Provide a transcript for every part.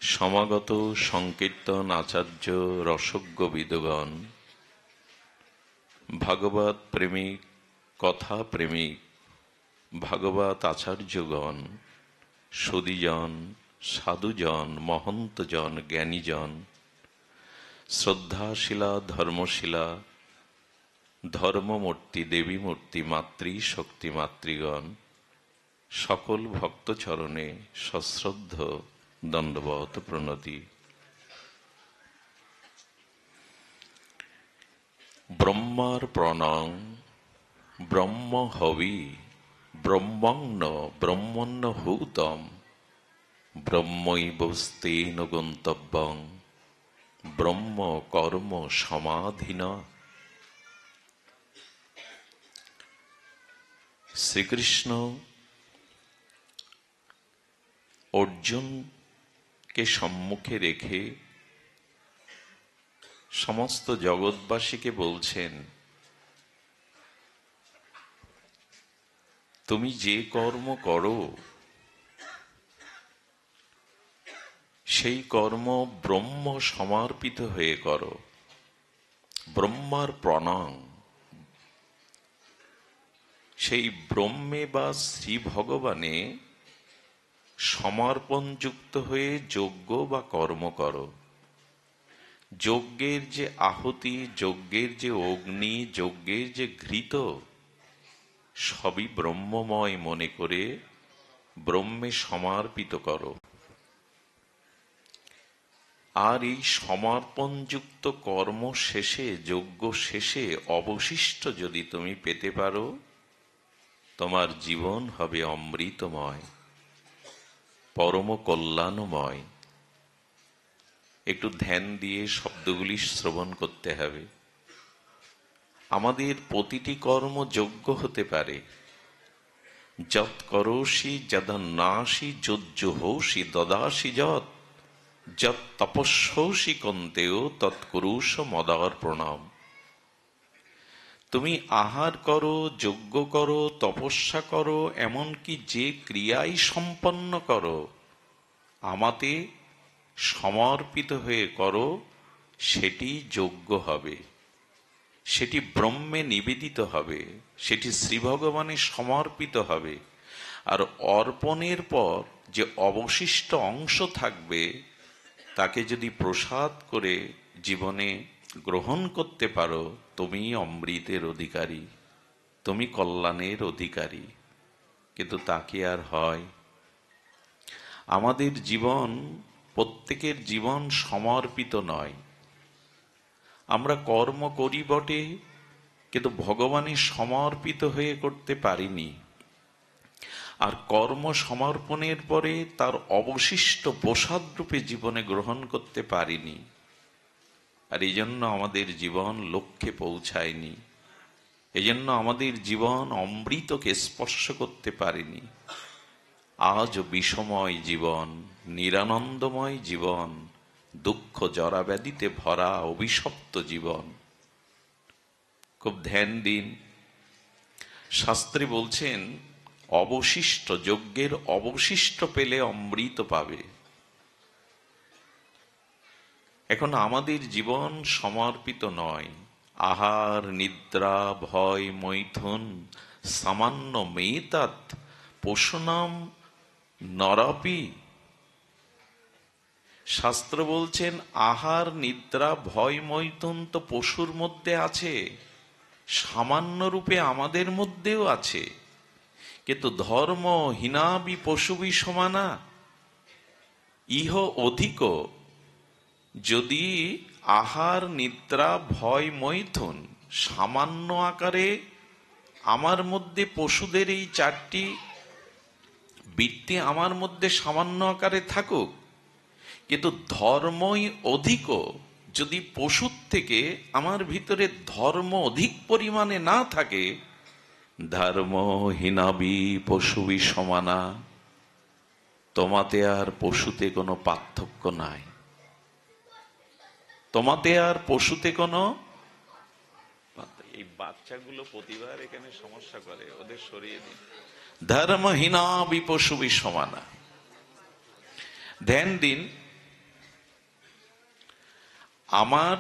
সমাগত সংকীর্তন আচার্য রসজ্ঞ বিদগণ, ভাগবত প্রেমিক, কথা প্রেমিক, ভাগবত আচার্যগণ, সুদীজন, সাধুজন, মহন্তজন, জ্ঞানীজন, শ্রদ্ধাশীলা, ধর্মশীলা, ধর্মমূর্তি, দেবীমূর্তি, মাতৃ শক্তি মাতৃগণ, সকল ভক্তচরণে সশ্রদ্ধ দণ্ডবত প্রণতি। ব্রহ্মার প্রণং ব্রহ্ম হবি ব্রহ্মণ্য ব্রহ্মণ্য হুতম ব্রহ্মৈবস্তেন গন্তব্যং ব্রহ্ম কর্ম সমাধিনা। শ্রীকৃষ্ণ অর্জুনকে সম্মুখে রেখে সমস্ত জগৎবাসীকে বলছেন, তুমি যে কর্ম করো সেই কর্ম ব্রহ্ম সমর্পিত হয়ে করো। ব্রহ্মার প্রণাম, সেই ব্রহ্মে বা শ্রী ভগবানে সমর্পণযুক্ত হয়ে যজ্ঞ বা কর্ম করো। যজ্ঞের যে আহুতি, যজ্ঞের যে অগ্নি, যজ্ঞের যে ঘৃত, সবই ব্রহ্মময় মনে করে ব্রহ্মে সমর্পিত করো। আর এই সমর্পণযুক্ত কর্ম শেষে, যজ্ঞ শেষে অবশিষ্ট যদি তুমি পেতে পারো, তোমার জীবন হবে অমৃতময়, পরম কল্যাণময়। একটু ধ্যান দিয়ে শব্দগুলি শ্রবণ করতে হবে। আমাদের প্রতিটি কর্ম যোগ্য হতে পারে। যৎ করোষি যদন্নাসি যজ্জুহোষি দদাসি যৎ, যৎ তপস্যসি কন্তেয় তৎকুরুষ মদার প্রণাম। তুমি আহার করো, যজ্ঞ করো, তপস্যা করো, এমনকি যে ক্রিয়াই সম্পন্ন করো, আমাতে সমর্পিত হয়ে করো, সেটি যজ্ঞ হবে, সেটি ব্রহ্মে নিবেদিত হবে, সেটি শ্রী ভগবানে সমর্পিত হবে। আর অর্পণের পর যে অবশিষ্ট অংশ থাকবে, তাকে যদি প্রসাদ করে জীবনে গ্রহণ করতে পারো, তুমি অমৃতের অধিকারী, তুমি কল্যাণের অধিকারী। কিন্তু তা কি আর হয়? আমাদের জীবন, প্রত্যেকের জীবন সমর্পিত নয়। আমরা কর্ম করি বটে, কিন্তু ভগবানের সমর্পিত হয়ে করতে পারিনি। আর কর্ম সমর্পণের পরে তার অবশিষ্ট প্রসাদ রূপে জীবনে গ্রহণ করতে পারিনি। আর এই জন্য আমাদের জীবন লক্ষ্যে পৌঁছায়নি, এই জন্য আমাদের জীবন অমৃতকে স্পর্শ করতে পারেনি। আজ বিষময় জীবন, নিরানন্দময় জীবন, দুঃখ জরাব্যাধিতে ভরা অভিশপ্ত জীবন। খুব ধ্যান দিন। শাস্ত্রে বলছেন, অবশিষ্ট, যজ্ঞের অবশিষ্ট পেলে অমৃত পাবে। এখন আমাদের জীবন সমর্পিত নয়। আহার, নিদ্রা, ভয়, মৈথুন সামান্য মেতাৎ পশুনাম নরাপি। শাস্ত্র বলছেন, আহার, নিদ্রা, ভয়, মৈথুন তো পশুর মধ্যে আছে, সামান্য রূপে আমাদের মধ্যেও আছে। কিন্তু ধর্ম হীনাবি পশুবি সমানা, ইহ অধিক। যদি আহার, নিদ্রা, ভয়, মৈথুন সামান্য আকারে আমার মধ্যে, পশুদের এই চারটি বৃত্তি আমার মধ্যে সামান্য আকারে থাকুক, কিন্তু ধর্মই অধিক, যদি পশুর থেকে আমার ভিতরে ধর্ম অধিক পরিমাণে না থাকে, ধর্ম হীনাবি পশুবি সমানা, তোমাতে আর পশুতে কোনো পার্থক্য নাই। তোমাতে আর পশুতে কোনো, এই বাচ্চাগুলো প্রতিবার এখানে সমস্যা করে, ওদের সরিয়ে দিন। ধর্মহীনা বিপশুবি সমানা। ধ্যান দিন। আমার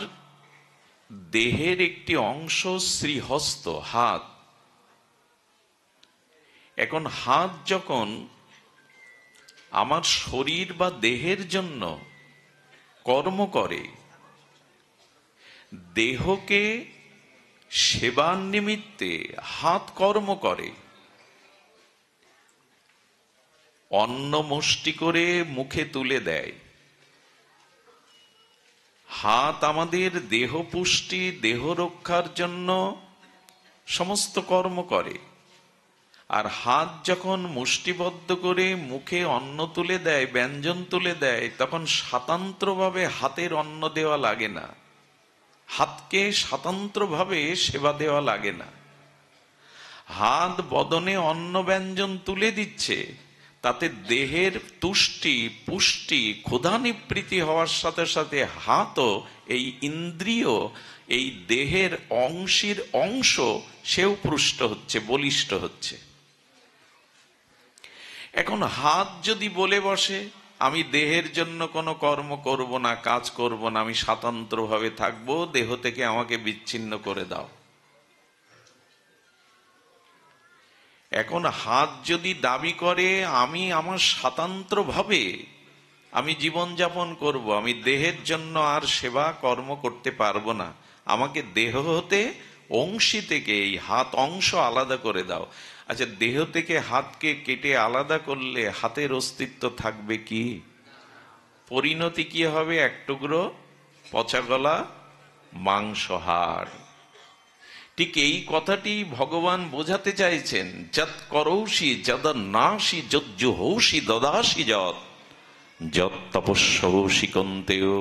দেহের একটি অংশ শ্রীহস্ত, হাত। এখন হাত যখন আমার শরীর বা দেহের জন্য কর্ম করে, দেহকে সেবার নিমিত্তে হাত কর্ম করে। অন্ন মুষ্টি করে মুখে তুলে দেয়। হাত আমাদের দেহ পুষ্টি, দেহ রক্ষার জন্য সমস্ত কর্ম করে। আর হাত যখন মুষ্টিবদ্ধ করে মুখে অন্ন তুলে দেয়, ব্যঞ্জন তুলে দেয়, তখন স্বতন্ত্রভাবে হাতের অন্ন দেওয়া লাগে না, হাতকে স্বতন্ত্রভাবে সেবা দেওয়া লাগে না। হাত বদনে অন্ন ব্যঞ্জন তুলে দিচ্ছে, তাতে দেহের তুষ্টি, পুষ্টি, ক্ষুধা নিবৃত্তি হওয়ার সাথে সাথে হাতও এই ইন্দ্রিয়, এই দেহের অংশের অংশ, সেও পুষ্ট হচ্ছে, বলিষ্ঠ হচ্ছে। এখন হাত যদি বলে বসে আমি দেহের জন্য কোনো কর্ম করব না, কাজ করব না, আমি স্বতন্ত্রভাবে থাকবো, দেহ থেকে আমাকে বিচ্ছিন্ন করে দাও। এখন হাত যদি দাবি করে আমি আমার স্বতন্ত্রভাবে আমি জীবনযাপন করব, আমি দেহের জন্য আর সেবা কর্ম করতে পারবো না, আমাকে দেহ হতে অংশী থেকে এই হাত অংশ আলাদা করে দাও। আচ্ছা, দেহ থেকে হাতকে কেটে আলাদা করলে হাতের অস্তিত্ব থাকবে কি? পরিণতি কি হবে? এক টুকরো পচা গলা মাংস হাড়। ঠিক এই কথাটি ভগবান বোঝাতে চাইছেন। যৎ করৌষি যদন্নাসি যজ্জুহৌষি দদাসি যৎ, যৎ তপস্যৌষি কন্তেয়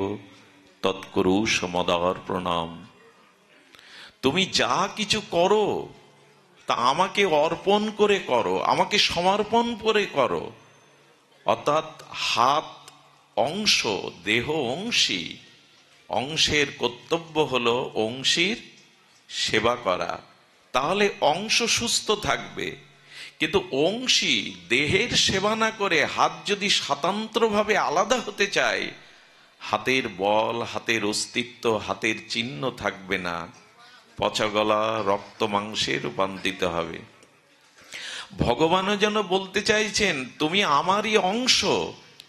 তৎকুরুষ মদার প্রণাম। তুমি যা কিছু করো তা আমাকে অর্পণ করে করো, আমাকে সমর্পণ করে করো। অর্থাৎ হাত অংশ, দেহ অংশী, অংশের কর্তব্য হলো অংশীর সেবা করা, তাহলে অংশ সুস্থ থাকবে। কিন্তু অংশী দেহের সেবা না করে হাত যদি স্বতন্ত্রভাবে আলাদা হতে চায়, হাতের বল, হাতের অস্তিত্ব, হাতের চিহ্ন থাকবে না, পচা গলা রক্ত মাংসে রূপান্তরিত হবে। ভগবানও যেন বলতে চাইছেন তুমি আমারই অংশ,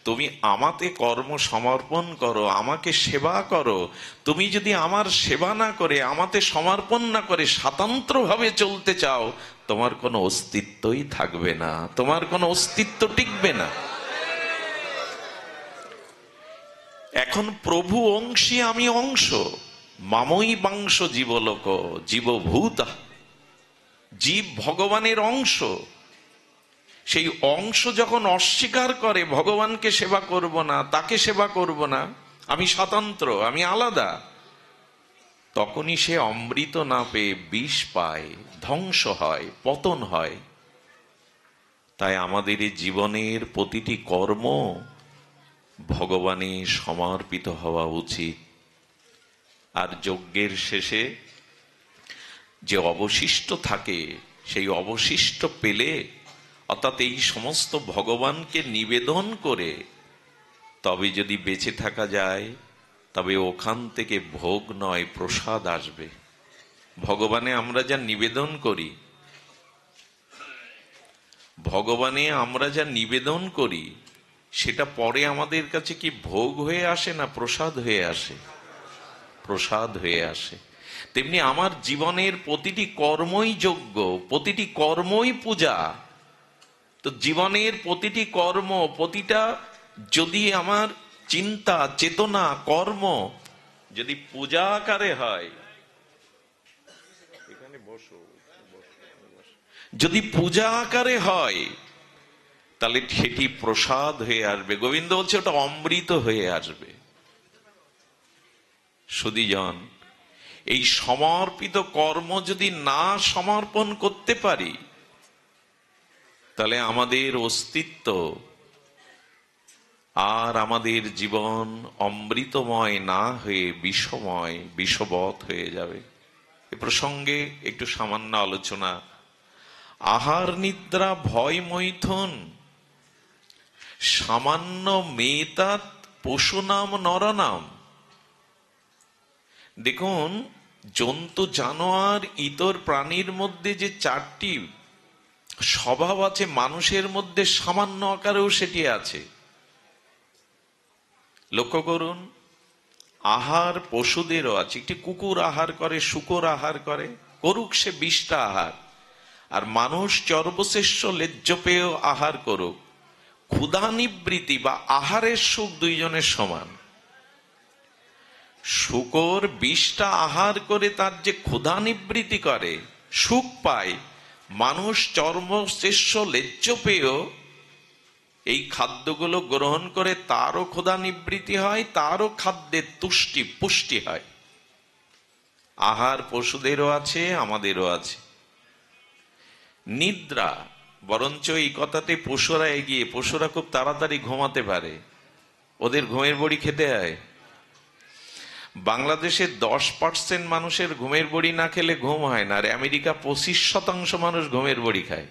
তুমি আমাতে কর্ম সমর্পণ করো, আমাকে সেবা করো। তুমি যদি আমার সেবা না করে, আমাতে সমর্পণ না করে স্বতন্ত্রভাবে চলতে চাও, তোমার কোনো অস্তিত্বই থাকবে না, তোমার কোনো অস্তিত্ব টিকবে না। এখন প্রভু অংশী, আমি অংশ। মামই বাংশ জীবলোক জীবভূত। জীব ভগবানের অংশ। সেই অংশ যখন অস্বীকার করে ভগবানকে সেবা করব না, তাকে সেবা করব না, আমি স্বতন্ত্র, আমি আলাদা, তখনই সে অমৃত না পেয়ে বিষ পায়, ধ্বংস হয়, পতন হয়। তাই আমাদের এই জীবনের প্রতিটি কর্ম ভগবানে সমর্পিত হওয়া উচিত। আর যজ্ঞের শেষে যে অবশিষ্ট থাকে, সেই অবশিষ্ট পেলে, অর্থাৎ এই সমস্ত ভগবানকে নিবেদন করে তবে যদি বেঁচে থাকা যায়, তবে ওখান থেকে ভোগ নয় প্রসাদ আসবে। ভগবানে আমরা যা নিবেদন করি, ভগবানে আমরা যা নিবেদন করি, সেটা পরে আমাদের কাছে কি ভোগ হয়ে আসে না প্রসাদ হয়ে আসে? প্রসাদ হয়ে আসে। তেমনি আমার জীবনের প্রতিটি কর্মই যজ্ঞ, প্রতিটি কর্মই পূজা। তো জীবনের প্রতিটি কর্ম, প্রতিটা যদি আমার চিন্তা, চেতনা, কর্ম যদি পূজা আকারে হয়, এখানে বসো, যদি পূজা আকারে হয়, তাহলে সেটি প্রসাদ হয়ে আসবে। গোবিন্দ বলছে ওটা অমৃত হয়ে আসবে। সুধীজন, এই সমর্পিত কর্ম যদি না সমর্পণ করতে পারি, তাহলে আমাদের অস্তিত্ব আর আমাদের জীবন অমৃতময় না হয়ে বিষময়, বিষবৎ হয়ে যাবে। এ প্রসঙ্গে একটু সামান্য আলোচনা। আহার নিদ্রা ভয় মৈথুন সামান্য মেতাত পশুনাম নরনাম। দেখুন, জন্তু জানোয়ার ইতর প্রাণীর মধ্যে যে চারটি স্বভাব আছে, মানুষের মধ্যে সামান্য আকারেও সেটি আছে। লক্ষ্য করুন, আহার পশুদেরও আছে। একটি কুকুর আহার করে, শূকর আহার করে, করুক সে 20টা আহার। আর মানুষ সর্বশ্রেষ্ঠ লেজ্জ পেয়েও আহার করুক, ক্ষুধা নিবৃত্তি বা আহারের সুখ দুইজনের সমান। শূকর 20টা আহার করে তার যে ক্ষুধা নিবৃত্তি করে, সুখ পায়, মানুষ সর্বশ্রেষ্ঠ লেজ্জ পেয়েও এই খাদ্যগুলো গ্রহণ করে তারও ক্ষুধা নিবৃত্তি হয়, তারও খাদ্যের পুষ্টি হয়। আহার পশুদেরও আছে, আমাদেরও আছে। নিদ্রা, বরঞ্চ এই কথাতে পশুরা এগিয়ে। পশুরা খুব তাড়াতাড়ি ঘুমাতে পারে, ওদের ঘুমের বড়ি খেতে হয়। বাংলাদেশের 10% মানুষের ঘুমের বড়ি না খেলে ঘুম হয় না, আর আমেরিকা 25% মানুষ ঘুমের বড়ি খায়।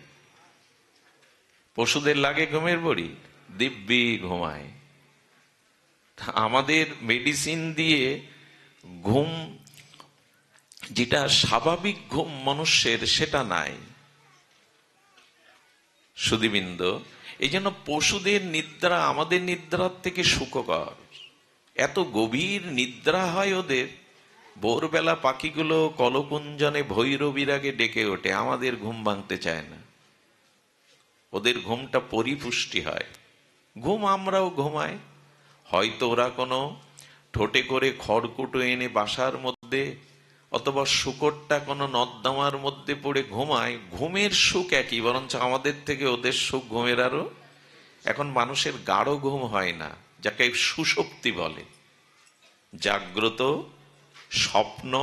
পশুদের লাগে ঘুমের বড়ি, দিব্যি ঘুমায়। আমাদের মেডিসিন দিয়ে ঘুম, যেটা স্বাভাবিক ঘুম মনুষ্যের, সেটা নাই। সুধীবৃন্দ, এই জন্য পশুদের নিদ্রা আমাদের নিদ্রার থেকে সুখকর। এত গভীর নিদ্রা হয় ওদের, ভোরবেলা পাখিগুলো কলকুঞ্জনে ভৈরবীরাগে ডেকে ওঠে, আমাদের ঘুম ভাঙতে চায় না। ওদের ঘুমটা পরিপুষ্টি হয়। ঘুম আমরাও ঘুমাই, হয়তো ওরা কোনো ঠোঁটে করে খড়কুটো এনে বাসার মধ্যে, অথবা শুকরটা কোনো নর্দমার মধ্যে পড়ে ঘুমায়, ঘুমের সুখ একই, বরঞ্চ আমাদের থেকে ওদের সুখ ঘুমের আরো। এখন মানুষের গাঢ় ঘুম হয় না, যাকে সুষুপ্তি বলে। জাগ্রত, স্বপ্ন,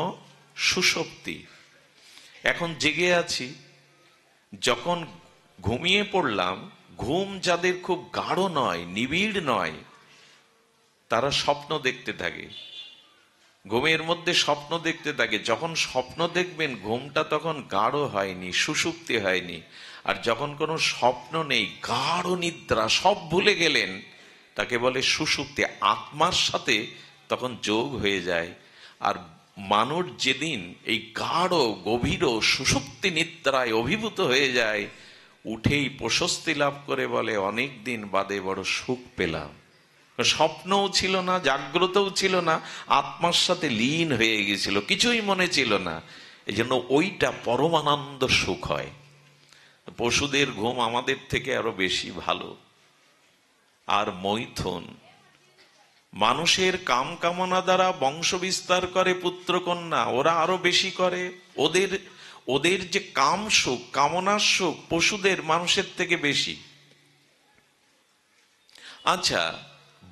সুষুপ্তি। এখন জেগে আছি, যখন ঘুমিয়ে পড়লাম, ঘুম যাদের খুব গাঢ় নয়, নিবিড় নয়, তারা স্বপ্ন দেখতে থাকে, ঘুমের মধ্যে স্বপ্ন দেখতে থাকে। যখন স্বপ্ন দেখবেন, ঘুমটা তখন গাঢ় হয়নি, সুষুপ্তি হয়নি। আর যখন কোনো স্বপ্ন নেই, গাঢ় নিদ্রা, সব ভুলে গেলেন, তাকে বলে সুষুপ্তি। আত্মার সাথে তখন যোগ হয়ে যায়। আর মানুষ যেদিন এই গাঢ় গভীর সুষুপ্তি নিদ্রায় অভিভূত হয়ে যায়, উঠেই প্রশস্তি লাভ করে বলে, অনেক দিন বাদে বড় সুখ পেলাম। স্বপ্নও ছিল না, জাগ্রতও ছিল না, আত্মার সাথে লীন হয়ে গেছিল, কিছুই মনে ছিল না। এই জন্য ওইটা পরমানন্দ সুখ হয়। পশুদের ঘুম আমাদের থেকে আরো বেশি ভালো। আর মৈথুন, মানুষের কাম কামনা দ্বারা বংশ বিস্তার করে, পুত্র কন্যা, ওরা আরো বেশি করে। ওদের ওদের যে কাম সুখ, কামনার সুখ পশুদের মানুষের থেকে বেশি। আচ্ছা,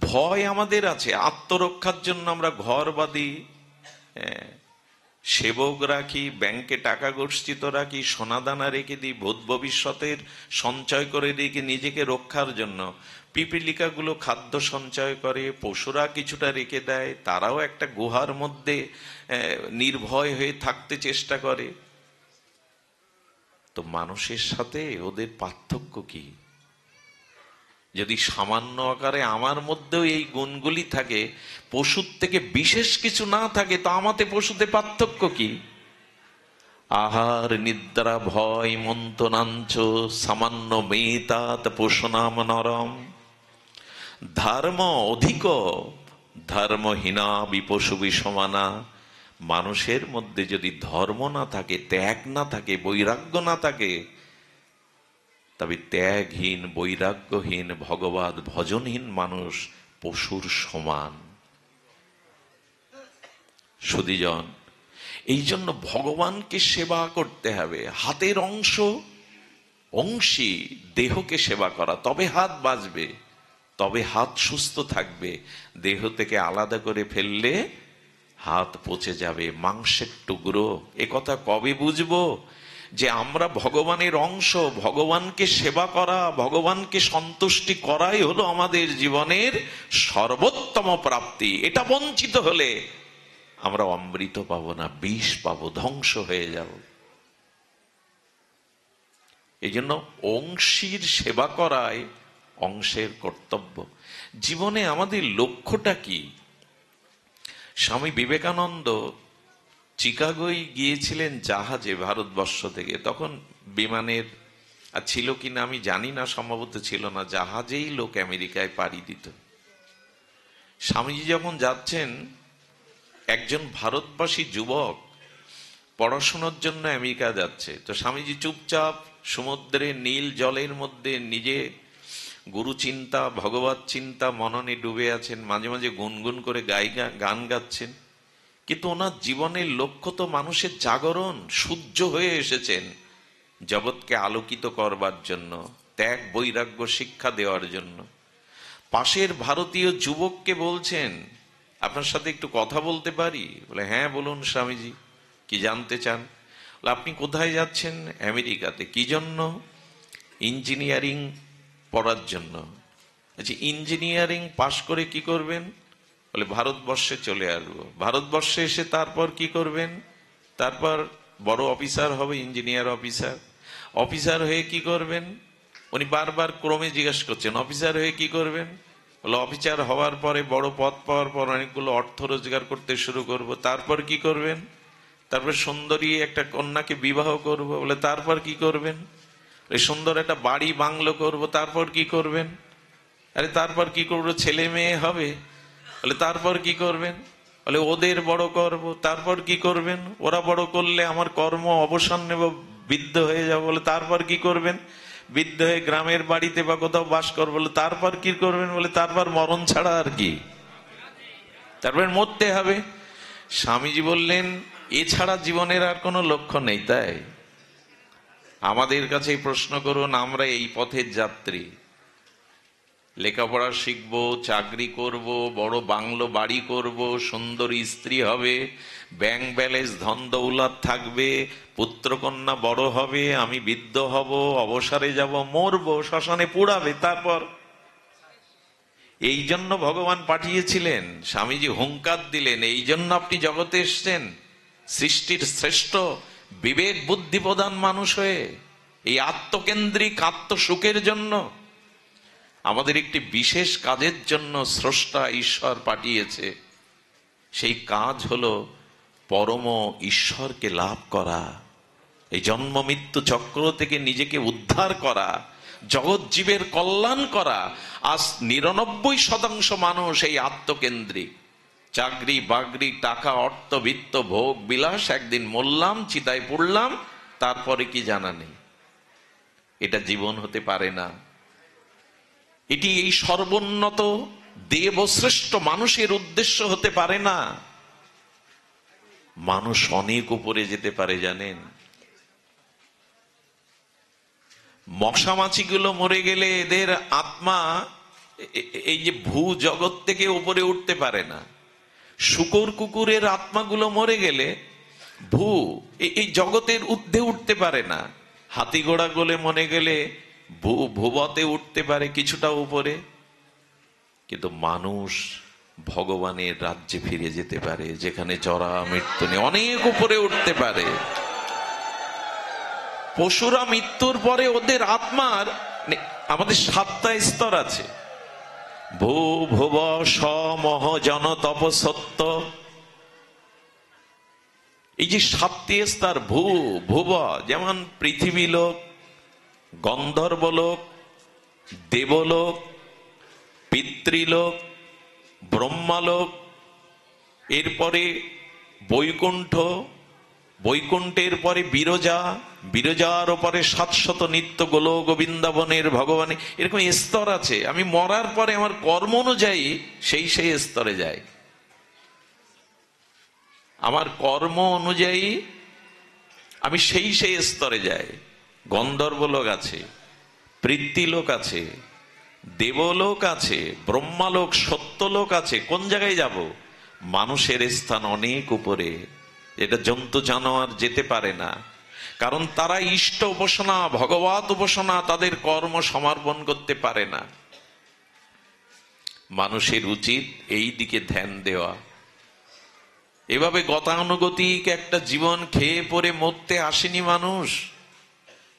ভয় আমাদের আছে, আত্মরক্ষার জন্য আমরা ঘর বাঁধি, সেবক রাখি, ব্যাংকে টাকা গচ্ছিত রাখি, সোনাদানা রেখে দিই, ভূত ভবিষ্যতের সঞ্চয় করে রেখে নিজেকে রক্ষার জন্য। পিপিলিকাগুলো খাদ্য সঞ্চয় করে, পশুরা কিছুটা রেখে দেয়, তারাও একটা গুহার মধ্যে নির্ভয় হয়ে থাকতে চেষ্টা করে। তো মানুষের সাথে ওদের পার্থক্য কি? যদি সামান্য আকারে আমার মধ্যেও এই গুণগুলি থাকে, পশুর থেকে বিশেষ কিছু না থাকে, তো আমাতে পশুতে পার্থক্য কি? আহার নিদ্রা ভয় মন্থনাঞ্চ সামান্য মেতাত পশুনাম নরম ধর্ম অধিক ধর্মহীনা বিপশু বিষমানা। মানুষের মধ্যে যদি ধর্ম না থাকে, ত্যাগ না থাকে, বৈরাগ্য না থাকে, তবে ত্যাগহীন, বৈরাগ্যহীন, ভগবত ভজনহীন মানুষ পশুর সমান। সুধীজন, এই জন্য ভগবানকে সেবা করতে হবে। হাতের অংশী দেহকে সেবা করা, তবে হাত বাঁচবে, তবে হাত সুস্থ থাকবে। দেহ থেকে আলাদা করে ফেললে হাত পচে যাবে, মাংসের টুকরো। এ কথা কবে বুঝবো যে আমরা ভগবানের অংশ? ভগবানকে সেবা করা, ভগবানকে সন্তুষ্টি করাই হলো আমাদের জীবনের সর্বোত্তম প্রাপ্তি। এটা বঞ্চিত হলে আমরা অমৃত পাবো না, বিষ পাবো, ধ্বংস হয়ে যাব। এই জন্য অংশীর সেবা করাই অংশের কর্তব্য। জীবনে আমাদের লক্ষ্যটা কি? স্বামী বিবেকানন্দ চিকাগোয় গিয়েছিলেন জাহাজে ভারতবর্ষ থেকে। তখন বিমানের আর ছিল কিনা আমি জানি না, সম্ভবত ছিল না, জাহাজেই লোক আমেরিকায় পাড়ি দিত। স্বামীজি যখন যাচ্ছেন, একজন ভারতবাসী যুবক পড়াশোনার জন্য আমেরিকা যাচ্ছে। তো স্বামীজি চুপচাপ সমুদ্রে নীল জলের মধ্যে নিজে গুরু চিন্তা, ভগবত চিন্তা মননে ডুবে আছেন, মাঝে মাঝে গুনগুন করে গান গাচ্ছেন। কিন্তু ওনার জীবনের লক্ষ্য তো মানুষের জাগরণ। সূর্য হয়ে এসেছেন জগৎকে আলোকিত করবার জন্য, ত্যাগ বৈরাগ্য শিক্ষা দেওয়ার জন্য। পাশের ভারতীয় যুবককে বলছেন, আপনার সাথে একটু কথা বলতে পারি? বলে, হ্যাঁ বলুন স্বামীজি, কি জানতে চান? আপনি কোথায় যাচ্ছেন? আমেরিকাতে। কি জন্য? ইঞ্জিনিয়ারিং পড়ার জন্য। আচ্ছা, ইঞ্জিনিয়ারিং পাশ করে কি করবেন? বলে, ভারতবর্ষে চলে আসবো। ভারতবর্ষে এসে তারপর কি করবেন? তারপর বড় অফিসার হবে, ইঞ্জিনিয়ার অফিসার। অফিসার হয়ে কি করবেন? উনি বারবার ক্রমে জিজ্ঞেস করছেন, অফিসার হয়ে কি করবেন? বলে, অফিসার হওয়ার পরে বড় পদ পাওয়ার পর অনেকগুলো অর্থ রোজগার করতে শুরু করব। তারপর কি করবেন? তারপর সুন্দরী একটা কন্যাকে বিবাহ করব। বলে, তারপর কি করবেন? সুন্দর একটা বাড়ি বাংলো করব। তারপর কি করবেন? আরে তারপর কি করবো? ছেলে মেয়ে হবে। বলে, তারপর কি করবেন? বলে, ওদের বড় করব। তারপর কি করবেন? ওরা বড় করলে আমার কর্ম অবসান নেব, বৃদ্ধ হয়ে যাব। বলে, তারপর কি করবেন? বৃদ্ধ হয়ে গ্রামের বাড়িতে বা কোথাও বাস করবো। বলে, তারপর কি করবেন? বলে, তারপর মরণ ছাড়া আর কি, তারপর মরতে হবে। স্বামীজি বললেন, এছাড়া জীবনের আর কোনো লক্ষ্য নেই। তাই আমাদের কাছে প্রশ্ন করুন, আমরা এই পথের যাত্রী। লেখাপড়া শিখবো, চাকরি করব, বড় বাংলো বাড়ি করব, সুন্দরী স্ত্রী হবে, ব্যাংক ব্যালেন্স ধন দৌলত থাকবে, পুত্রকন্যা বড় হবে, আমি বৃদ্ধ হব, অবসরে যাব, মরবো, শ্মশানে পুড়াবে। তারপর এই জন্য ভগবান পাঠিয়েছিলেন। স্বামীজি হুঙ্কার দিলেন, এই জন্য আপনি জগতে এসছেন, সৃষ্টির শ্রেষ্ঠ বিবেক বুদ্ধি প্রধান মানুষ হয়ে, এই আত্মকেন্দ্রিক আত্মসুখের জন্য। আমাদের একটি বিশেষ কাজের জন্য স্রষ্টা ঈশ্বর পাঠিয়েছে। সেই কাজ হলো পরম ঈশ্বরকে লাভ করা, এই জন্ম মৃত্যু চক্র থেকে নিজেকে উদ্ধার করা, জগৎ জীবের কল্যাণ করা। আজ 99% মানুষ এই আত্মকেন্দ্রিক। চাকরি বাকরি, টাকা, অর্থ, বিত্ত, ভোগ বিলাস, একদিন মরলাম, চিতায় পড়লাম, তারপরে কি জানা নেই। এটা জীবন হতে পারে না। এটি এই সর্বোন্নত দেবশ্রেষ্ঠ মানুষের উদ্দেশ্য হতে পারে না। মানুষ অনেক উপরে যেতে পারে, জানেন? মশা মাছিগুলো মরে গেলে এদের আত্মা এই যে ভূ জগৎ থেকে উপরে উঠতে পারে না। শূকর কুকুরের আত্মাগুলো মরে গেলে এই জগতের ঊর্ধ্বে উঠতে পারে না। হাতি ঘোড়া গুলো মরে গেলে ভূবতে উঠতে পারে কিছুটা উপরে, কিন্তু মানুষ ভগবানের রাজ্যে ফিরে যেতে পারে, যেখানে জরা মৃত্যু নেই, অনেক উপরে উঠতে পারে। পশুরা মৃত্যুর পরে ওদের আত্মার, আমাদের 7টা স্তর আছে, ভূ ভুব স মহ জন তপ সত্য। এই যে 7টি স্তর, ভুব যেমন পৃথিবী লোক, গন্ধর্বলোক, দেবলোক, পিতৃলোক, ব্রহ্মালোক, এরপরে বৈকুণ্ঠ, বৈকুণ্ঠের পরে বিরজা, বিরজার ওপরে 700 নিত্য গোলক বৃন্দাবনের ভগবান। এরকম স্তর আছে। আমি মরার পরে আমার কর্ম অনুযায়ী সেই স্তরে যাই। আমার কর্ম অনুযায়ী আমি সেই স্তরে যাই। গন্ধর্বলোক আছে, পৃথ্বীলোক আছে, দেবলোক আছে, ব্রহ্মালোক, সত্যলোক আছে। কোন জায়গায় যাব? মানুষের স্থান অনেক উপরে, এটা জন্তু জানোয়ার যেতে পারে না। কারণ তারা ইষ্ট উপাসনা, ভগবত উপাসনা, তাদের কর্ম সমর্পণ করতে পারে না। মানুষের উচিত এই দিকে ধ্যান দেওয়া। এভাবে গতানুগতিক একটা জীবন খেয়ে পরে মরতে আসেনি মানুষ।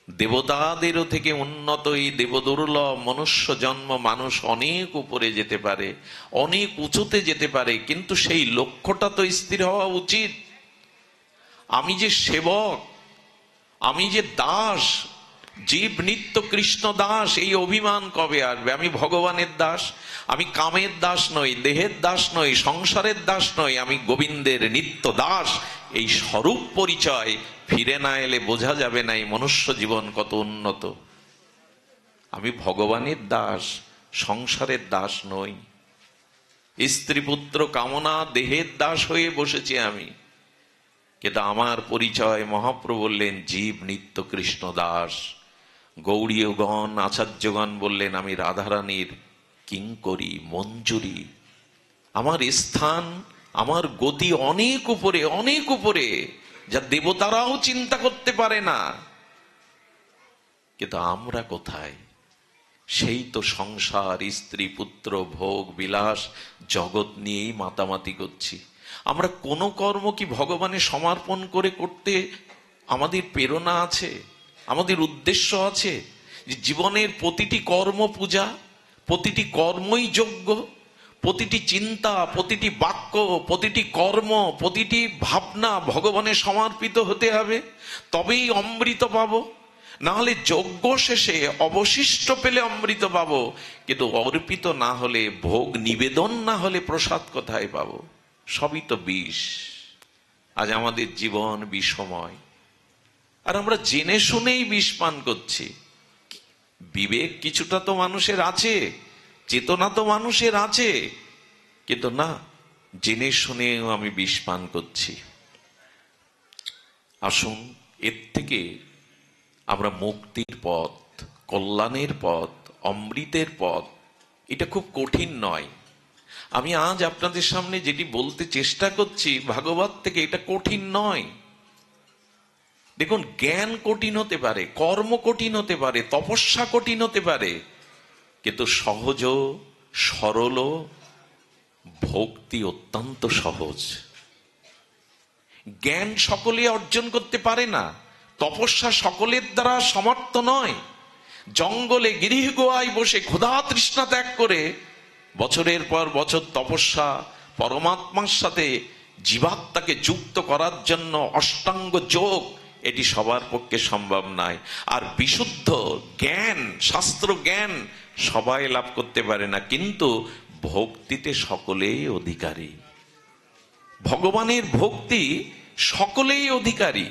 দেবতাদেরও থেকে উন্নত এই দেবদুর্লভ মনুষ্য জন্ম, মানুষ অনেক উপরে যেতে পারে, অনেক উঁচুতে যেতে পারে, কিন্তু সেই লক্ষ্যটা তো স্থির হওয়া উচিত। আমি যে সেবক, আমি যে দাস, জীব নিত্য কৃষ্ণ দাস, এই অভিমান কবে আসবে? আমি ভগবানের দাস, আমি কামের দাস নই, দেহের দাস নই, সংসারের দাস নই, আমি গোবিন্দের নিত্য দাস। এই স্বরূপ পরিচয় ফিরে না এলে বোঝা যাবে না এই মনুষ্য জীবন কত উন্নত। আমি ভগবানের দাস, সংসারের দাস নই। স্ত্রী পুত্র কামনা দেহের দাস হয়ে বসেছি আমি, কিন্তু আমার পরিচয় মহাপ্রভু বললেন জীব নিত্য কৃষ্ণ দাস। গৌড়ীয়গণ আচার্যগণ বললেন আমি রাধারানীর কিঙ্করী মঞ্জুরি। আমার স্থান, আমার গতি অনেক উপরে, অনেক উপরে, যা দেবতারাও চিন্তা করতে পারে না। কিন্তু আমরা কোথায়? সেই তো সংসার, স্ত্রী পুত্র, ভোগ বিলাস, জগৎ নিয়েই মাতামাতি করছি। আমরা কোনো কর্ম কি ভগবানের সমর্পণ করে করতে আমাদের প্রেরণা আছে, আমাদের উদ্দেশ্য আছে? যে জীবনের প্রতিটি কর্ম পূজা, প্রতিটি কর্মই যজ্ঞ, প্রতিটি চিন্তা, প্রতিটি বাক্য, প্রতিটি কর্ম, প্রতিটি ভাবনা ভগবানের সমর্পিত হতে হবে, তবেই অমৃত পাবো। না হলে যজ্ঞ শেষে অবশিষ্ট পেলে অমৃত পাবো, কিন্তু অর্পিত না হলে, ভোগ নিবেদন না হলে প্রসাদ কোথায় পাবো? সবই তো বিষ। আজ আমাদের জীবন বিষময়, আর আমরা জেনে শুনেই বিষ পান করছি। বিবেক কিছুটা তো মানুষের আছে, চেতনা তো মানুষের আছে, কিন্তু না, জেনে শুনেও আমি বিষ পান করছি। আসুন, এর থেকে আমরা মুক্তির পথ, কল্যাণের পথ, অমৃতের পথ, এটা খুব কঠিন নয়। আমি আজ আপনাদের সামনে যেটি বলতে চেষ্টা করছি ভাগবত থেকে, এটা কঠিন নয়। দেখুন, জ্ঞান কঠিন হতে পারে, কর্ম কঠিন হতে পারে, তপস্যা কঠিন হতে পারে, কিন্তু সহজ সরল ভক্তি অত্যন্ত সহজ। জ্ঞান সকলে অর্জন করতে পারে না, তপস্যা সকলের দ্বারা সমর্থ নয়। জঙ্গলে গিরিহ গোয়ায় বসে ক্ষুধা তৃষ্ণা ত্যাগ করে বছরের পর বছর তপস্যা, পরমাত্মার সাথে জীবাত্মাকে যুক্ত করার জন্য অষ্টাঙ্গ যোগ, এটি সবার পক্ষে সম্ভব নয়। আর বিশুদ্ধ জ্ঞান, শাস্ত্র জ্ঞান সবাই লাভ করতে পারে না, কিন্তু ভক্তিতে সকলেই অধিকারী। ভগবানের ভক্তি সকলেই অধিকারী।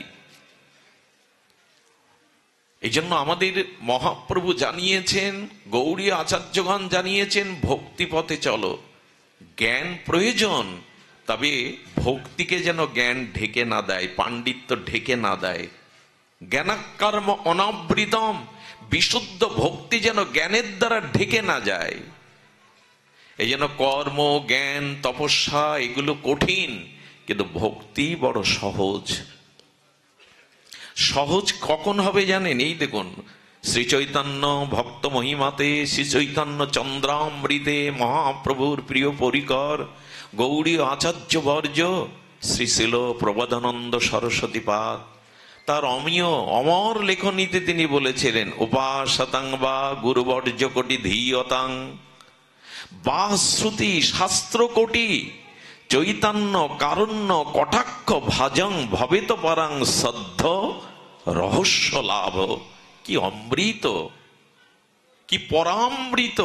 এই জন্য আমাদের মহাপ্রভু জানিয়েছেন, গৌড়ীয় আচার্যগণ জানিয়েছেন, ভক্তি পথে চলো। জ্ঞান প্রয়োজন, তবে ভক্তিকে যেন জ্ঞান ঢেকে না দেয়, পাণ্ডিত্য ঢেকে না দেয়। জ্ঞানাকর্ম অনাবৃতম, বিশুদ্ধ ভক্তি যেন জ্ঞানের দ্বারা ঢেকে না যায়। এই জন্য কর্ম, জ্ঞান, তপস্যা এগুলো কঠিন, কিন্তু ভক্তি বড় সহজ। সহজ কখন হবে জানেন? এই দেখুন, শ্রী চৈতন্য ভক্ত মহিমাতে, শ্রী চৈতন্য চন্দ্রামৃতে, মহাপ্রভুর প্রিয় পরিকর গৌড়ীয় আচার্য বর্য শ্রীশিল প্রবোধানন্দ সরস্বতীপাদ তার অমীয় অমর লেখনীতে তিনি বলেছিলেন, উপাসতাং বা গুরুবর্য কোটি ধীয়তাং বা শ্রুতি শাস্ত্র কোটি চৈতন্য কারুণ্য কটাক্ষ ভাজং ভবেত পরাং সদ্ধ রহস্য লাভ। কি অমৃত, কি পরামৃত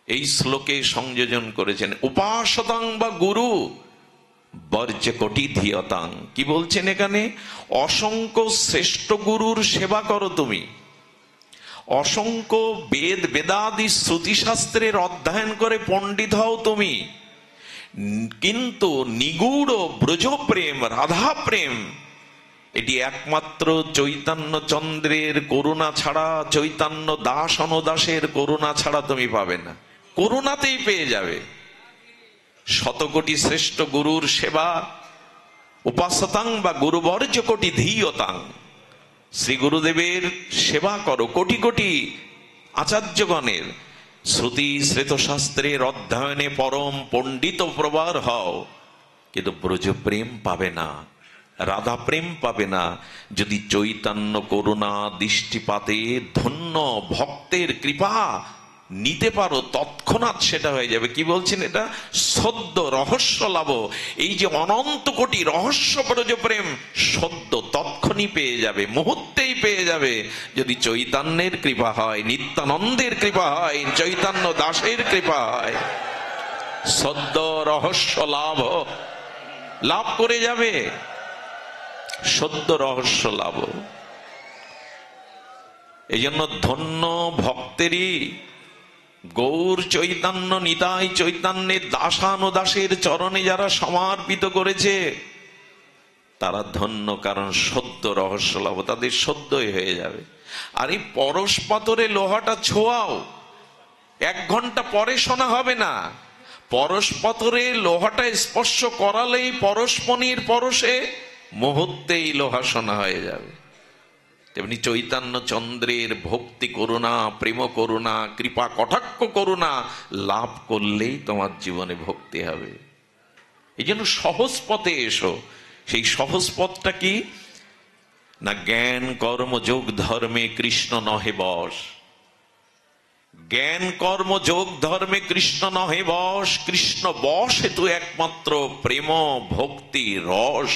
এই শ্লোকে সংযোজন করেছেন। উপাসতাং বা গুরু বর্জ্য কোটি ধীয়তাং, কি বলছেন এখানে? অসংখ্য শ্রেষ্ঠ গুরুর সেবা করো তুমি, অসংখ্য বেদ বেদাদি শ্রুতিশাস্ত্রের অধ্যয়ন করে পণ্ডিত হও তুমি, কিন্তু নিগূঢ় ব্রজপ্রেম, রাধা প্রেম, এটি একমাত্র চৈতন্য চন্দ্রের করুণা ছাড়া, চৈতন্য দাস অনুদাসের করুণা ছাড়া তুমি পাবে না। করুণাতেই পেয়ে যাবে। শতকোটি শ্রেষ্ঠ গুরুর সেবা, উপাসতাং বা গুরুবর্য কোটি ধীয়তাং, শ্রী গুরুদেবের সেবা করো, কোটি কোটি আচার্যগণের শ্রুতি শ্রেতশাস্ত্রের অধ্যয়নে পরম পণ্ডিত প্রবার হও, কিন্তু ব্রজপ্রেম পাবে না, রাধা প্রেম পাবে না। যদি চৈতন্য করুণা দৃষ্টিপাতে ধন্য ভক্তের কৃপা নিতে পারো, তৎক্ষণাৎ সেটা হয়ে যাবে। কি বলছেন? এটা সদ্য রহস্য লাভ। এই যে অনন্ত কোটি রহস্যপরজ প্রেম সদ্য তৎক্ষণই পেয়ে যাবে, মুহূর্তেই পেয়ে যাবে, যদি চৈতন্যের কৃপা হয়, নিত্যানন্দের কৃপা হয়, চৈতন্য দাসের কৃপা হয়। সদ্য রহস্য লাভ করে যাবে, সদ্য রহস্য লাভ। এই জন্য ধন্য ভক্তেরই গৌর চৈতন্য নিতাই চৈতন্যের দাসানুদাসের চরণে যারা সমর্পিত করেছে তারা ধন্য, কারণ সদ্য রহস্য লাভ, তাদের সদ্যই হয়ে যাবে। আর এই পরশ পাথরে লোহাটা ছোঁয়াও 1 ঘন্টা পরে শোনা হবে না। পরশ পাথরে লোহাটা স্পর্শ করালেই পরশমণির পরশে মুহূর্তেই লোহা শোনা হয়ে যাবে। তেমনি চৈতন্য চন্দ্রের ভক্তি করুণা, প্রেম করুণা, কৃপা কটাক্ষ করুণা লাভ করলেই তোমার জীবনে ভক্তি হবে। এই জন্য সহজ পথে এসো। সেই সহজ পথটা কি না? জ্ঞান কর্ম যোগ ধর্মে কৃষ্ণ নহে বশ। জ্ঞান কর্ম যোগ ধর্মে কৃষ্ণ নহে বশ। কৃষ্ণ বশ হেতু একমাত্র প্রেম ভক্তি রস।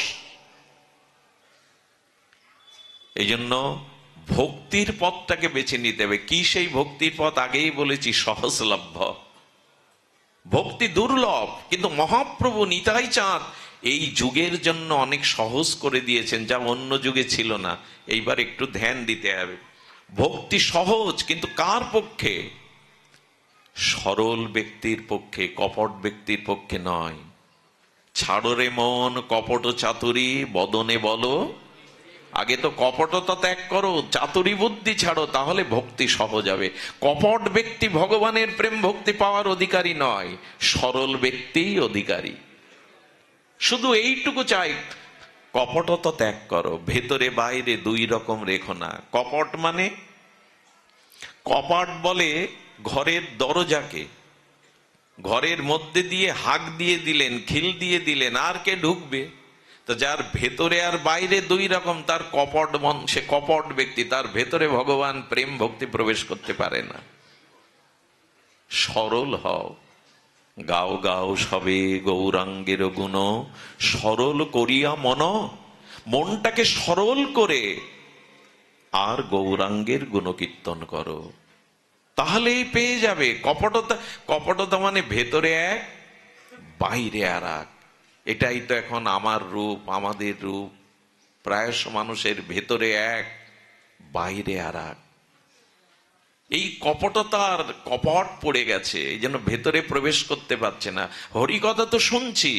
এই জন্য ভক্তির পথটাকে বেছে নিতে হবে। কি সেই ভক্তির পথ? আগেই বলেছি, সহজলভ্য। ভক্তি দুর্লভ, কিন্তু মহাপ্রভু নিতাই চাঁদ এই যুগের জন্য অনেক সহজ করে দিয়েছেন, যা অন্য যুগে ছিল না। এইবার একটু ধ্যান দিতে হবে। ভক্তি সহজ, কিন্তু কার পক্ষে? সরল ব্যক্তির পক্ষে, কপট ব্যক্তির পক্ষে নয়। ছাড়ো রে মন কপট চাতুরি বদনে বলো। আগে তো কপটতা ত্যাগ করো, চাতুরি বুদ্ধি ছাড়ো, তাহলে ভক্তি সহজ হবে। কপট ব্যক্তি ভগবানের প্রেম ভক্তি পাওয়ার অধিকারী নয়, সরল ব্যক্তিই অধিকারী। শুধু এইটুকু চাই, কপটতা ত্যাগ করো, ভেতরে বাইরে 2 রকম রেখো না। কপট মানে, কপাট বলে ঘরের দরজাকে, ঘরের মধ্যে দিয়ে হাঁক দিয়ে দিলেন, খিল দিয়ে দিলেন, আর কে ঢুকবে? তো যার ভেতরে আর বাইরে 2 রকম, তার কপট মন, সে কপট ব্যক্তি, তার ভেতরে ভগবান প্রেম ভক্তি প্রবেশ করতে পারে না। সরল হও, গাও গাও সবে গৌরাঙ্গের গুণ, সরল করিয়া মন। মনটাকে সরল করে আর গৌরাঙ্গের গুণকীর্তন করো, তাহলেই পেয়ে যাবে। কপটতা মানে ভেতরে এক বাইরে আর এক। এটাই তো এখন আমার রূপ, আমাদের রূপ। প্রায়শ মানুষের ভেতরে এক বাইরে আর এক। এই কপটতার কপট পড়ে গেছে, এই জন্য ভেতরে প্রবেশ করতে পারছে না। হরিকথা তো শুনছি,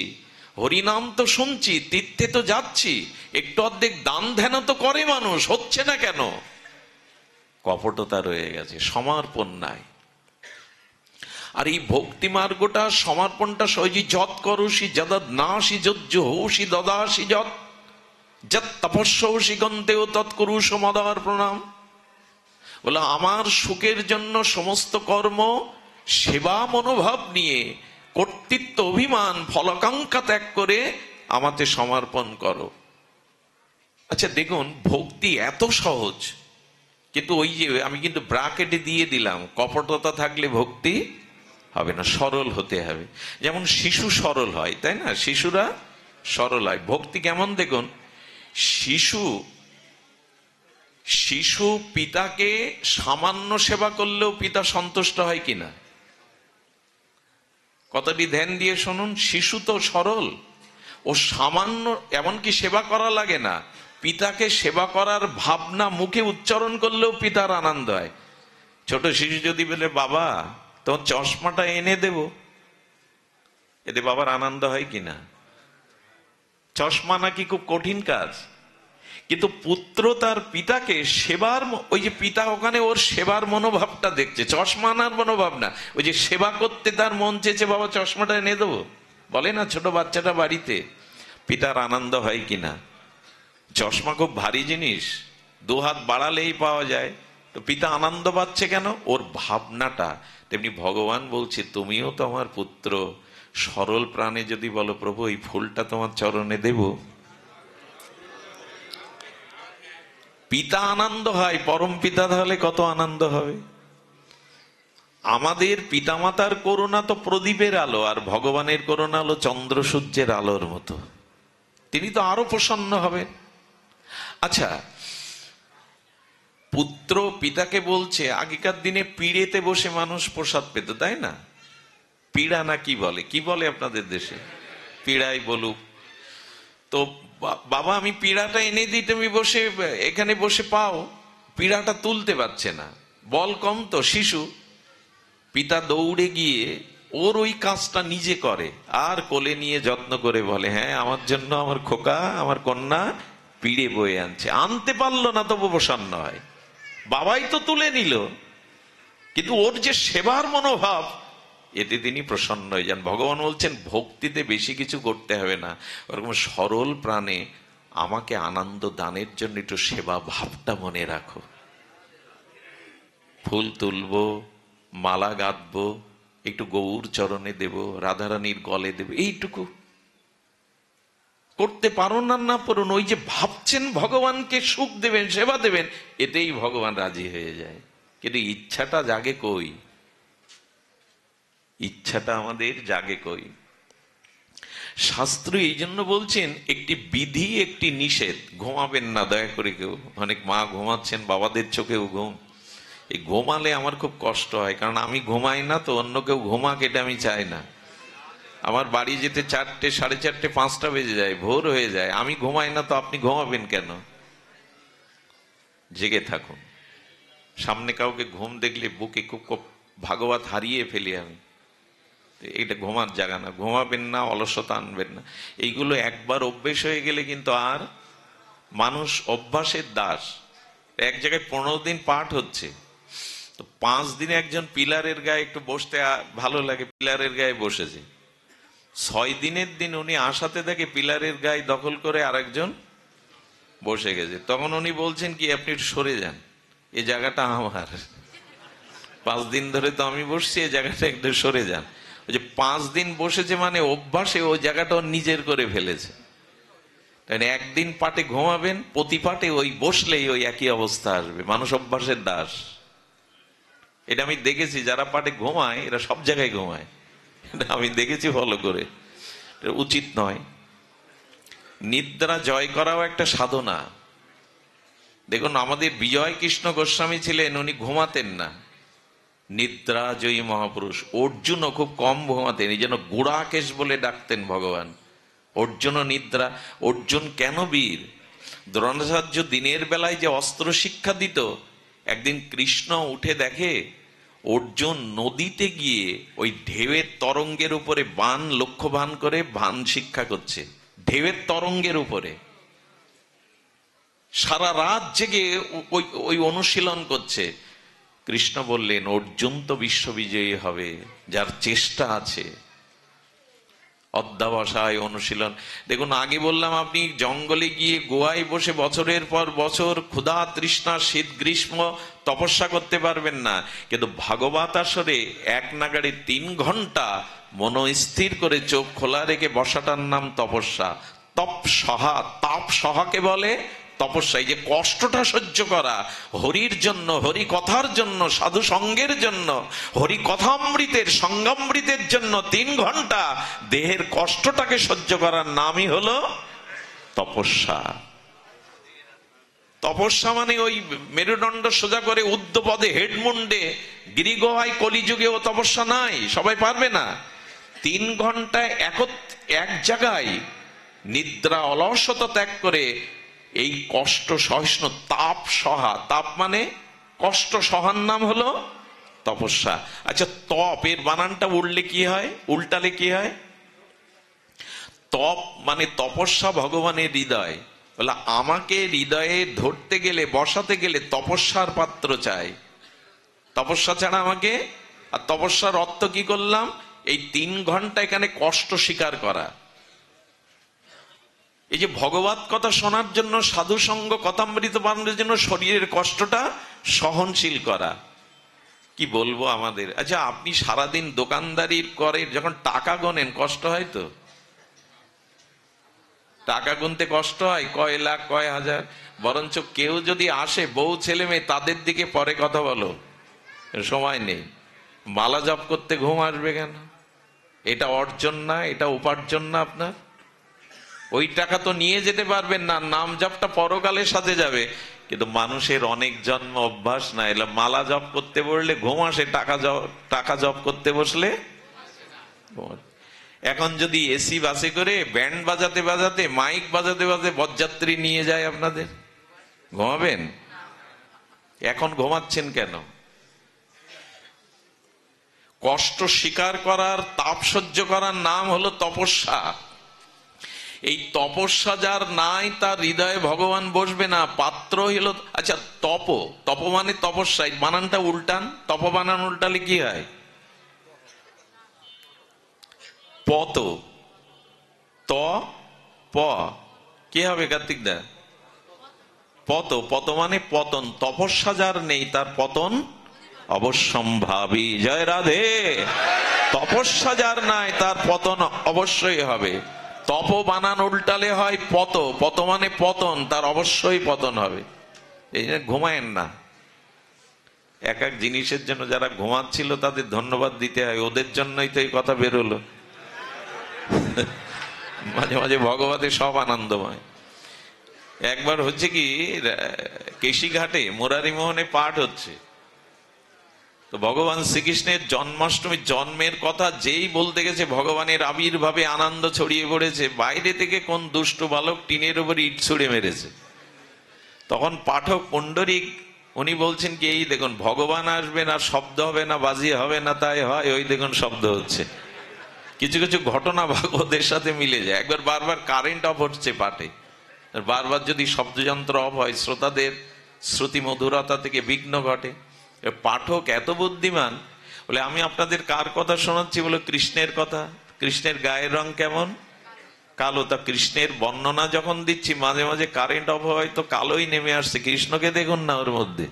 হরিনাম তো শুনছি, তীর্থে তো যাচ্ছি, একটু অর্ধেক দান ধ্যান তো করে মানুষ, হচ্ছে না কেন? কপটতা রয়ে গেছে, সমর্পণ নাই। আর এই ভক্তি মার্গটা, সমর্পণটা সহজে যত করুষি যদ নাসি যজ্জ হৌষি দদাসি যত যত তপস্যৌষি গন্তেও তৎ করুষ মদার প্রণাম। বলে আমার সুখের জন্য সমস্ত কর্ম সেবা মনোভাব নিয়ে, কর্তৃত্ব অভিমান ফলাকাঙ্ক্ষা ত্যাগ করে আমাকে সমর্পণ করো। আচ্ছা দেখুন, ভক্তি এত সহজ, কিন্তু ওই যে আমি কিন্তু ব্রাকেটে দিয়ে দিলাম, কপটতা থাকলে ভক্তি হবে না, সরল হতে হবে। যেমন শিশু সরল হয়, তাই না? শিশুরা সরল হয়। ভক্তি কেমন দেখুন, শিশু পিতাকে সামান্য সেবা করলেও পিতা সন্তুষ্ট হয় কিনা? কতটি ধ্যান দিয়ে শুনুন। শিশু তো সরল, ও সামান্য, এমনকি সেবা করা লাগে না, পিতাকে সেবা করার ভাবনা মুখে উচ্চারণ করলেও পিতার আনন্দ হয়। ছোট শিশু যদি বলে বাবা তোমার চশমাটা এনে দেব, এতে বাবার আনন্দ হয় কিনা? চশমা নাকি খুব কঠিন কাজ, কিন্তু পুত্র তার পিতাকে সেবার, ওই যে পিতা ওখানে ওর সেবার মনোভাবটা দেখছে, চশমা আনার মনোভাব না, ওই যে সেবা করতে তার মন চেয়েছে, বাবা চশমাটা এনে দেবো, বলে না ছোট বাচ্চাটা বাড়িতে, পিতার আনন্দ হয় কিনা? চশমা খুব ভারী জিনিস, 2 হাত বাড়ালেই পাওয়া যায়, তো পিতা আনন্দ পাচ্ছে কেন? ওর ভাবনাটা। তেমনি ভগবান বলছে তুমিও তো আমার পুত্র, সরল প্রাণে যদি বলো প্রভু এই ফুলটা তোমার চরণে দেব, পিতা আনন্দ হয়, পরম পিতা তাহলে কত আনন্দ হবে। আমাদের পিতামাতার করুণা তো প্রদীপের আলো, আর ভগবানের করুণা হলো চন্দ্র সূর্যের আলোর মতো। তিনি তো আরো প্রসন্ন হবেন। আচ্ছা, পুত্র পিতাকে বলছে, আগেকার দিনে পিড়েতে বসে মানুষ প্রসাদ পেত, তাই না? পিড়া না কি বলে, কি বলে আপনাদের দেশে? পিড়াই বলুক। তো বাবা আমি পিড়াটা এনে দিই, তুমি বসে এখানে বসে পাও। পিড়াটা তুলতে পারছে না, বল কম তো, শিশু। পিতা দৌড়ে গিয়ে ওর ওই কাজটা নিজে করে, আর কোলে নিয়ে যত্ন করে বলে, হ্যাঁ আমার জন্য আমার খোকা, আমার কন্যা পিড়ে বয়ে আনছে। আনতে পারলো না তবু প্রসন্ন হয়, বাবাই তো তুলে নিল। কিন্তু ওর যে সেবার মনোভাব, এতে তিনি প্রসন্ন হয়ে যান। ভগবান বলছেন ভক্তিতে বেশি কিছু করতে হবে না, ওরকম সরল প্রাণে আমাকে আনন্দ দানের জন্য একটু সেবা ভাবটা মনে রাখো। ফুল তুলবো, মালা গাঁথবো, একটু গৌর চরণে দেব, রাধারানীর গলে দেব, এইটুকু করতে পারো না, না পারুন, ওই যে ভাবছেন ভগবানকে সুখ দেবেন, সেবা দেবেন, এতেই ভগবান রাজি হয়ে যায়। কিন্তু ইচ্ছাটা জাগে কই? ইচ্ছাটা আমাদের জাগে কই? শাস্ত্র এই জন্য বলছেন একটি বিধি একটি নিষেধ। ঘুমাবেন না দয়া করে কেউ। অনেক মা ঘুমাচ্ছেন, বাবাদের চোখেও ঘুম। এই ঘুমালে আমার খুব কষ্ট হয়, কারণ আমি ঘুমাই না তো অন্য কেউ ঘুমাক এটা আমি চাই না। আমার বাড়ি যেতে 4টে, 4:30, 5টা বেজে যায়, ভোর হয়ে যায়। আমি ঘুমাই না তো আপনি ঘুমাবেন কেন? জেগে থাকুন। সামনে কাউকে ঘুম দেখলে বুকে খুব ভাগবত হারিয়ে ফেলি আমি। এটা ঘুমার জায়গা না, ঘুমাবেন না, অলসতা আনবেন না। এইগুলো একবার অভ্যেস হয়ে গেলে কিন্তু আর মানুষ অভ্যাসের দাস। এক জায়গায় 15 দিন পাঠ হচ্ছে, তো 5 দিনে একজন পিলারের গায়ে একটু বসতে ভালো লাগে, পিলারের গায়ে বসেছে। 6 দিনের দিন উনি আসাতে দেখে পিলারের গায়ে দখল করে আরেকজন বসে গেছে। তখন উনি বলছেন কি, আপনি সরে যান, এই জায়গাটা আমার। 5 দিন ধরে তো আমি বসছি, এই জায়গাটা একটু সরে যান। ওই যে 5 দিন বসেছে মানে অভ্যাসে ওই জায়গাটা নিজের করে ফেলেছে। তাই একদিন পাটে ঘুমাবেন, প্রতি পাটে ওই বসলেই ওই একই অবস্থা আসবে। মানুষ অভ্যাসের দাস। এটা আমি দেখেছি, যারা পাটে ঘুমায় এরা সব জায়গায় ঘুমায়, এটা আমি দেখেছি ফলো করে। উচিত নয়। নিদ্রা জয় করাও একটা সাধনা। দেখুন আমাদের বিজয় কৃষ্ণ গোস্বামী ছিলেন, উনি ঘুমাতেন না, নিদ্রা জয়ী মহাপুরুষ। অর্জুনও খুব কম ঘুমাতেন, এই জন্য গুড়াকেশ বলে ডাকতেন ভগবান। অর্জুনও নিদ্রা। অর্জুন কেন বীর? দ্রোণাচার্য দিনের বেলায় যে অস্ত্র শিক্ষা দিত, একদিন কৃষ্ণ উঠে দেখে অর্জুন নদীতে গিয়ে ওই ঢেউয়ের তরঙ্গের উপরে বান লক্ষ্যবান করে বান শিক্ষা করছে, ঢেউয়ের তরঙ্গের উপরে সারা রাত জেগে ওই অনুশীলন করছে। কৃষ্ণ বললেন অর্জুন তো বিশ্ববিজয়ী হবে যার চেষ্টা আছে। অধ্যাবসায় অনুশীলন। দেখুন আগে বললাম আপনি জঙ্গলে গিয়ে গোয়ায় বসে বছরের পর বছর ক্ষুধা তৃষ্ণা শীত গ্রীষ্ম তপস্যা করতে পারবেন না, কিন্তু ভাগবত আসরে এক নাগাড়ে 3 ঘন্টা মনস্থির করে চোখ খোলা রেখে বসাটার নাম তপস্যা। তপ সহা, তাপ সহাকে বলে তপস্যা। এই যে কষ্টটা সহ্য করা, হরির জন্য, হরি কথার জন্য, সাধু সঙ্গের জন্য, হরি কথামৃতের সঙ্গামৃতের জন্য 3 ঘন্টা দেহের কষ্টটাকে সহ্য করার নামই হলো তপস্যা। তপস্যা মানে ওই মেরুদণ্ড সোজা করে উদ্ধপদে হেডমুন্ডে গিরিগোহায় কলিযুগেও তপস্যা নাই, সবাই পারবে না। 3 ঘন্টায় এক জায়গায় নিদ্রা অলসতা ত্যাগ করে এই কষ্ট সহিষ্ণু তাপ সহা, তাপ মানে কষ্ট সহার নাম হলো তপস্যা। আচ্ছা তপ এর বানানটা উল্লে কি হয়, উল্টালে কি হয়? তপ মানে তপস্যা ভগবানের হৃদয়। বলে আমাকে হৃদয়ে ধরতে গেলে, বসাতে গেলে তপস্যার পাত্র চাই, তপস্যা ছাড়া আমাকে। আর তপস্যার অর্থ কি করলাম? এই 3 ঘন্টা এখানে কষ্ট স্বীকার করা। এই যে ভগবত কথা শোনার জন্য, সাধু সঙ্গ কথামৃত পানের জন্য শরীরের কষ্টটা সহনশীল করা। কি বলবো আমাদের। আচ্ছা আপনি সারাদিন দোকানদারি করে যখন টাকা গোনেন কষ্ট হয় তো? টাকা গুনতে কষ্ট হয়, কয় লাখ কয় হাজার। বরঞ্চ কেউ যদি আসে, বউ ছেলে মেয়ে, তাদের দিকে পরে কথা বলো, সময় নেই। মালা জপ করতে ঘুম আসবে কেন? এটা অর্জন না, এটা উপার্জন না আপনার? ওই টাকা তো নিয়ে যেতে পারবেন না, নাম জপটা পরকালের সাথে যাবে। কিন্তু মানুষের অনেক জন্ম অভ্যাস না, এলা মালা জপ করতে বললে ঘুম আসে, টাকা জপ করতে বসলে। এখন যদি এসি বাসে করে ব্যান্ড বাজাতে বাজাতে, মাইক বাজাতে বাজাতে বরযাত্রী নিয়ে যায় আপনাদের, ঘুমাবেন? এখন ঘুমাচ্ছেন কেন? কষ্ট স্বীকার করার, তাপ সহ্য করার নাম হলো তপস্যা। এই তপস্যা যার নাই, তার হৃদয়ে ভগবান বসবে না। পাত্র হলো, আচ্ছা তপ মানে তপস্যা, বানানটা উল্টান। তপ বানান উল্টালে কি হয়? পত, ত প, কি হবে কার্তিক দা? পত মানে পতন। তপস্যা যার নেই, তার পতন অবশ্যম্ভাবী। জয় রাধে। তপস্যা যার নাই, তার পতন অবশ্যই হবে। তপ বানান উল্টালে হয় পত মানে পতন, তার অবশ্যই পতন হবে। এই জন্য ঘুমায়েন না। এক এক জিনিসের জন্য যারা ঘুমাচ্ছিল তাদের ধন্যবাদ দিতে হয়, ওদের জন্যই তো এই কথা বেরোলো। মাঝে মাঝে ভগবতের সব আনন্দময়। একবার হচ্ছে কি, কেশিঘাটে মুরারি মোহনে পাঠ হচ্ছে, তো ভগবান শ্রীকৃষ্ণের জন্মাষ্টমীর জন্মের কথা যেই বলতে গেছে, ভগবানের আবির্ভাবে আনন্দ ছড়িয়ে পড়েছে, বাইরে থেকে কোন দুষ্ট বালক টিনের উপর ইট ছুঁড়ে মেরেছে। তখন পাঠক পুণ্ডরিক উনি বলছেন কি, এই দেখুন ভগবান আসবেন আর শব্দ হবে না, বাজি হবে না, তাই হয়, ওই দেখুন শব্দ হচ্ছে। কিছু কিছু ঘটনা ভাগবতের সাথে মিলে যায়। একবার বারবার কারেন্ট অফ হচ্ছে পাঠে, বারবার যদি শব্দযন্ত্র অফ হয়, শ্রোতাদের শ্রুতি মধুরতা থেকে বিঘ্ন ঘটে। পাঠক এত বুদ্ধিমান, বলে আমি আপনাদের কার কথা শোনাচ্ছি? বলে কৃষ্ণের কথা। কৃষ্ণের গায়ের রং কেমন? কালো। তা কৃষ্ণের বর্ণনা যখন দিচ্ছি, মাঝে মাঝে কারেন্ট অফ হয় তো কালোই নেমে আসছে, কৃষ্ণকে দেখুন না ওর মধ্যে।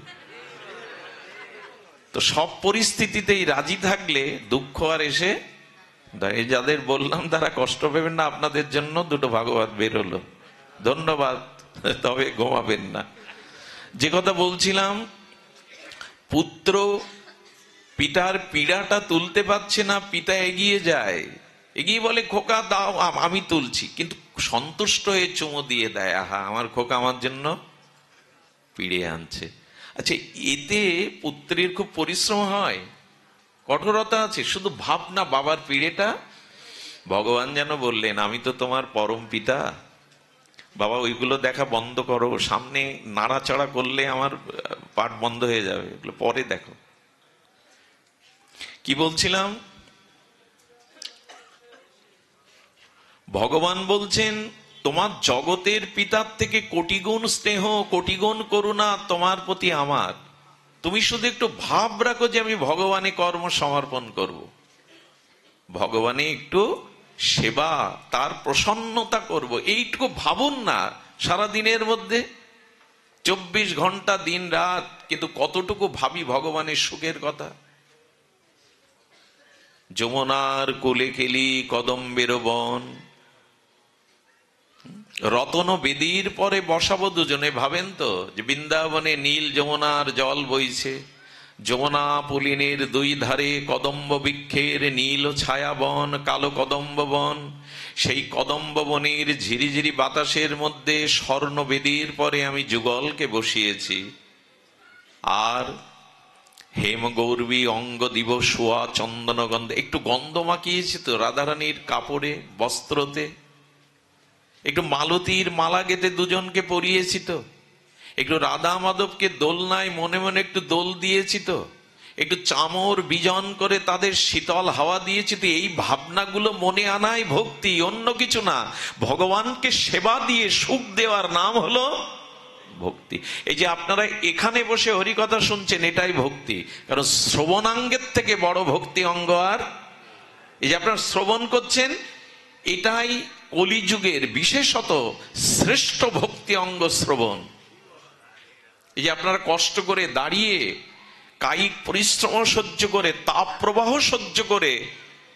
তো সব পরিস্থিতিতেই রাজি থাকলে দুঃখ আর এসে, এই যাদের বললাম তারা কষ্ট পাবেন না। আপনাদের জন্য দুটো ভাগবত বেরোলো, ধন্যবাদ। তবে ঘুমাবেন না। যে কথা বলছিলাম, পুত্র পিতার পীড়াটা তুলতে পারছে না, পিতা এগিয়ে যায়, এগিয়ে বলে খোকা দাও, আমি তুলছি, কিন্তু সন্তুষ্ট হয়ে চুমো দিয়ে দেয়, আহা আমার খোকা আমার জন্য পিড়ে আনছে। আচ্ছা, এতে পুত্রের খুব পরিশ্রম হয়, কঠোরতা আছে, শুধু ভাবনা বাবার পিড়েটা। ভগবান যেন বললেন, আমি তো তোমার পরম পিতা, বাবা ওইগুলো দেখা বন্ধ করো, সামনে নাড়াচাড়া করলে আমার পাঠ বন্ধ হয়ে যাবে, এগুলো পরে দেখো। কি বলছিলাম? ভগবান বলছেন, তোমার জগতের পিতার থেকে কোটি গুণ স্নেহ, কোটি গুণ করুণা তোমার প্রতি আমার। তুমি শুধু একটু ভাব রাখো যে আমি ভগবানে কর্ম সমর্পণ করব, ভগবানে একটু সেবা, তার প্রসন্নতা করব, এইটুকু ভাবুন না সারা দিনের মধ্যে। 24 ঘন্টা দিন রাত, কিন্তু কতটুকু ভাবি ভগবানের সুখের কথা। যমুনার কোলে খেলি কদম্বের বন, রতন বেদির পরে বসাবো দুজনে। ভাবেন তো যে বৃন্দাবনে নীল যমুনার জল বইছে, যমুনা পুলিনের দুই ধারে কদম্ব বৃক্ষের নীল ছায়া বন, কালো কদম্ব বন। সেই কদম্ব বনের ঝিরিঝিরি বাতাসের মধ্যে স্বর্ণ বেদির পরে আমি যুগলকে বসিয়েছি, আর হেম গৌরবী অঙ্গ দিব সোয়া চন্দন গন্ধ। একটু গন্ধ মাখিয়েছি তো রাধারানীর কাপড়ে, বস্ত্রতে, একটু মালতীর মালা গেঁথে দুজনকে পরিয়েছি তো, একটু রাধা মাধবকে দোলনায় মনে মনে একটু দোল দিয়েছি তো, একটু চামর বিজন করে তাদের শীতল হাওয়া দিয়েছি তো। এই ভাবনাগুলো মনে আনাই ভক্তি, অন্য কিছু না। ভগবানকে সেবা দিয়ে সুখ দেওয়ার নাম হলো ভক্তি। এই যে আপনারা এখানে বসে হরিকথা শুনছেন, এটাই ভক্তি। কারণ শ্রবণাঙ্গের থেকে বড় ভক্তি অঙ্গ আর, এই যে আপনারা শ্রবণ করছেন, এটাই কলিযুগের বিশেষত শ্রেষ্ঠ ভক্তি অঙ্গ শ্রবণ। এই যে আপনারা কষ্ট করে দাঁড়িয়ে কায়িক পরিশ্রম সহ্য করে, তাপ প্রবাহ সহ্য করে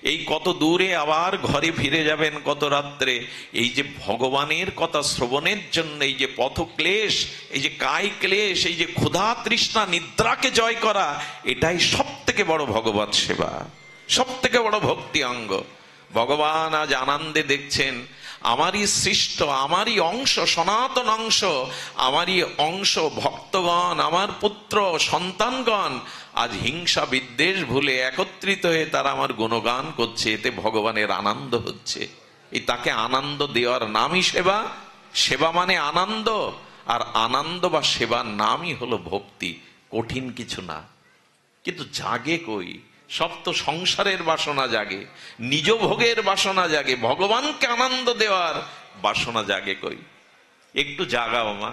এই কত দূরে আবার ঘরে ফিরে যাবেন কত রাত্রে। এই যে ভগবানের কথা শ্রবণের জন্য এই যে পথক্লেশ, এই যে কায় ক্লেশ, এই যে ক্ষুধা তৃষ্ণা নিদ্রাকে জয় করা, এটাই সব থেকে বড় ভগবত সেবা, সব থেকে বড় ভক্তি অঙ্গ। ভগবান আজ আনন্দে দেখছেন আমারই সৃষ্ট, আমারই অংশ, সনাতন অংশ, আমারই অংশ ভক্তগণ, আমার পুত্র সন্তানগণ আজ হিংসা বিদ্বেষ ভুলে একত্রিত হয়ে তারা আমার গুণগান করছে, এতে ভগবানের আনন্দ হচ্ছে। এই তাকে আনন্দ দেওয়ার নামই সেবা। সেবা মানে আনন্দ, আর আনন্দ বা সেবার নামই হলো ভক্তি। কঠিন কিছু না, কিন্তু জাগে কই? সব তো সংসারের বাসনা জাগে, নিজ ভোগের বাসনা জাগে, ভগবানকে আনন্দ দেওয়ার বাসনা জাগে কই? একটু জাগাও মা।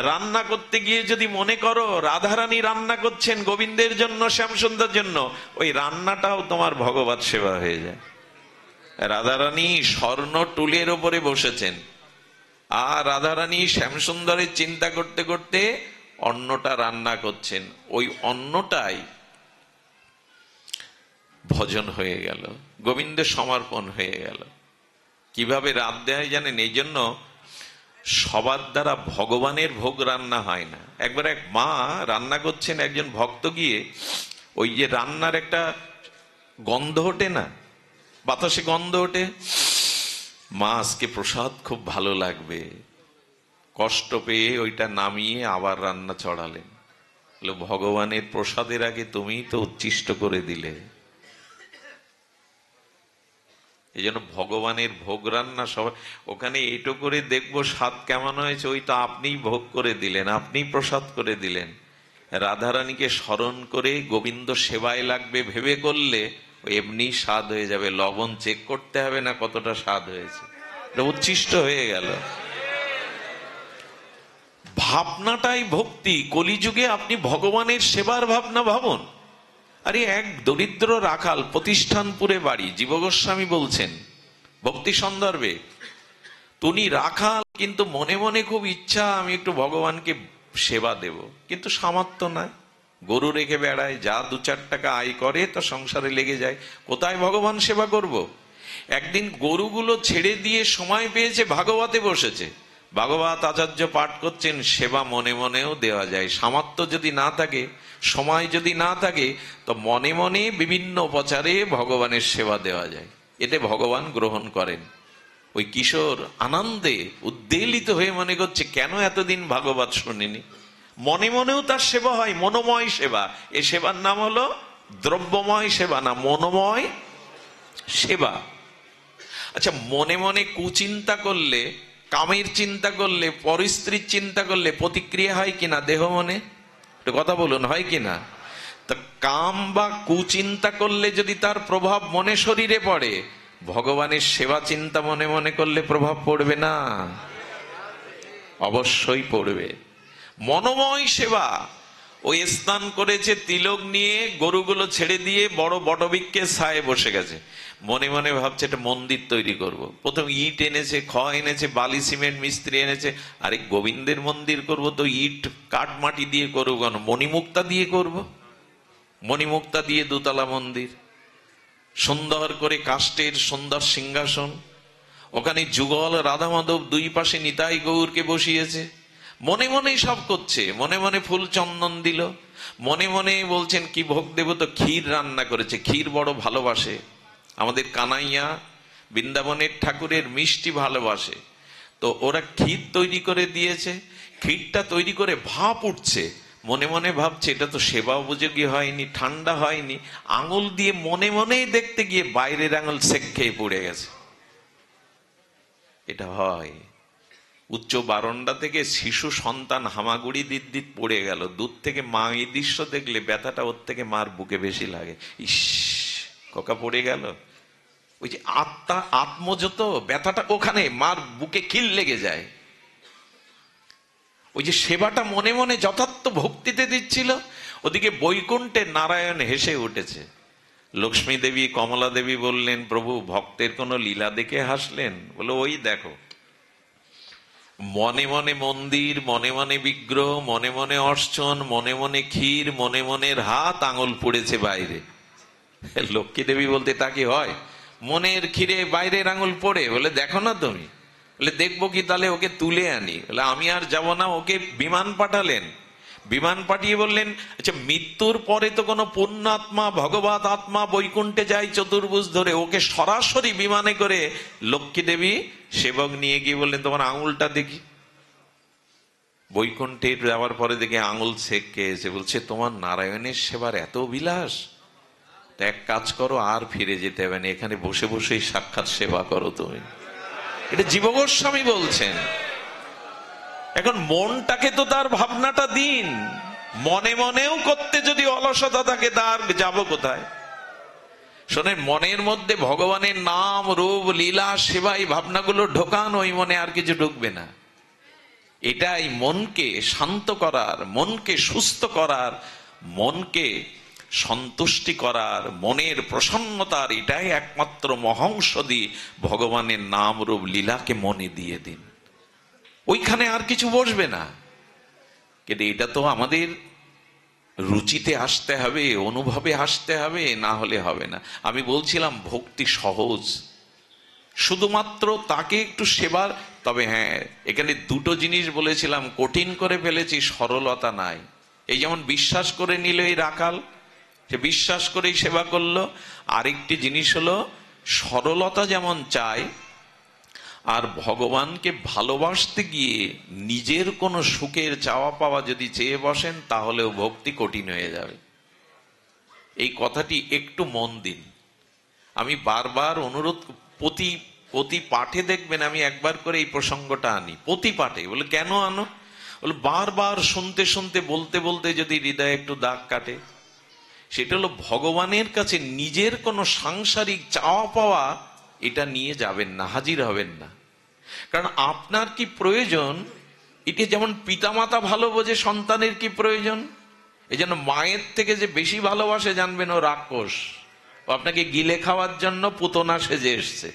রান্না করতে গিয়ে যদি মনে করো রাধারানী রান্না করছেন গোবিন্দের জন্য, শ্যামসুন্দর জন্য, ওই রান্নাটাও তোমার ভগবত সেবা হয়ে যায়। রাধারানী স্বর্ণ টুলের ওপরে বসেছেন, আর রাধারানী শ্যামসুন্দরের চিন্তা করতে করতে অন্নটা রান্না করছেন, ওই অন্নটাই ভজন হয়ে গেল, গোবিন্দের সমর্পণ হয়ে গেল। কিভাবে রাত দেয় জানেন? এই জন্য সবার দ্বারা ভগবানের ভোগ রান্না হয় না। একবার এক মা রান্না করছেন, একজন ভক্ত গিয়ে ওই যে রান্নার একটা গন্ধ ওঠে না, বাতাসে গন্ধ ওঠে, মা আজকে প্রসাদ খুব ভালো লাগবে, কষ্ট পেয়ে ওইটা নামিয়ে আবার রান্না চড়ালেন। ভগবানের প্রসাদের আগে তুমি তো উচ্ছিষ্ট করে দিলে। এই জন্য ভগবানের ভোগ রান্না সবাই ওখানে এটো করে দেখবো স্বাদ কেমন হয়েছে, ওই তো আপনিই ভোগ করে দিলেন, আপনিই প্রসাদ করে দিলেন। রাধারানীকে স্মরণ করে গোবিন্দ সেবায় লাগবে ভেবে করলে এমনি স্বাদ হয়ে যাবে, লবণ চেক করতে হবে না কতটা স্বাদ হয়েছে, উচ্ছিষ্ট হয়ে গেল। ভাবনাটাই ভক্তি। কলিযুগে আপনি ভগবানের সেবার ভাবনা ভাবুন। আরে এক দরিদ্র রাখাল, প্রতিষ্ঠানপুরে বাড়ি, জীব গোস্বামী বলছেন ভক্তি সন্দর্ভে, তুমি রাখাল কিন্তু মনে মনে খুব ইচ্ছা আমি একটু ভগবানকে সেবা দেব, কিন্তু সামর্থ্য নাই, গরু রেখে বেড়ায়, যা 2-4 টাকা আয় করে তা সংসারে লেগে যায়, কোথায় ভগবান সেবা করব। একদিন গরুগুলো ছেড়ে দিয়ে সময় পেয়েছে, ভাগবতে বসেছে, ভাগবত আচার্য পাঠ করছেন। সেবা মনে মনেও দেওয়া যায়, সামর্থ্য যদি না থাকে, সময় যদি না থাকে, তো মনে মনে বিভিন্ন উপচারে ভগবানের সেবা দেওয়া যায়, এতে ভগবান গ্রহণ করেন। ওই কিশোর আনন্দে উদ্বেলিত হয়ে মনে করছে কেন এতদিন ভাগবত শুনিনি। মনে মনেও তার সেবা হয়, মনোময় সেবা। এ সেবার নাম হলো দ্রব্যময় সেবা না, মনোময় সেবা। আচ্ছা, মনে মনে কুচিন্তা করলে, কামের চিন্তা করলে, পরস্ত্রীর চিন্তা করলে প্রতিক্রিয়া হয় কিনা দেহ মনে? একটু কথা বলুন, হয় কিনা? তা কাম বা কুচিন্তা করলে যদি তার প্রভাব মনে শরীরে পড়ে, ভগবানের সেবা চিন্তা মনে মনে করলে প্রভাব পড়বে না? অবশ্যই পড়বে। মনোময় সেবা। ওই স্নান করেছে, তিলক নিয়ে গরুগুলো ছেড়ে দিয়ে বড় বটবৃক্ষের ছায়ে বসে গেছে, মনে মনে ভাবছে একটা মন্দির তৈরি করব। প্রথম ইট এনেছে, খড় এনেছে, বালি সিমেন্ট মিস্ত্রি এনেছে। আরে গোবিন্দের মন্দির করব তো ইট কাঠ মাটি দিয়ে করবো কেন? মণিমুক্তা দিয়ে করব। মণিমুক্তা দিয়ে 2 তলা মন্দির, সুন্দর করে কাষ্ঠের সুন্দর সিংহাসন, ওখানে যুগল রাধা মাধব, 2 পাশে নিতাই গৌরকে বসিয়েছে। মনে মনেই সব করছে, মনে মনে ফুল চন্দন দিল, মনে মনে বলছেন কি ভোগ দেব, তো ক্ষীর রান্না করেছে, ক্ষীর বড় ভালোবাসে আমাদের কানাইয়া, বৃন্দাবনের ঠাকুরের মিষ্টি ভালোবাসে, তো ওরা ক্ষীর তৈরি করে দিয়েছে। ক্ষীরটা তৈরি করে ভাপ উঠছে, মনে মনে ভাবছে এটা তো সেবা উপযোগী হয়নি, ঠান্ডা হয়নি। আঙুল দিয়ে মনে মনেই দেখতে গিয়ে বাইরের আঙুল সেক খেয়ে পড়ে গেছে। এটা হয়। উচ্চ বারান্দা থেকে শিশু সন্তান হামাগুড়ি দিত পড়ে গেল, দূর থেকে মা এই দৃশ্য দেখলে ব্যথাটা ওর থেকে মার বুকে বেশি লাগে। ইস, কোকা পড়ে গেল। ওই যে আত্মা, আত্মযত ব্যথাটা ওখানে মার বুকে খিল লেগে যায়। ওই যে সেবাটা মনে মনে যথার্থ ভক্তিতে দিচ্ছিল, ওদিকে বৈকুণ্ঠে নারায়ণ হেসে উঠেছে। লক্ষ্মী দেবী, কমলা দেবী বললেন, প্রভু ভক্তের কোনো লীলা দেখে হাসলেন? বলো ওই দেখো, মনে মনে মন্দির, মনে মনে বিগ্রহ, মনে মনে অর্চন, মনে মনে ক্ষীর, মনে মনের হাত আঙুল পড়েছে বাইরে। লক্ষ্মী দেবী বলতে তা কি হয়? মনের ক্ষীরে বাইরের আঙুল পড়ে? বলে দেখো না তুমি। বলে দেখবো কি, তাহলে ওকে তুলে আনি। বলে আমি আর যাব না। ওকে বিমান পাঠালেন। বিমান পাঠিয়ে বললেন, আচ্ছা মৃত্যুর পরে তো কোনো পুণ্যাত্মা ভগবত আত্মা বৈকুণ্ঠে যায় চতুর্ভুজ ধরে, ওকে সরাসরি বিমানে করে লক্ষ্মী দেবী সেবক নিয়ে গিয়ে বললেন তোমার আঙুলটা দেখি। বৈকুণ্ঠে যাওয়ার পরে দেখে আঙুল ছেঁকে এসে বলছে তোমার নারায়ণের সেবার এত বিলাস, এক কাজ করো, আর ফিরে যেতে হবে না, এখানে বসে বসেই সাক্ষাৎ সেবা করো তুমি। এটা জীব গোস্বামী বলছেন। এখন মনটাকে তো তার ভাবনাটা দিন। মনে মনেও করতে যদি অলসতা থাকে তার যাব কোথায়? শোনেন, মনের মধ্যে ভগবানের নাম রূপ লীলা সেবা এই ভাবনাগুলো ঢোকান, ওই মনে আর কিছু ঢুকবে না। এটাই মনকে শান্ত করার, মনকে সুস্থ করার, মনকে সন্তুষ্টি করার, মনের প্রসন্নতার এটাই একমাত্র মহৌষধি। ভগবানের নাম রূপ লীলাকে মনে দিয়ে দিন, ওইখানে আর কিছু বসবে না। কিন্তু এটা তো আমাদের রুচিতে আসতে হবে, অনুভবে আসতে হবে, না হলে হবে না। আমি বলছিলাম ভক্তি সহজ, শুধুমাত্র তাকে একটু সেবার। তবে হ্যাঁ, এখানে দুটো জিনিস বলেছিলাম, কঠিন করে ফেলেছি, সরলতা নাই। এই যেমন বিশ্বাস করে নিল এই রাখাল, সে বিশ্বাস করেই সেবা করলো। আরেকটি জিনিস হলো সরলতা যেমন চাই, আর ভগবানকে ভালোবাসতে গিয়ে নিজের কোনো সুখের চাওয়া পাওয়া যদি চেয়ে বসেন, তাহলেও ভক্তি কঠিন হয়ে যাবে। এই কথাটি একটু মন দিন। আমি বারবার অনুরোধ, প্রতি পাঠে দেখবেন আমি একবার করে এই প্রসঙ্গটা আনি, প্রতি পাঠে। বলে কেন আনো? বলে বারবার শুনতে শুনতে বলতে বলতে যদি হৃদয়ে একটু দাগ কাটে। সেটা হলো ভগবানের কাছে নিজের কোনো সাংসারিক চাওয়া পাওয়া এটা নিয়ে যাবেন না, হাজির হবেন না। কারণ আপনার কি প্রয়োজন, এটা যেমন পিতামাতা ভালো বোঝে সন্তানের কি প্রয়োজন। এই জন্য মায়ের থেকে যে বেশি ভালোবাসে জানবেন ও রাক্ষস, ও আপনাকে গিলে খাওয়ার জন্য পুতনা সেজে এসছে।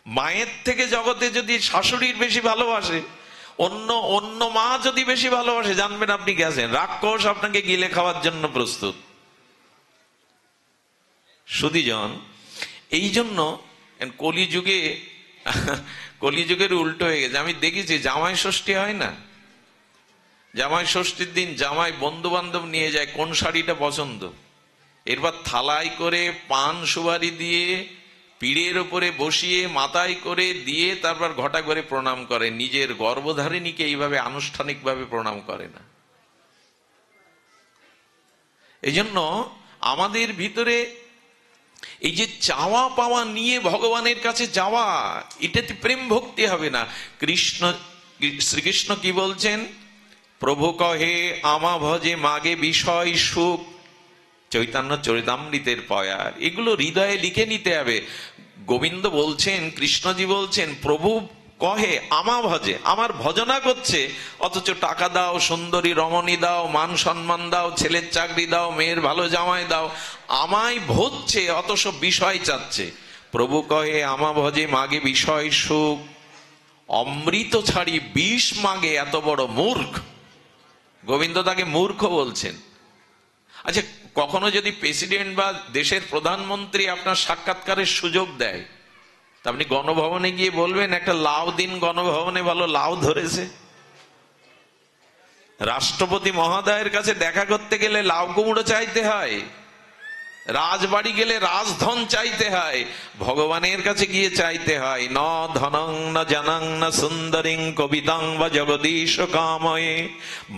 মায়ের থেকে জগতে যদি শাশুড়ির বেশি ভালোবাসে, অন্য মা যদি বেশি ভালোবাসে, জানবেন আপনি গেছেন, রাক্ষস আপনাকে গিলে খাওয়ার জন্য প্রস্তুত। সুধীজন, এই জন্য কলিযুগের উল্টো হয়ে গেছে। আমি দেখেছি জামাই ষষ্ঠী হয় না, জামাই ষষ্ঠীর দিন জামাই বন্ধু বান্ধব নিয়ে যায় কোন শাড়িটা পছন্দ, এরপর থালায় করে পান সুপারি দিয়ে পিড়ের ওপরে বসিয়ে মাথায় করে দিয়ে তারপর ঘটা করে প্রণাম করে। নিজের গর্ভধারিণীকে এইভাবে আনুষ্ঠানিকভাবে প্রণাম করে না। এই জন্য আমাদের ভিতরে এই যে চাওয়া পাওয়া নিয়ে ভগবানের কাছে যাওয়া, এটাতে প্রেম ভক্তি হবে না। শ্রীকৃষ্ণ কি বলছেন? প্রভু কহে আমা ভজে মাগে বিষয় সুখ, চৈতন্য চরিতামৃতের পয়ার। এগুলো হৃদয়ে লিখে নিতে হবে। গোবিন্দ বলছেন, কৃষ্ণজি বলছেন, প্রভু কহে আমা ভজে, আমার ভজনা করছে, অথচ টাকা দাও, সুন্দরী রমণী দাও, মান সম্মান দাও, ছেলের চাকরি দাও, মেয়ের ভালো জামাই দাও, আমায় ভজছে অথচ বিষয় চাচ্ছে। প্রভু কহে আমা ভজে মাগে বিষয় সুখ, অমৃত ছাড়ি বিষ মাগে এত বড় মূর্খ। গোবিন্দ তাকে মূর্খ বলছেন। আচ্ছা, কখনো যদি প্রেসিডেন্ট বা দেশের প্রধানমন্ত্রী আপনার সাক্ষাৎকারের সুযোগ দেয়, তা আপনি গণভবনে গিয়ে বলবেন একটা লাউ দিন, গণভবনে ভালো লাউ ধরেছে? রাষ্ট্রপতি মহোদয়ের কাছে দেখা করতে গেলে লাউ কুমড়ো চাইতে হয়, রাজবাড়ি গেলে রাজধন চাইতে হয়, ভগবানের কাছে গিয়ে চাইতে হয় ন ধনং ন জনং ন সুন্দরিং কবিতাং বা জগদীশ কাময়ে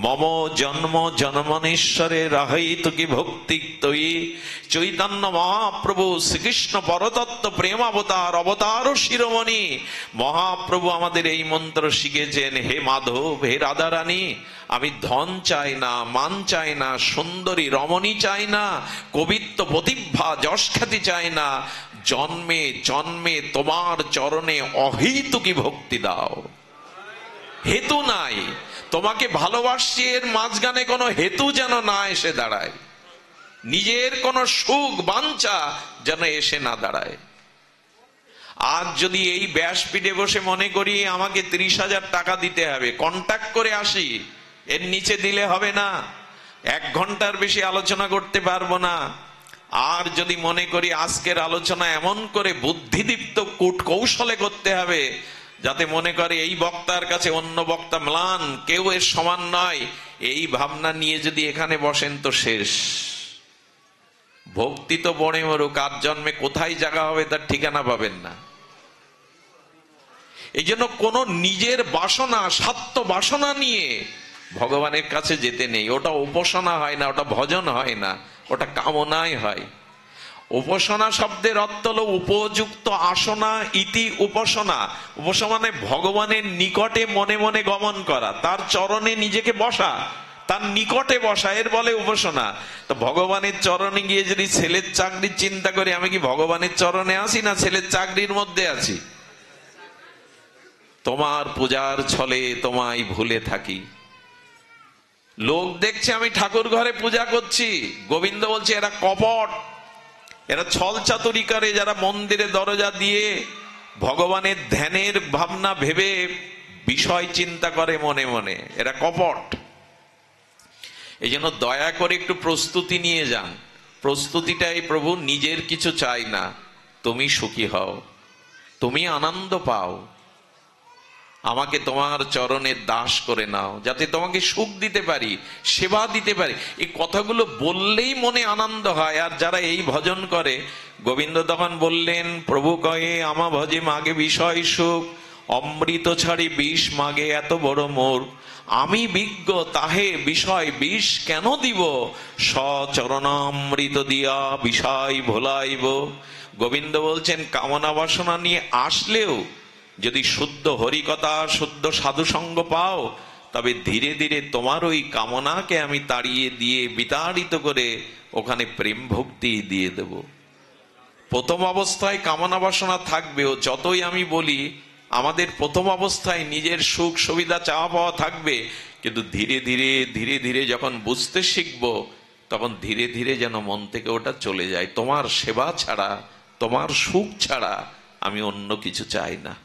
মম জন্ম জন্মনেশ্বরে রাহিত কি ভক্তি তৈ। চৈতন্য মহাপ্রভু শ্রীকৃষ্ণ পরতত্ত্ব প্রেমাবতার অবতার শিরোমণি মহাপ্রভু আমাদের এই মন্ত্র শিখেছেন, হে মাধব, হে রাধারানী, আমি ধন চাই না, মান চাই না, সুন্দরী রমণী চাই না, কবিত্ব প্রতিভা যশ খ্যাতি চাই না, জন্মে জন্মে তোমার চরণে অহেতুকি ভক্তি দাও। হেতু নাই, তোমাকে ভালোবাসছি এর মাঝখানে কোনো হেতু যেন না এসে দাঁড়ায়, নিজের কোনো সুখ বাঞ্ছা যেন এসে না দাঁড়ায়। আজ যদি এই ব্যাসপীঠে বসে মনে করি আমাকে 30,000 টাকা দিতে হবে, কন্ট্যাক্ট করে আসি, এর নিচে দিলে হবে না, 1 ঘন্টার বেশি আলোচনা করতে পারবো না, আর যদি মনে করি আজকের আলোচনা এমন করে বুদ্ধিদীপ্ত কূট কৌশলে করতে হবে যাতে মনে করে এই বক্তার কাছে অন্য বক্তা ম্লান, কেউ এর সমান নয়, এই ভাবনা নিয়ে যদি এখানে বসেন তো শেষ। ভক্তি তো বনে মরুক, আর জন্মে কোথায় জায়গা হবে তার ঠিকানা পাবেন না। এই জন্য কোন নিজের বাসনা, স্বার্থ বাসনা নিয়ে ভগবানের কাছে যেতে নেই। ওটা উপাসনা হয় না, ওটা ভজন হয় না, ওটা কামনাই হয়। উপাসনা শব্দের অর্থ হলো উপযুক্ত আসনা ইতি উপাসনা। উপাসনা মানে ভগবানের নিকটে মনে মনে গমন করা, তার চরণে নিজেকে বসা, তার নিকটে বসা, এর বলে উপাসনা। তো ভগবানের চরণে গিয়ে যদি ছেলের চাকরির চিন্তা করি, আমি কি ভগবানের চরণে আছি না ছেলের চাকরির মধ্যে আছি? তোমার পূজার ছলে তোমায় ভুলে থাকি। লোক দেখছে আমি ঠাকুর ঘরে পূজা করছি, গোবিন্দ বলছে এরা কপট, এরা ছল চাতুরি করে, যারা মন্দিরে দরজা দিয়ে ভগবানের ধ্যানের ভাবনা ভেবে বিষয় চিন্তা করে মনে মনে, এরা কপট। এই জন্য দয়া করে একটু প্রস্তুতি নিয়ে যান। প্রস্তুতিটাই প্রভু, নিজের কিছু চাই না, তুমি সুখী হও, তুমি আনন্দ পাও, আমাকে তোমার চরণের দাস করে নাও, যাতে তোমাকে সুখ দিতে পারি, সেবা দিতে পারি। এই কথাগুলো বললেই মনে আনন্দ হয়। আর যারা এই ভজন করে, গোবিন্দ তখন বললেন, প্রভু কয়ে আমা ভজে মাগে বিষয় সুখ, অমৃত ছাড়ি বিষ মাগে এত বড় মোর, আমি বিজ্ঞ তাহে বিষয় বিষ কেন দিব, সচরণামৃত দিয়া বিষয় ভোলাইব। গোবিন্দ বলছেন কামনা বাসনা নিয়ে আসলেও যদি শুদ্ধ হরিকথা, শুদ্ধ সাধুসঙ্গ পাও, তবে ধীরে ধীরে তোমার ওই কামনাকে আমি তাড়িয়ে দিয়ে বিতাড়িত করে ওখানে প্রেম ভক্তি দিয়ে দেব। প্রথম অবস্থায় কামনা বাসনা থাকবেও, যতই আমি বলি আমাদের প্রথম অবস্থায় নিজের সুখ সুবিধা চাওয়া পাওয়া থাকবে, কিন্তু ধীরে ধীরে ধীরে ধীরে যখন বুঝতে শিখবো, তখন ধীরে ধীরে যেন মন থেকে ওটা চলে যায়। তোমার সেবা ছাড়া, তোমার সুখ ছাড়া আমি অন্য কিছু চাই না।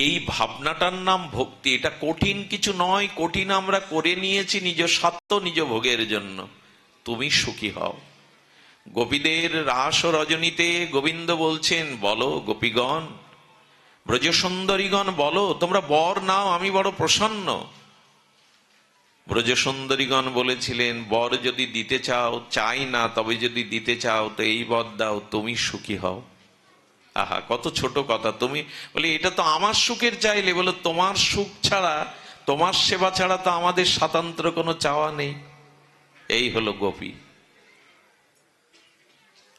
এই ভাবনাটার নাম ভক্তি। এটা কঠিন কিছু নয়, কঠিন আমরা করে নিয়েছি নিজ স্বার্থ, নিজ ভোগের জন্য। তুমি সুখী হও। গোপীদের রাস রজনীতে গোবিন্দ বলছেন, বলো গোপীগণ, ব্রজসুন্দরীগণ বলো তোমরা বর নাও, আমি বড় প্রসন্ন। ব্রজসুন্দরীগণ বলেছিলেন, বর যদি দিতে চাও, চাই না, তবে যদি দিতে চাও তো এই বর দাও, তুমি সুখী হও। আহা, কত ছোট কথা। তুমি বলে এটা তো আমার সুখের চাইলে, বলো তোমার সুখ ছাড়া, তোমার সেবা ছাড়া তো আমাদের স্বাতন্ত্র কোনো চাওয়া নেই। এই হলো গোপী।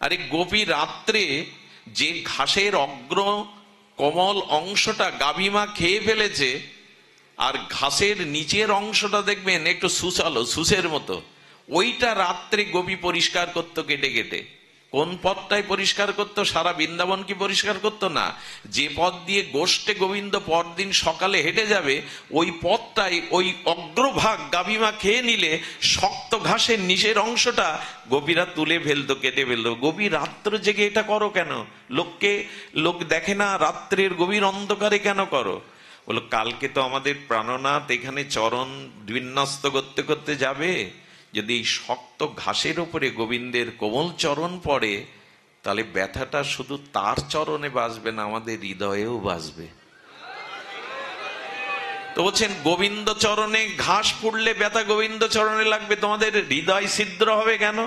আরে গোপী রাত্রে যে ঘাসের অগ্র কোমল অংশটা গাভীমা খেয়ে ফেলেছে, আর ঘাসের নিচের অংশটা দেখবেন একটু সুচালো, সুসের মতো, ওইটা রাত্রে গোপী পরিষ্কার করতো কেটে কেটে। কোন পথটাই পরিষ্কার করতো? সারা বৃন্দাবন কি পরিষ্কার করতো না? যে পথ দিয়ে গোষ্ঠে গোবিন্দ পরদিন সকালে হেঁটে যাবে, ওই পথটাই, ওই অগ্রভাগ গাভীমা খেয়ে নিলে শক্ত ঘাসের নিচের অংশটা গোপীরা তুলে ফেলতো, কেটে ফেলতো। গোপী রাত্র জেগে এটা করো কেন? লোক দেখে না, রাত্রের গভীর অন্ধকারে কেন করো? বলো, কালকে তো আমাদের প্রাণনাথ এখানে চরণ বিন্যস্ত করতে করতে যাবে, যদি এই শক্ত ঘাসের উপরে গোবিন্দের কোমল চরণ পড়ে, তাহলে ব্যথাটা শুধু তার চরণে বাজবে না, আমাদের হৃদয়েও বাজবে। তো বলছেন গোবিন্দ চরণে ঘাস পুড়লে ব্যথা গোবিন্দ চরণে লাগবে, তোমাদের হৃদয় ছিদ্র হবে কেন?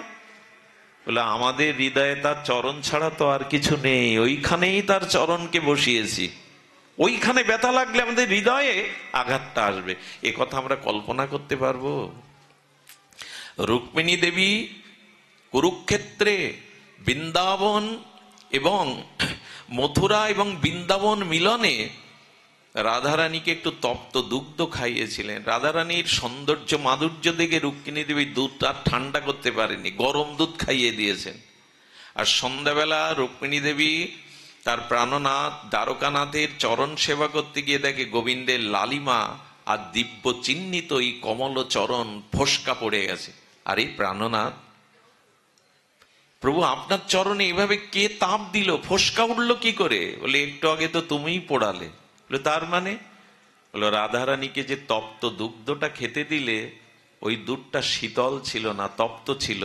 বলে আমাদের হৃদয়ে তার চরণ ছাড়া তো আর কিছু নেই, ওইখানেই তার চরণকে বসিয়েছি, ওইখানে ব্যথা লাগলে আমাদের হৃদয়ে আঘাতটা আসবে। এ কথা আমরা কল্পনা করতে পারবো? রুক্মিণী দেবী কুরুক্ষেত্রে বৃন্দাবন এবং মথুরা এবং বৃন্দাবন মিলনে রাধারানীকে একটু তপ্ত দুগ্ধ খাইয়েছিলেন। রাধারানীর সৌন্দর্য মাধুর্য দেখে রুক্মিণী দেবী দুধটা ঠান্ডা করতে পারেনি, গরম দুধ খাইয়ে দিয়েছেন। আর সন্ধ্যাবেলা রুক্মিণী দেবী তার প্রাণনাথ দ্বারকানাথের চরণ সেবা করতে গিয়ে দেখে গোবিন্দের লালিমা আর দিব্য চিহ্নিত এই কমল চরণ ফোসকা পড়ে গেছে। আরে প্রাণনাথ, প্রভু আপনার চরণে এভাবে কে তাপ দিল, ফোসকা উঠলো কি করে? বলে একটু আগে তো তুমিই পোড়ালে। বলে তার মানে? বলো রাধারানীকে যে তপ্ত দুগ্ধটা খেতে দিলে, ওই দুধটা শীতল ছিল না, তপ্ত ছিল।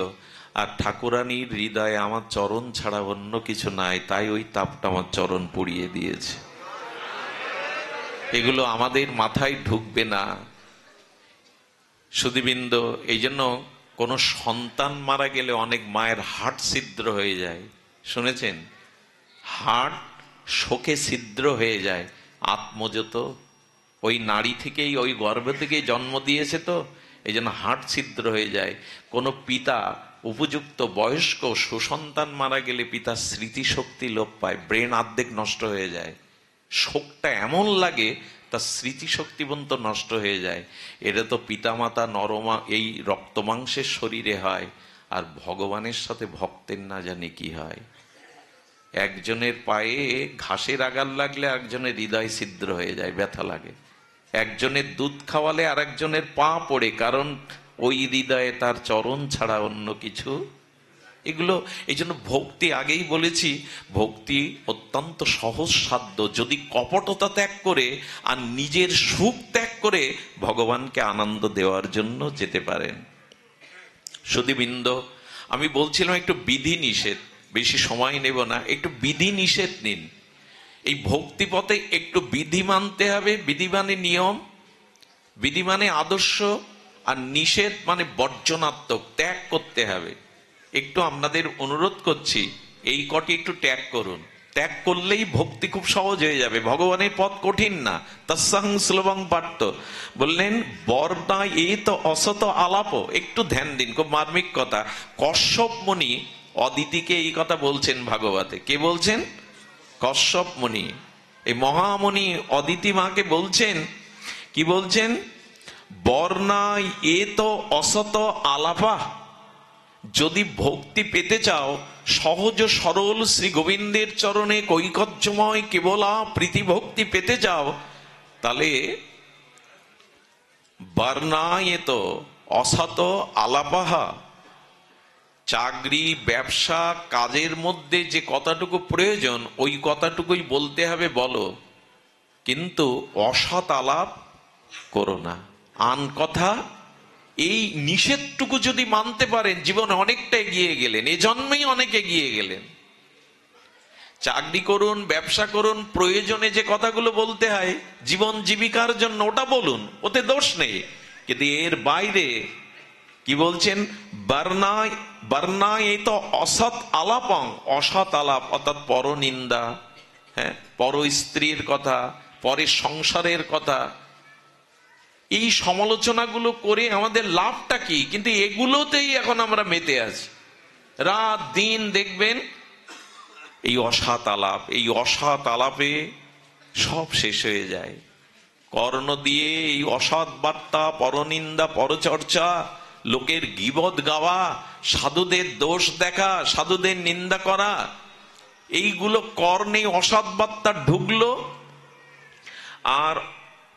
আর ঠাকুরানীর হৃদয়ে আমার চরণ ছাড়া অন্য কিছু নাই, তাই ওই তাপটা আমার চরণ পুড়িয়ে দিয়েছে। এগুলো আমাদের মাথায় ঢুকবে না সুধীবৃন্দ। এই জন্য কোনো সন্তান মারা গেলে অনেক মায়ের হার্ট ছিদ্র হয়ে যায়, শুনেছেন? হার্ট শোকে ছিদ্র হয়ে যায়। আত্মজত ওই নারী থেকেই, ওই গর্ভ থেকেই জন্ম দিয়েছে, তো এই জন্য হার্ট ছিদ্র হয়ে যায়। কোনো পিতা উপযুক্ত বয়স্ক সুসন্তান মারা গেলে পিতার স্মৃতিশক্তি লোপ পায়, ব্রেন অর্ধেক নষ্ট হয়ে যায়। শোকটা এমন লাগে তার স্মৃতিশক্তি পর্যন্ত নষ্ট হয়ে যায়। এটা তো পিতামাতা নরমা এই রক্তমাংসের শরীরে হয়, আর ভগবানের সাথে ভক্তের না জানি কি হয়। একজনের পায়ে ঘাসের আগাল লাগলে একজনের হৃদয় ছিদ্র হয়ে যায়, ব্যথা লাগে। একজনের দুধ খাওয়ালে আর একজনের পা পড়ে, কারণ ওই হৃদয়ে তার চরণ ছাড়া অন্য কিছু। এগুলো এই জন্য ভক্তি, আগেই বলেছি, ভক্তি অত্যন্ত সহজ সাধ্য যদি কপটতা ত্যাগ করে আর নিজের সুখ ত্যাগ করে ভগবানকে আনন্দ দেওয়ার জন্য যেতে পারেন। সুধীবৃন্দ, আমি বলছিলাম একটু বিধি নিষেধ, বেশি সময় নেব না, একটু বিধি নিষেধ নিন। এই ভক্তি পথে একটু বিধি মানতে হবে। বিধি মানে নিয়ম, বিধি মানে আদর্শ, আর নিষেধ মানে বর্জনাত্মক, ত্যাগ করতে হবে। একটু আপনাদের অনুরোধ করছি, এই কটি একটু ত্যাগ করুন। ত্যাগ করলেই ভক্তি খুব সহজ হয়ে যাবে। ভগবানের পথ কঠিন না। তৎসং শ্লোভং পার্থ বললেন, বর্ণা এই তো অসত আলাপ। একটু ধ্যান দিন, খুব মার্মিক কথা। কশ্যপ মুনি অদিতিকে এই কথা বলছেন ভাগবতে। কে বলছেন? কশ্যপ মুনি। এই মহামুনি অদিতি মাকে বলছেন, কি বলছেন? বর্ণায় এ তো অসত আলাপা। যদি ভক্তি পেতে চাও, সহজ সরল শ্রী গোবিন্দের চরণে কৈকর্যময় কেবলা প্রীতি ভক্তি পেতে চাও, তাহলে বর্ণায় তো অসত আলাপাহা। চাকরি, ব্যবসা, কাজের মধ্যে যে কথাটুকু প্রয়োজন ওই কথাটুকুই বলতে হবে, বলো, কিন্তু অসৎ আলাপ করো না। আন কথা, এই নিষেধটুকু যদি মানতে পারেন জীবনে অনেকটা এগিয়ে গেলেন, এ জন্মেই অনেক এগিয়ে গেলেন। চাকরি করুন, ব্যবসা করুন, প্রয়োজনে যে কথাগুলো বলতে হয় জীবন জীবিকার জন্য ওটা বলুন, ওতে দোষ নেই। কিন্তু এর বাইরে কি বলছেন? বর্ণায় এই তো অসৎ আলাপং। অসৎ আলাপ অর্থাৎ পরনিন্দা, হ্যাঁ, পর স্ত্রীর কথা, পরের সংসারের কথা, এই সমালোচনাগুলো করে আমাদের লাভটা কি? কিন্তু এগুলোতেই এখন আমরা মেতে আছি। রাত দিন দেখবেন এই অসৎ আলাপ, এই অসৎ আলাপে সব শেষ হয়ে যায়। কর্ণ দিয়ে এই অসৎ বার্তা, পরনিন্দা, পরচর্চা, লোকের গীবত গাওয়া, সাধুদের দোষ দেখা, সাধুদের নিন্দা করা, এইগুলো কর্ণে অসৎ বার্তা ঢুকলো আর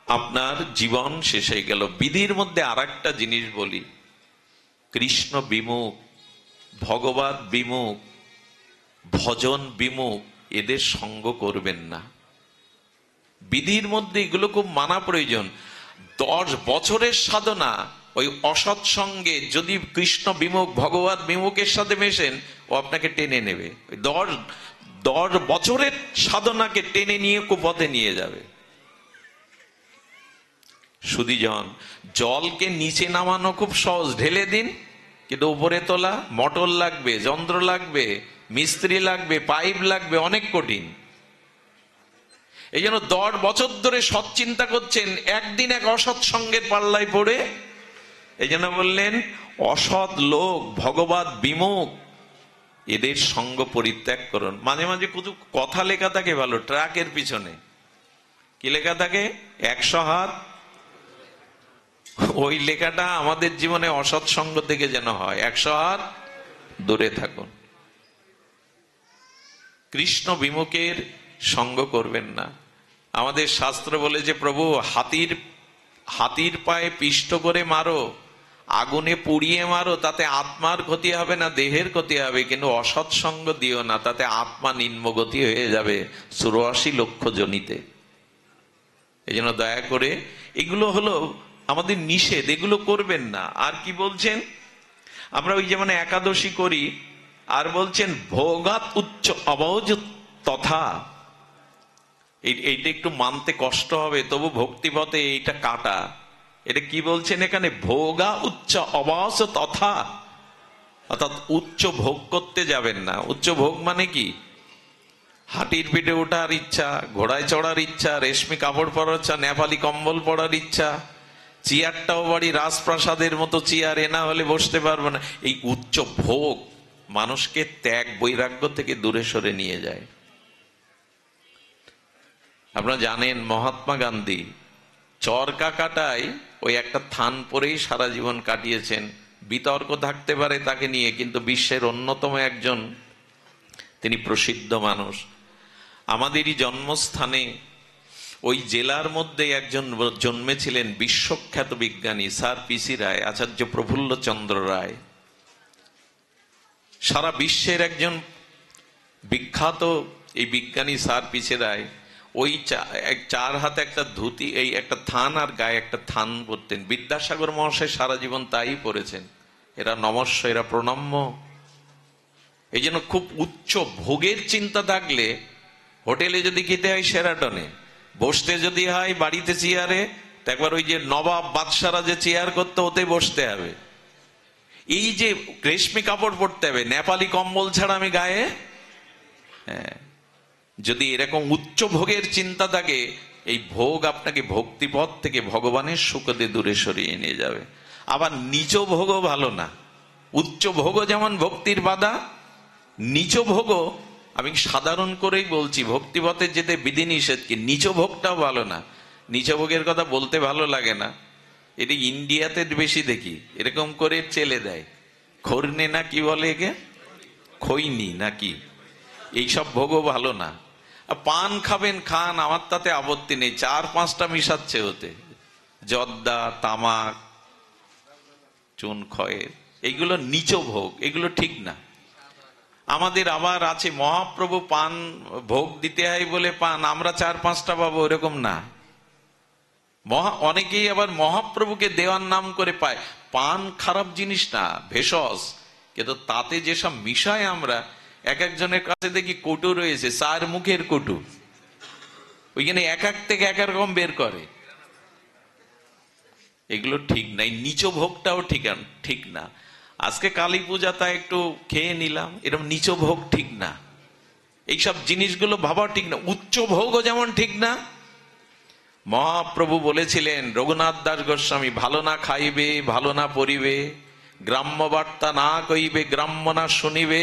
আপনার জীবন শেষ হয়ে গেল। বিধির মধ্যে আর একটা জিনিস বলি, কৃষ্ণ বিমুখ, ভগবত বিমুখ, ভজন বিমুখ এদের সঙ্গ করবেন না। বিধির মধ্যে এগুলো খুব মানা প্রয়োজন। 10 বছরের সাধনা ওই অসৎ সঙ্গে যদি কৃষ্ণ বিমুখ, ভগবত বিমুখের সাথে মেশেন, ও আপনাকে টেনে নেবে। ওই 10 বছরের সাধনাকে টেনে নিয়ে কুপথে নিয়ে যাবে। সুধীজন, জলকে নিচে নামানো খুব সহজ, ঢেলে দিন, কিন্তু উপরে তোলা মোটর লাগবে, যন্ত্র লাগবে, মিস্ত্রি লাগবে, পাইপ লাগবে, অনেক কঠিন। এই জন্য 10 বছর ধরে সৎ চিন্তা করছেন, একদিন এক অসৎ সঙ্গের পাল্লায় পড়ে, এই জন্য বললেন অসৎ লোক, ভগবত বিমুখ, এদের সঙ্গ পরিত্যাগ করুন। মাঝে মাঝে শুধু কথা লেখা থাকে ভালো, ট্রাকের পিছনে কি লেখা থাকে? 100 হাত। ওই লেখাটা আমাদের জীবনে অসৎ সঙ্গ থেকে যেন হয়, 100 হাত দূরে থাকুন। কৃষ্ণ বিমুখের সঙ্গ করবেন না। আমাদের শাস্ত্র বলে যে প্রভু হাতির পায়ে পিষ্ট করে মারো, আগুনে পুড়িয়ে মারো, তাতে আত্মার ক্ষতি হবে না, দেহের ক্ষতি হবে, কিন্তু অসৎ সঙ্গ দিও না, তাতে আত্মা নিম্নগতি হয়ে যাবে 84 লক্ষ জনিতে। এই জন্য দয়া করে, এগুলো হলো আমাদের নিষেধ, এগুলো করবেন না। আর কি বলছেন? আমরা ওই যেমন একাদশী করি, আর বলছেন ভোগাত উচ্চ অবজ তথা, এইটা একটু মানতে কষ্ট হবে, তবু ভক্তিপথে এইটা কাটা। এটা কি বলছেন এখানে? ভোগা উচ্চ অবাস তথা, অর্থাৎ উচ্চ ভোগ করতে যাবেন না। উচ্চ ভোগ মানে কি? হাতির পিঠে ওঠার ইচ্ছা, ঘোড়ায় চড়ার ইচ্ছা, রেশমি কাপড় পরার ইচ্ছা, নেপালি কম্বল পরার ইচ্ছা, চেয়ারটাও বাড়ি রাজপ্রাসাদের মতো চেয়ার, এ না হলে বসতে পারবো না। এই উচ্চ ভোগ মানুষকে ত্যাগ বৈরাগ্য থেকে দূরে সরে নিয়ে যায়। আপনারা জানেন মহাত্মা গান্ধী চরকা কাটায় ওই একটা থান পরেই সারা জীবন কাটিয়েছেন। বিতর্ক থাকতে পারে তাকে নিয়ে, কিন্তু বিশ্বের অন্যতম একজন তিনি প্রসিদ্ধ মানুষ। আমাদেরই জন্মস্থানে ওই জেলার মধ্যে একজন জন্মেছিলেন বিশ্বখ্যাত বিজ্ঞানী স্যার পিসি রায়, আচার্য প্রফুল্ল চন্দ্র রায়। সারা বিশ্বের একজন বিখ্যাত এই বিজ্ঞানী স্যার পিসি রায় ওই চার হাতে একটা ধুতি, এই একটা থান আর গায়ে একটা থান পরতেন। বিদ্যাসাগর মহাশয় সারা জীবন তাই পড়েছেন। এরা নমস্য, এরা প্রণম্য। এই জন্য খুব উচ্চ ভোগের চিন্তা থাকলে হোটেলে যদি খেতে হয় সেরাটনে, বসতে যদি হয় বাড়িতে চেয়ারে, তো একবার ওই যে নবাব বাদশারা যে চেয়ার করতে, ওতে বসতে হবে। এই যে রেশমি কাপড় পরতে হবে, নেপালি কম্বল ছাড়া আমি গায়ে, হ্যাঁ, যদি এরকম উচ্চ ভোগের চিন্তা থাকে, এই ভোগ আপনাকে ভক্তিপথ থেকে ভগবানের সুখতে দূরে সরিয়ে নিয়ে যাবে। আবার নিচ ভোগও ভালো না। উচ্চ ভোগও যেমন ভক্তির বাধা, নিচ ভোগও, আমি সাধারণ করেই বলছি, ভক্তিপথে যেতে বিধিনিষেধ কি, নিচ ভোগটাও ভালো না। নিচ ভোগের কথা বলতে ভালো লাগে না, এটা ইন্ডিয়াতে বেশি দেখি, এরকম করে চেলে দেয়। খর্নে না কি বলে একে, খৈনি নাকি, এইসব ভোগও ভালো না। পান খাবেন খান, আমার তাতে আপত্তি নেই, 4-5টা মিশাচ্ছে ওতে, জর্দা, তামাক, চুন খয়ের, এইগুলো নিচ ভোগ, এগুলো ঠিক না। আমাদের আবার আছে মহাপ্রভু পান ভোগ দিতে হয় বলে পান, আমরা 4-5টা পাবো, এরকম না। অনেকেই আবার মহাপ্রভুকে দেওয়ার নাম করে পায়। পান খারাপ জিনিস না, ভেষজ, কিন্তু তাতে যেসব মিশায় আমরা, এক একজনের কাছে দেখি কটু রয়েছে, 4 মুখের কটু, ওইখানে এক এক থেকে এক এক রকম বের করে। এগুলো ঠিক নাই, নিচ ভোগটাও ঠিক না। আজকে কালী পূজা, তা একটু খেয়ে নিলাম, এরকম নিচ ভোগ ঠিক না। এইসব জিনিসগুলো ভাবা ঠিক না। উচ্চ ভোগও যেমন ঠিক না। মহাপ্রভু বলেছিলেন রঘুনাথ দাস গোস্বামী, ভালো না খাইবে ভালো না পরিবে, গ্রাম্য বার্তা না কইবে গ্রাম্য না শুনিবে,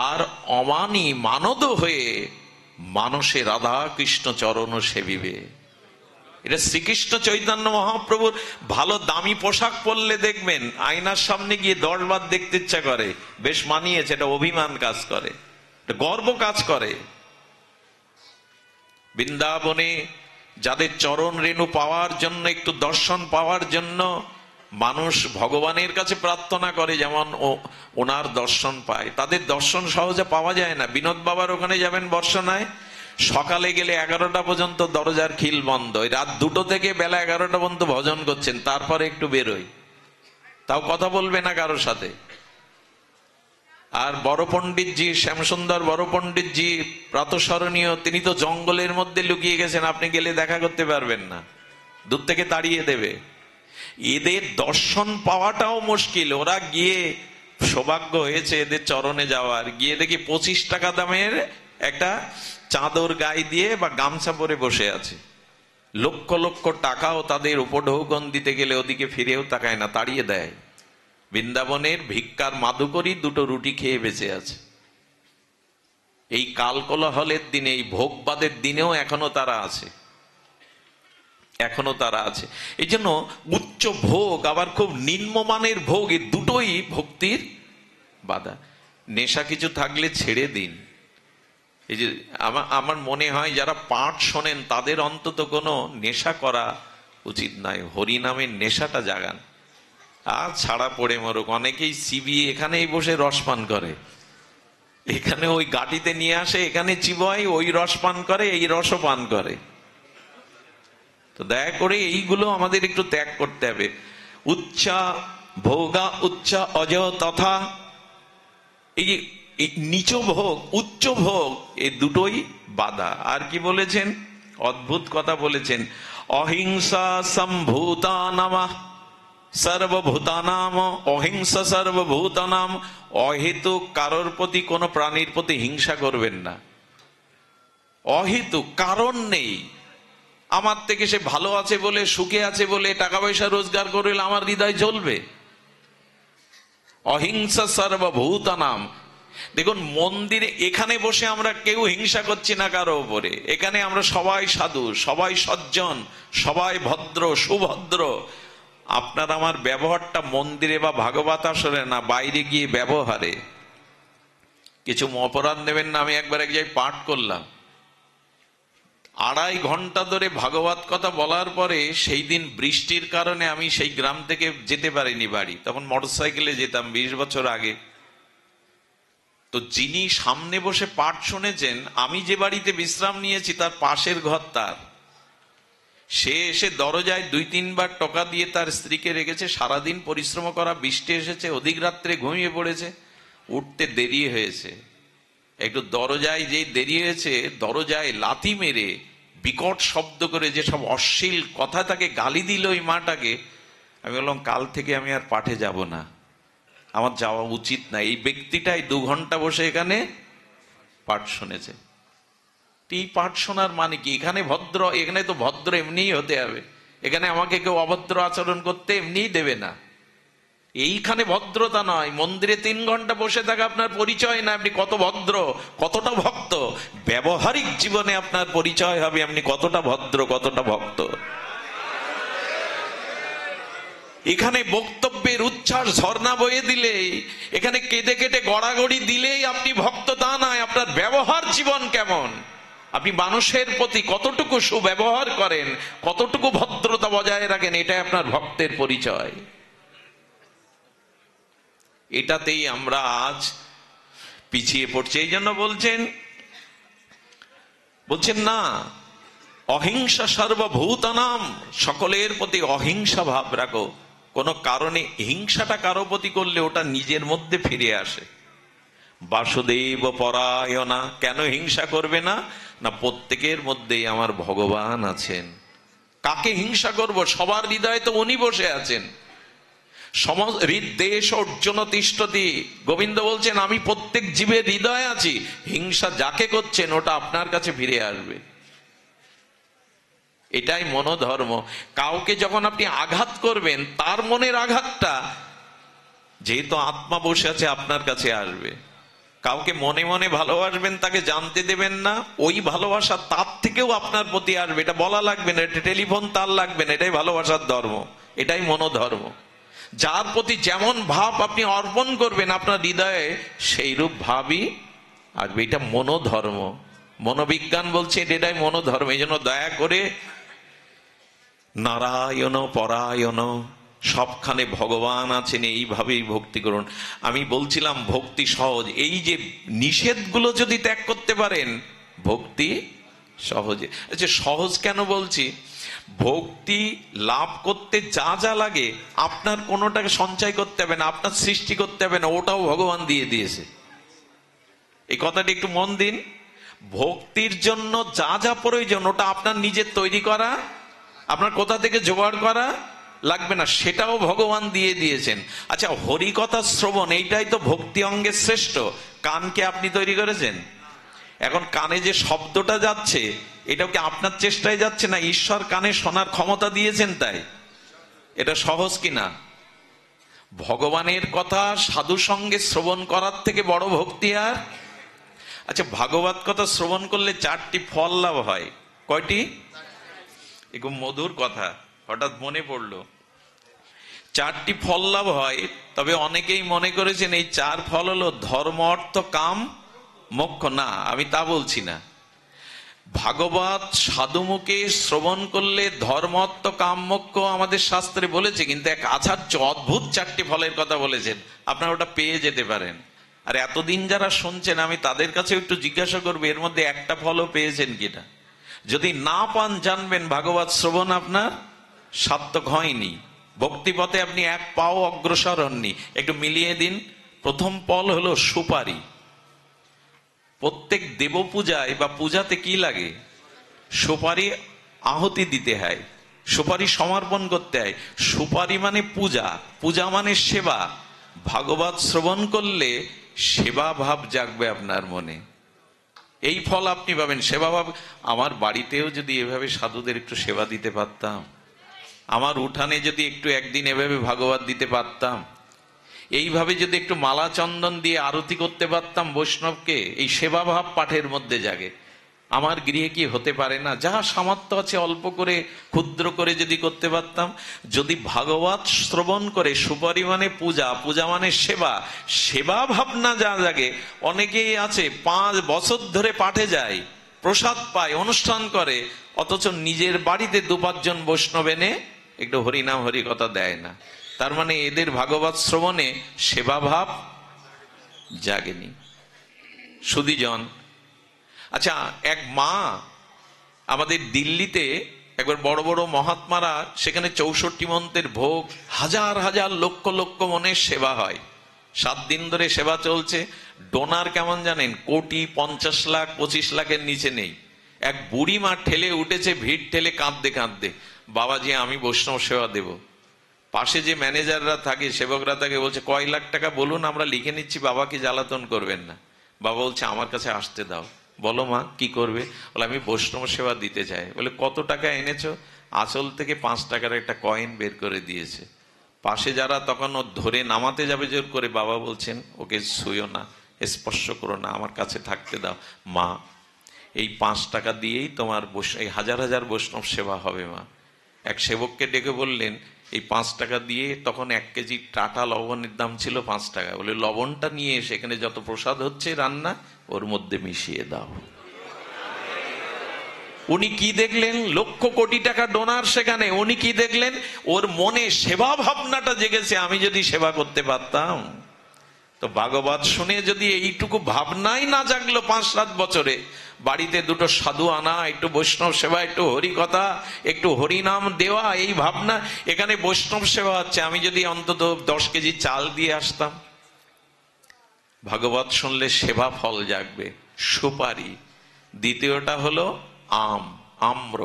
আর অমানি মানদ হয়ে মানসে রাধা কৃষ্ণ চরণ সেবিবে। এটা শ্রীকৃষ্ণ চৈতন্য মহাপ্রভুর। ভালো দামি পোশাক পরলে দেখবেন আয়নার সামনে গিয়ে 10 বার দেখতে ইচ্ছা করে, বেশ মানিয়েছে, এটা অভিমান কাজ করে, এটা গর্ব কাজ করে। বৃন্দাবনে যাদের চরণ রেণু পাওয়ার জন্য, একটু দর্শন পাওয়ার জন্য মানুষ ভগবানের কাছে প্রার্থনা করে, যেমন ওনার দর্শন পায়, তাদের দর্শন সহজে পাওয়া যায় না। বিনোদ বাবার ওখানে যাবেন বর্ষনায়, সকালে গেলে 11টা পর্যন্ত দরজার খিল বন্ধ, রাত 2টো থেকে বেলা 11টা পর্যন্ত ভজন করছেন, তারপরে একটু বেরোয়, তাও কথা বলবে না কারোর সাথে। আর বড় পণ্ডিতজি, শ্যামসুন্দর বড় পণ্ডিতজি প্রাতঃস্মরণীয়, তিনি তো জঙ্গলের মধ্যে লুকিয়ে গেছেন, আপনি গেলে দেখা করতে পারবেন না, দূর থেকে তাড়িয়ে দেবে। এদের দর্শন পাওয়াটাও মুশকিল। ওরা গিয়ে, সৌভাগ্য হয়েছে এদের চরণে যাওয়ার, গিয়ে দেখি 25 টাকা দামের একটা চাদর গায়ে দিয়ে বা গামছা পরে বসে আছে। লক্ষ লক্ষ টাকাও তাদের উপঢৌকন দিতে গেলে ওদিকে ফিরেও তাকায় না, তাড়িয়ে দেয়। বৃন্দাবনের ভিক্ষার মাদুকরি 2টো রুটি খেয়ে বেঁচে আছে। এই কালকোলাহলের দিনে, এই ভোগবাদের দিনেও এখনো তারা আছে, এখনো তারা আছে। এই জন্য উচ্চ ভোগ আবার খুব নিম্নমানের ভোগ, এই দুটোই ভক্তির বাধা। নেশা কিছু থাকলে ছেড়ে দিন। এই যে আমার মনে হয় যারা পাঠ শোনেন তাদের অন্তত কোনো নেশা করা উচিত নয়, হরিনামের নেশাটা জাগান। আর ছাড়া পড়ে মরুক। অনেকেই চিবিয়ে এখানেই বসে রস পান করে, এখানে ওই গাটিতে নিয়ে আসে, এখানে চিবায়, ওই রস পান করে, এই রসও পান করে। তো দয়া করে এইগুলো আমাদের একটু ত্যাগ করতে হবে। ভোগা উচ্চ অজ তথা, এই যে এই নিচ ভোগ উচ্চ ভোগ এই দুটোই বাধা। আর কি বলেছেন? অদ্ভুত কথা বলেছেন, অহিংসা সম্ভূতানাম সর্বভূতানাম, অহিংসা সর্বভূতানাম। অহেতুক কারোর প্রতি, কোনো প্রাণীর প্রতি হিংসা করবেন না। অহেতুক, কারণ নেই। আমার থেকে সে ভালো আছে বলে, সুখে আছে বলে, টাকা পয়সা রোজগার করলে আমার হৃদয় জ্বলবে? অহিংসা সর্বভূতানাম। দেখুন মন্দিরে এখানে বসে আমরা কেউ হিংসা করছি না কারো উপরে। এখানে আমরা সবাই সাধু, সবাই সজ্জন, সবাই ভদ্র সুভদ্র। আপনার আমার ব্যবহারটা মন্দিরে বা ভাগবত আসরে না, বাইরে গিয়ে ব্যবহারে। কিছু অপরাধ নেবেন না। আমি একবার এক জায়গায় পাঠ করলাম, 2.5 ঘন্টা ধরে ভাগবত কথা বলার পরে সেই দিন বৃষ্টির কারণে আমি সেই গ্রাম থেকে যেতে পারিনি বাড়ি। তখন মোটরসাইকেলে যেতাম 20 বছর আগে। তো যিনি সামনে বসে পাঠ শুনেছেন, আমি যে বাড়িতে বিশ্রাম নিয়েছি তার পাশের ঘর তার। সে এসে দরজায় 2-3 বার টোকা দিয়ে তার স্ত্রীকে রেখেছে। সারাদিন পরিশ্রম করা, বৃষ্টি এসেছে, অধিক রাত্রে ঘুমিয়ে পড়েছে, উঠতে দেরি হয়েছে। একটু দরজায় যেই দেরি হয়েছে, দরজায় লাথি মেরে বিকট শব্দ করে যে সব অশ্লীল কথা তাকে গালি দিল ওই মাটাকে। আমি বললাম কাল থেকে আমি আর পাঠে যাব না, আমার যাওয়া উচিত না। এই ব্যক্তিটাই 2 ঘন্টা বসে এখানে পাঠ শুনেছে। এই পাঠ শোনার মানে কি? এখানে ভদ্র, এখানে তো ভদ্র এমনিই হতে হবে। এখানে আমাকে কেউ অভদ্র আচরণ করতে এমনিই দেবে না। এইখানে ভদ্রতা নয়। মন্দিরে 3 ঘন্টা বসে থাকা আপনার পরিচয় না আপনি কত ভদ্র, কতটা ভক্ত। ব্যবহারিক জীবনে আপনার পরিচয় হবে আপনি কতটা ভদ্র, কতটা ভক্ত। এখানে বক্তব্যের উচ্ছ্বাস ঝর্ণা বয়ে দিলেই, এখানে কেঁদে কেটে গড়াগড়ি দিলেই আপনি ভক্ত তা নয়। আপনার ব্যবহার জীবন কেমন, আপনি মানুষের প্রতি কতটুকু সুব্যবহার করেন, কতটুকু ভদ্রতা বজায় রাখেন, এটাই আপনার ভক্তের পরিচয়। এটাতেই আমরা আজ পিছিয়ে পড়ছি। এই জন্য বলছেন না, অহিংসা সর্বভূতানাম, সকলের প্রতি অহিংসা ভাব রাখো। কোন কারণে হিংসাটা কারো প্রতি করলে ওটা নিজের মধ্যে ফিরে আসে। বাসুদেব পরায়ণা, কেন হিংসা করবে না? না প্রত্যেকের মধ্যেই আমার ভগবান আছেন। কাকে হিংসা করব? সবার হৃদয়ে তো উনি বসে আছেন। হৃদ্দেশ অর্জুন তিষ্ঠতি, গোবিন্দ বলছেন আমি প্রত্যেক জীবের হৃদয়ে আছি। হিংসা যাকে করছেন ওটা আপনার কাছে ফিরে আসবে। এটাই মনোধর্ম। কাউকে যখন আপনি আঘাত করবেন, তার মনের আঘাতটা যেহেতু আত্মা বসে আছে আপনার কাছে আসবে। কাউকে মনে মনে ভালোবাসবেন, তাকে জানতে দেবেন না, ওই ভালোবাসা তার থেকেও আপনার প্রতি আসবে। এটা বলা লাগবে না, এটা টেলিফোন তার লাগবে না। এটাই ভালোবাসার ধর্ম, এটাই মনোধর্ম। যার প্রতি যেমন ভাব আপনি অর্পণ করবেন আপনার হৃদয়ে, সেই রূপ ভাবই আসবে। এটা মনোধর্ম। মনোবিজ্ঞান বলছে এটাই মনোধর্ম। এই জন্য দয়া করে নারায়ণ পরায়ণ, সবখানে ভগবান আছেন, এইভাবেই ভক্তি করুন। আমি বলছিলাম ভক্তি সহজ। এই যে নিষেধগুলো যদি ত্যাগ করতে পারেন, ভক্তি সহজে। আচ্ছা সহজ কেন বলছি? ভক্তি লাভ করতে যা যা লাগে আপনার কোনোটাকে সঞ্চয় করতে হবে না, আপনার সৃষ্টি করতে হবে না, ওটাও ভগবান দিয়ে দিয়েছে। এই কথাটি একটু মন দিন। ভক্তির জন্য যা যা প্রয়োজন ওটা আপনার নিজের তৈরি করা, আপনার কোথা থেকে জোগাড় করা লাগবে না, সেটাও ভগবান দিয়ে দিয়েছেন। আচ্ছা হরিকথা শ্রবণ, এইটাই তো ভক্তি অঙ্গের শ্রেষ্ঠ। কানকে আপনি তৈরি করেছেন? এখন কানে যে শব্দটা যাচ্ছে, এটাও কি আপনার চেষ্টায় যাচ্ছে না? ঈশ্বর কানে শোনার ক্ষমতা দিয়েছেন তাই। এটা সহজ কিনা? ভগবানের কথা সাধু সঙ্গে শ্রবণ করার থেকে বড় ভক্তি আর? আচ্ছা ভাগবত কথা শ্রবণ করলে 4টি ফল লাভ হয়। কয়টি? একটু মধুর কথা হঠাৎ মনে পড়লো। 4টি ফল লাভ হয়। তবে অনেকেই মনে করেছেন এই 4 ফল হলো ধর্ম অর্থ কাম মোক্ষ। না, আমি তা বলছি না। ভাগবত সাধুমুখে শ্রবণ করলে ধর্ম অর্থ কাম মোক্ষ আমাদের শাস্ত্রে বলেছে, কিন্তু এক আচার্য অদ্ভুত 4টি ফলের কথা বলেছেন। আপনারা ওটা পেয়ে যেতে পারেন। আর এতদিন যারা শুনছেন আমি তাদের কাছে একটু জিজ্ঞাসা করবো এর মধ্যে একটা ফলও পেয়েছেন কিনা। যদি না পান জানবেন ভাগবত শ্রবণ আপনার সার্থক হয়নি। ভক্তিপথে আপনি এক পাও অগ্রসর হননি। একটু মিলিয়ে দিন। প্রথম পল হলো সুপারি। প্রত্যেক দেব পূজায় বা পূজাতে কি লাগে? সুপারি আহুতি দিতে হয়, সুপারি সমর্পণ করতে হয়। সুপারি মানে পূজা, পূজা মানে সেবা। ভাগবত শ্রবণ করলে সেবা ভাব জাগবে আপনার মনে, এই ফল আপনি পাবেন, সেবা ভাব। আমার বাড়িতেও যদি এভাবে সাধুদের একটু সেবা দিতে পারতাম, আমার উঠানে যদি একটু একদিন এভাবে ভাগবত দিতে পারতাম, এইভাবে যদি একটু মালা চন্দন দিয়ে আরতি করতে পারতাম বৈষ্ণবকে, এই সেবা ভাব পাঠের মধ্যে জাগে। আমার গৃহে কি হতে পারে না? যাহা সামর্থ্য আছে অল্প করে ক্ষুদ্র করে যদি করতে পারতাম। যদি ভাগবত শ্রবণ করে, সুপারি মানে পূজা, পূজা মানে সেবা, সেবা ভাবনা যা জাগে। অনেকেই আছে 5 বছর ধরে পাঠে যায়, প্রসাদ পায়, অনুষ্ঠান করে, অথচ নিজের বাড়িতে 2-5 জন বৈষ্ণব এনে একটু হরিনাম হরি কথা দেয় না। তার মানে এদের ভাগবত শ্রবণে সেবা ভাব জাগেনি। সুধীজন, আচ্ছা, এক মা আমাদের দিল্লিতে একবার বড় বড় মহাত্মারা, সেখানে 64 মন্ত্রের ভোগ, হাজার হাজার লক্ষ লক্ষ মনের সেবা হয়, 7 দিন ধরে সেবা চলছে। ডোনার কেমন জানেন? কোটি, 50 লাখ, 25 লাখের নিচে নেই। এক বুড়ি মা ঠেলে উঠেছে, ভিড় ঠেলে কাঁদতে কাঁদতে, বাবাজি আমি বৈষ্ণব সেবা দেব। পাশে যে ম্যানেজাররা থাকে, সেবকরা থাকে, বলছে কয় লাখ টাকা বলুন, আমরা লিখে নিচ্ছি, বাবাকে জ্বালাতন করবেন না। বাবা বলছে আমার কাছে আসতে দাও। বলো মা কি করবে? বলে আমি বৈষ্ণব সেবা দিতে চাই। বলে কত টাকা এনেছো? আঁচল থেকে 5 টাকার একটা কয়েন বের করে দিয়েছে। পাশে যারা তখন ও ধরে নামাতে যাবে জোর করে, বাবা বলছেন ওকে ছুঁয়ো না, স্পর্শ করো না, আমার কাছে থাকতে দাও। মা এই 5 টাকা দিয়েই তোমার এই হাজার হাজার বৈষ্ণব সেবা হবে মা। এক সেবককে ডেকে বললেন এই 5 টাকা দিয়ে, তখন 1 কেজি টাটা লবণের দাম ছিল 5 টাকা, বলে লবণটা নিয়ে সেখানে যত প্রসাদ হচ্ছে রান্না ওর মধ্যে মিশিয়ে দাও। উনি কি দেখলেন? লক্ষ কোটি টাকা ডোনার সেখানে। উনি কি দেখলেন? ওর মনে সেবা ভাবনাটা জেগেছে, আমি যদি সেবা করতে পারতাম। তো ভাগবত শুনে যদি এইটুকু ভাবনাই না জাগলো 5-7 বছরে, বাড়িতে 2টো সাধু আনা, একটু বৈষ্ণব সেবা, একটু হরি কথা, একটু হরিনাম দেওয়া, এই ভাবনা, এখানে বৈষ্ণব সেবা হচ্ছে, আমি যদি অন্তত 10 কেজি চাল দিয়ে আসতাম। ভাগবত শুনলে সেবা ফল জাগবে। সুপারি। দ্বিতীয়টা হলো আম, আম্র।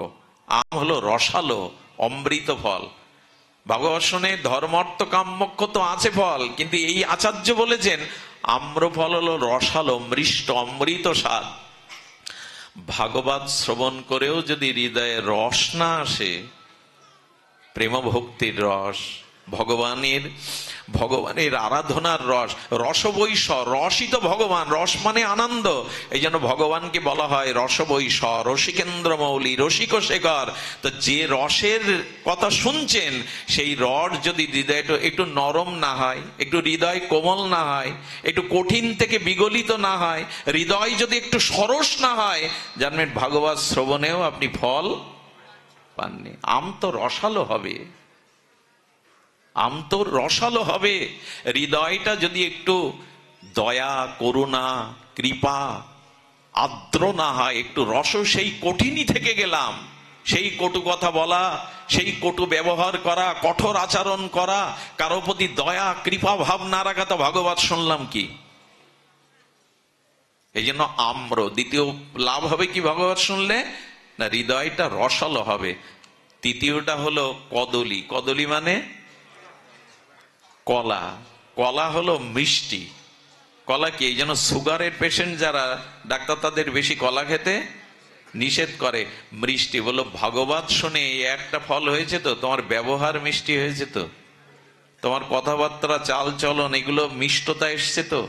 আম হলো রসালো, অমৃত ফল। ভাগবত শুনে ধর্ম অর্থ কাম মোক্ষ তো আছে ফল, কিন্তু এই আচার্য বলেছেন আম্র ফল হলো রসালো, মৃষ্ট, অমৃত স্বাদ। ভাগবত শ্রবণ করেও যদি হৃদয়ে রস না আসে, প্রেম ভক্তির রস, ভগবানের আরাধনার রস, রসবৈষ, রসই তো ভগবান, রস মানে আনন্দ। এই জন্য ভগবানকে বলা হয় রসবৈষ, রসিকেন্দ্র মৌলি, রসিক শেখর। তো যে রসের কথা শুনছেন, সেই রস যদি হৃদয় একটু নরম না হয়, একটু হৃদয় কোমল না হয়, একটু কঠিন থেকে বিগলিত না হয়, হৃদয় যদি একটু সরস না হয়, জানবেন ভাগবত শ্রবণেও আপনি ফল পাননি। আম তো রসালো হবে, আম তো রসালো হবে। হৃদয়টা যদি একটু দয়া, করুণা, কৃপা, আর্দ্র না হয়, একটু রস, সেই কঠিনই থেকে গেলাম, সেই কটু কথা বলা, সেই কটু ব্যবহার করা, কঠোর আচরণ করা, কারো প্রতি দয়া কৃপা ভাব না রাখা, তো ভাগবত শুনলাম কি? এই জন্য আম্র। দ্বিতীয় লাভ হবে কি ভাগবত শুনলে? না, হৃদয়টা রসালো হবে। তৃতীয়টা হলো কদলী। কদলী মানে কলা। কলা হলো মিষ্টি। কলা কি? এই জন্য সুগারের পেশেন্ট যারা, ডাক্তার তাদের বেশি কলা খেতে নিষেধ করে। মিষ্টি বলো, ভাগবত শুনে এই একটা ফল হয়েছে তো, তোমার ব্যবহার মিষ্টি হয়েছে তো, তোমার কথাবার্তা, চাল চলন, এগুলো মিষ্টতা এসছে তো।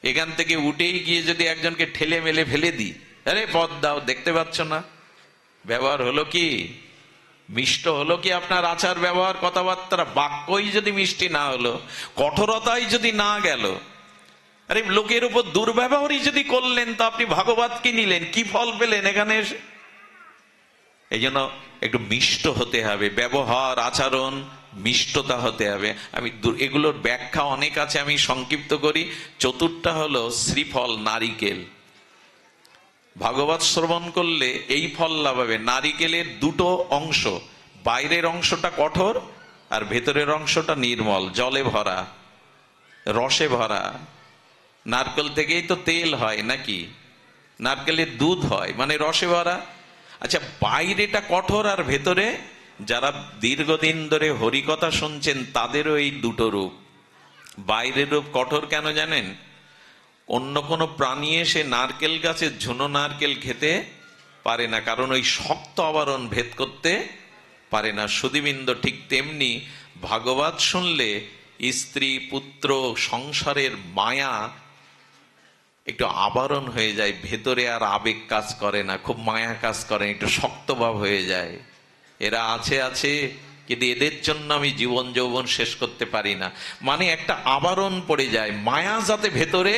এখান থেকে উঠেই গিয়ে যদি একজনকে ঠেলে মেলে ফেলে দিই, আরে পদ দাও, দেখতে পাচ্ছ না, ব্যবহার হলো কি? মিষ্ট হলো কি আপনার আচার ব্যবহার, কথাবার্তা? বাক্যই যদি মিষ্টি না হলো, কঠোরতাই যদি না গেল, আরে লোকের উপর দুর্ব্যবহারই যদি করলেন, তো আপনি ভাগবত কি নিলেন? কি ফল পেলেন এখানে এসে? এই জন্য একটু মিষ্ট হতে হবে, ব্যবহার আচরণ মিষ্টতা হতে হবে। আমি এগুলোর ব্যাখ্যা অনেক আছে, আমি সংক্ষিপ্ত করি। চতুর্থটা হলো শ্রীফল, নারিকেল। ভাগবত শ্রবণ করলে এই ফল লাভ হবে। নারিকেলের 2টো অংশ, বাইরের অংশটা কঠোর আর ভেতরের অংশটা নির্মল, জলে ভরা, রসে ভরা। নারকেল থেকেই তো তেল হয় নাকি, নারকেলের দুধ হয়, মানে রসে ভরা। আচ্ছা, বাইরেটা কঠোর আর ভেতরে, যারা দীর্ঘদিন ধরে হরিকথা শুনছেন তাদেরও এই দুটো রূপ। বাইরের রূপ কঠোর কেন জানেন? অন্য কোনো প্রাণী এসে নারকেল গাছের ঝুনো নারকেল খেতে পারে না, কারণ ওই শক্ত আবরণ ভেদ করতে পারে না। সুধীবৃন্দ, ঠিক তেমনি ভাগবত শুনলে স্ত্রী পুত্র সংসারের মায়া একটু আবরণ হয়ে যায়, ভেতরে আর আবেগ কাজ করে না, খুব মায়া কাজ করে, একটু শক্তভাব হয়ে যায়। এরা আছে আছে, কিন্তু এদের জন্য আমি জীবন যৌবন শেষ করতে পারি না, মানে একটা আবরণ পড়ে যায়, মায়া যাতে ভেতরে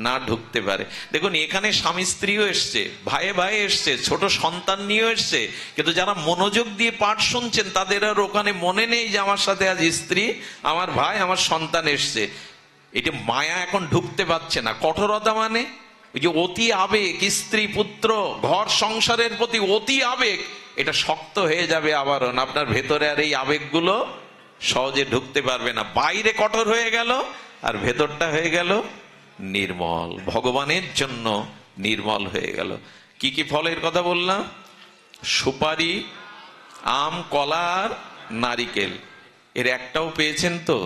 না ঢুকতে পারে। দেখুন, এখানে স্বামী স্ত্রীও এসছে, ভাইয়ে ভাই এসছে, ছোট সন্তান নিয়েও এসছে, কিন্তু যারা মনোযোগ দিয়ে পাঠ শুনছেন তাদের আর ওখানে মনে নেই যে আমার সাথে আজ স্ত্রী, আমার ভাই, আমার সন্তান এসছে। এটা মায়া এখন ঢুকতে পারছে না। কঠোরতা মানে ওই যে অতি আবেগ, স্ত্রী পুত্র ঘর সংসারের প্রতি অতি আবেগ, এটা শক্ত হয়ে যাবে আবরণ, আপনার ভেতরে আর এই আবেগগুলো সহজে ঢুকতে পারবে না। বাইরে কঠোর হয়ে গেল আর ভেতরটা হয়ে গেল নির্মল, ভগবানের জন্য নির্মল হয়ে গেল। কি কি ফলের কথা বললাম? সুপারি, আম, কলা আর নারিকেল। এর একটাও পেয়েছেন তো?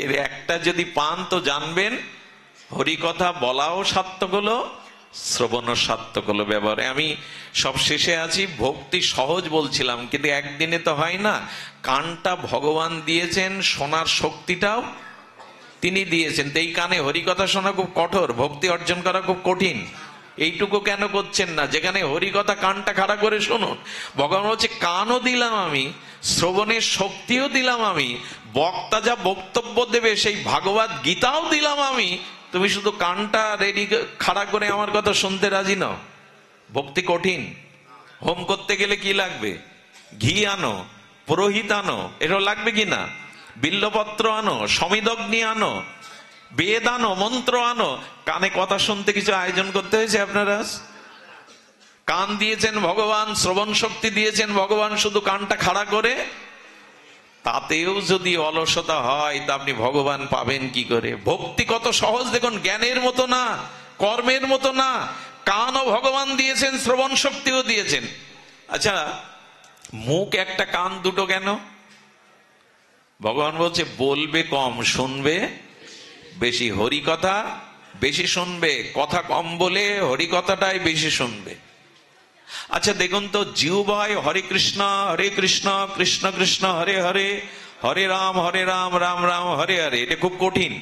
এর একটা যদি পান তো জানবেন হরিকথা বলাও সার্থক হলো, শ্রবণও সার্থক হলো। ব্যবহারে আমি সব শেষে আছি, ভক্তি সহজ বলছিলাম, কিন্তু একদিনে তো হয় না। কানটা ভগবান দিয়েছেন, শোনার শক্তিটাও তিনি দিয়েছেন। তো এই কানে হরিকথা শোনা খুব কঠোর, ভক্তি অর্জন করা খুব কঠিন। এইটুকু কেন করছেন না? যেখানে হরিকথা কানটা খাড়া করে শুনুন। ভগবান হচ্ছে কানও দিলাম আমি, শ্রবণের শক্তিও দিলাম আমি, বক্তা যা বক্তব্য দেবে সেই ভাগবত গীতাও দিলাম আমি, তুমি শুধু কানটা রেডি খাড়া করে আমার কথা শুনতে রাজি নও। ভক্তি কঠিন। হোম করতে গেলে কি লাগবে? ঘি আনো, পুরোহিত আনো, এটাও লাগবে কিনা? বিল্লপত্র আনো, সমিদগ্নি আনো, বেদ আনো, মন্ত্র আনো। কানে কথা শুনতে কিছু আয়োজন করতে হয়েছে আপনারা? কান দিয়েছেন ভগবান, শ্রবণ শক্তি দিয়েছেন ভগবান, শুধু কানটা খাড়া করে, তাতেও যদি অলসতা হয় তা আপনি ভগবান পাবেন কি করে? ভক্তি কত সহজ দেখুন, জ্ঞানের মতো না, কর্মের মতো না। কানও ভগবান দিয়েছেন, শ্রবণ শক্তিও দিয়েছেন। আচ্ছা, মুখ একটা, কান দুটো কেন? ভগবান বলছে বলবে কম, শুনবে বেশি। হরিকথা বেশি শুনবে, কথা কম বলে হরিকথাটাই বেশি শুনবে। আচ্ছা দেখুন তো, জিহ্বায় হরে কৃষ্ণ কৃষ্ণ কৃষ্ণ হরে হরে, হরে রাম রাম রাম হরে হরে, এটা খুব কঠিন।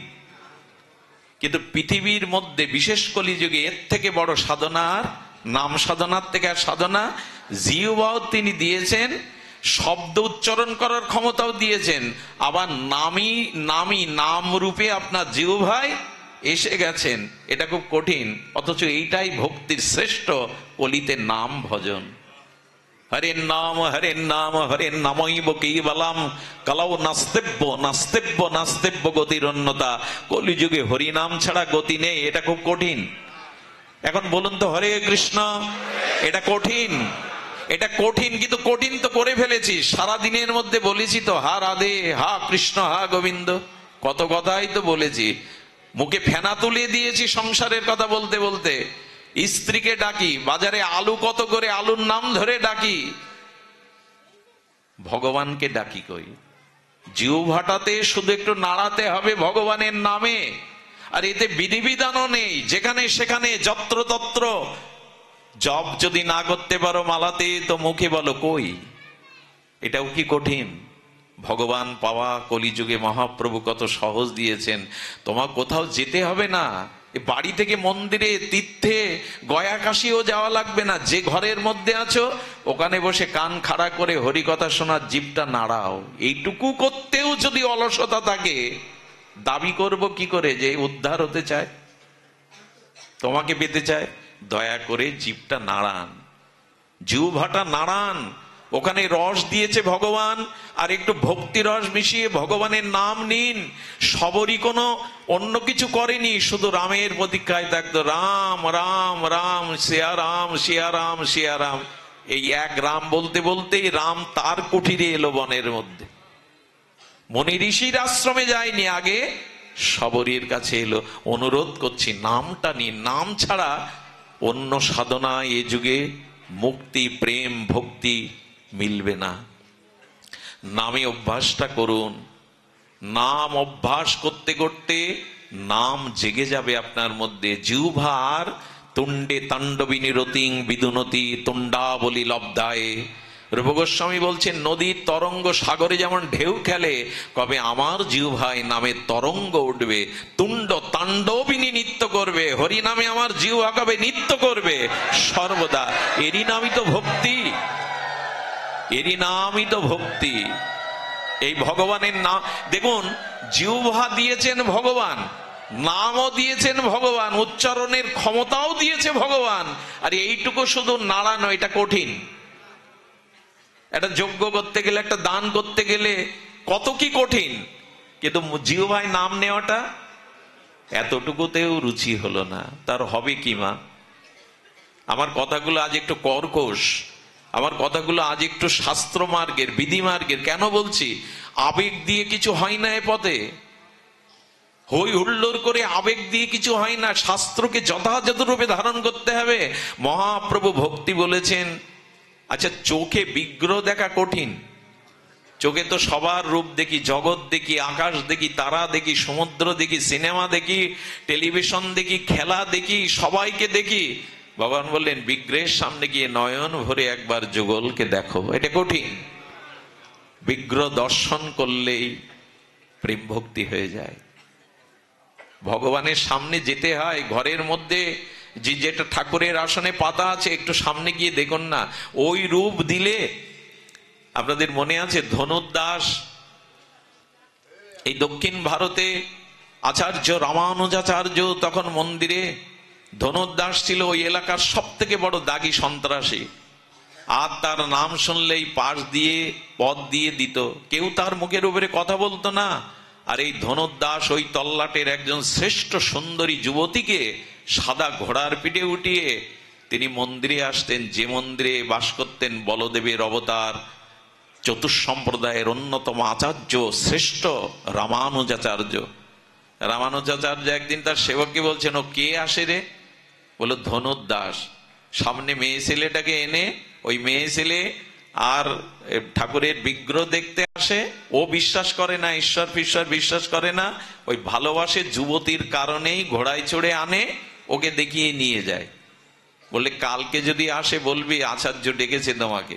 কিন্তু পৃথিবীর মধ্যে বিশেষ কলিযুগে এর থেকে বড় সাধনা আর নাম সাধনার থেকে আর সাধনা। জিহ্বাও তিনি দিয়েছেন, শব্দ উচ্চারণ করার ক্ষমতাও দিয়েছেন, আবার নাম রূপে আপনার জিহ্বায় এসে গেছেন। এটা খুব কঠিন, অথচ এইটাই ভক্তির শ্রেষ্ঠ। কলিতে নাম ভজন, হরের নাম হরের নামইব কেবলম কলৌ নাস্তেব্য নাস্তেব্য নাস্তেব্য গতির অন্যতা। কলিযুগে হরিনাম ছাড়া গতি নেই, এটা খুব কঠিন। এখন বলুন তো, হরে কৃষ্ণ, এটা কঠিন, এটা কঠিন, কিন্তু কঠিন তো করে ফেলেছি। সারাদিনের মধ্যে বলেছি তো, হা রাধে, হা কৃষ্ণ, হা গোবিন্দ, কত কথাই তো বলেছি। মুখে ফেনা তুলে দিয়েছি সংসারের কথা বলতে বলতে। স্ত্রীকে ডাকি, বাজারে আলু কত করে, আলুর নাম ধরে ডাকি। ভগবানকে ডাকি কই? জিহ্বাটাতে শুধু একটু নাড়াতে হবে ভগবানের নামে, আর এতে বিধিবিধানও নেই। যেখানে সেখানে যত্র তত্র জপ যদি না করতে পারো মালাতে, তো মুখে বলো কই। এটাও কি কঠিন? ভগবান পাওয়া কলিযুগে মহাপ্রভু কত সহজ দিয়েছেন। তোমার কোথাও যেতে হবে না, বাড়ি থেকে মন্দিরে, তীর্থে, গয়া কাশিও যাওয়া লাগবে না। যে ঘরের মধ্যে আছো ওখানে বসে কান খাড়া করে হরিকথা শোনার জিভটা নাড়াও। এইটুকু করতেও যদি অলসতা থাকে, দাবি করব কি করে যে উদ্ধার হতে চায়, তোমাকে পেতে চায়? দয়া করে জিভটা নাড়ান, জিহ্বাটা নাড়ান। ওখানে রস দিয়েছে ভগবান, আর একটু ভক্তি রস মিশিয়ে ভগবানের নাম নিন। সবরই কোনো অন্য কিছু করেনি, শুধু রামের প্রতীক্ষায় থাকতো। রাম রাম রাম, সিয়া রাম সিয়া রাম সিয়া রাম। এই এক রাম বলতে বলতেই রাম তার কুঠিরে এলো বনের মধ্যে। মুনি ঋষির আশ্রমে যায়নি, আগে শবরীর কাছে এলো। অনুরোধ করছি নামটা নিন, নাম ছাড়া অন্য সাধনা এ যুগে মুক্তি, প্রেম, ভক্তি মিলবে না। নামে অভ্যাসটা করুন। নাম অভ্যাস করতে করতে নাম জেগে যাবে আপনার মধ্যে। জিহ্বার তুণ্ডে তাণ্ডবিনী রতিং বিদুনতি তুণ্ডাবলী লব্ধায়। রূপ গোস্বামী বলছেন নদীর তরঙ্গ সাগরে যেমন ঢেউ খেলে, কবে আমার জিহ্বায় নামের তরঙ্গ উঠবে, তুণ্ড তাণ্ডবিনী নৃত্য করবে, হরি নামে আমার জিহ্বা কবে নৃত্য করবে সর্বদা। এরই নামই তো ভক্তি, এরই নামই তো ভক্তি। এই ভগবানের নাম দেখুন, জিহ্বা দিয়েছেন ভগবান, নামও দিয়েছেন ভগবান, উচ্চারণের ক্ষমতাও দিয়েছে ভগবান। আর এইটুকু শুধু নাড়ানো, এটা কঠিন। একটা যজ্ঞ করতে গেলে, একটা দান করতে গেলে কত কি কঠিন, কিন্তু জিহ্বায় নাম নেওয়াটা এতটুকুতেও রুচি হলো না। তার হবে কি মা? আমার কথাগুলো আজ একটু কর্কশ, আমার কথাগুলো আজ একটু শাস্ত্র মার্গের, বিধি মার্গের। কেন বলছি? আবেগ দিয়ে কিছু হয় না এ পথে, হই হুল্লোড় করে আবেগ দিয়ে কিছু হয় না। শাস্ত্রকে যথাযথ রূপে ধারণ করতে হবে। মহাপ্রভু ভক্তি বলেছেন। আচ্ছা, চোখে বিগ্রহ দেখা কঠিন, চোখে তো সবার রূপ দেখি, জগৎ দেখি, আকাশ দেখি, তারা দেখি, সমুদ্র দেখি, সিনেমা দেখি, টেলিভিশন দেখি, খেলা দেখি, সবাইকে দেখি। ভগবান বললেন বিগ্রহের সামনে গিয়ে নয়ন ভরে একবার যুগলকে দেখো। এটা কঠিন। বিগ্রহ দর্শন করলেই প্রেম ভক্তি হয়ে যায়। ভগবানের সামনে যেতে হয়। ঘরের মধ্যে যে যেটা ঠাকুরের আসনে পাতা আছে, একটু সামনে গিয়ে দেখুন না, ওই রূপ দিলে। আপনাদের মনে আছে ধনুর্দাস, এই দক্ষিণ ভারতে আচার্য রামানুজাচার্য তখন মন্দিরে ধনুর্দাস ছিল ওই এলাকার সব থেকে বড় দাগী সন্ত্রাসী। আর তার নাম শুনলেই পাশ দিয়ে পথ দিয়ে দিত, কেউ তার মুখের উপরে কথা বলতো না। আর এই ধনুর্দাস ওই তল্লাটের একজন শ্রেষ্ঠ সুন্দরী যুবতীকে সাদা ঘোড়ার পিঠে উঠিয়ে তিনি মন্দিরে আসতেন, যে মন্দিরে বাস করতেন বলদেবের অবতার, চতুর্সম্প্রদায়ের অন্যতম আচার্য শ্রেষ্ঠ রামানুজাচার্য। রামানুজাচার্য একদিন তার সেবককে বলছেন, ও কে আসে রে? বলল ধনুর্দাস। সামনে মেয়ে ছেলেটাকে এনে ওই মেয়ে ছেলে আর ঠাকুরের বিগ্রহ দেখতে আসে। ও বিশ্বাস করে না, ঈশ্বর ফিশ্বর বিশ্বাস করে না, ওই ভালোবাসে যুবতীর কারণেই ঘোড়ায় চড়ে আনে, ওকে দেখিয়ে নিয়ে যায়। বলে কালকে যদি আসে বলবি আচার্য ডেকেছে তোমাকে।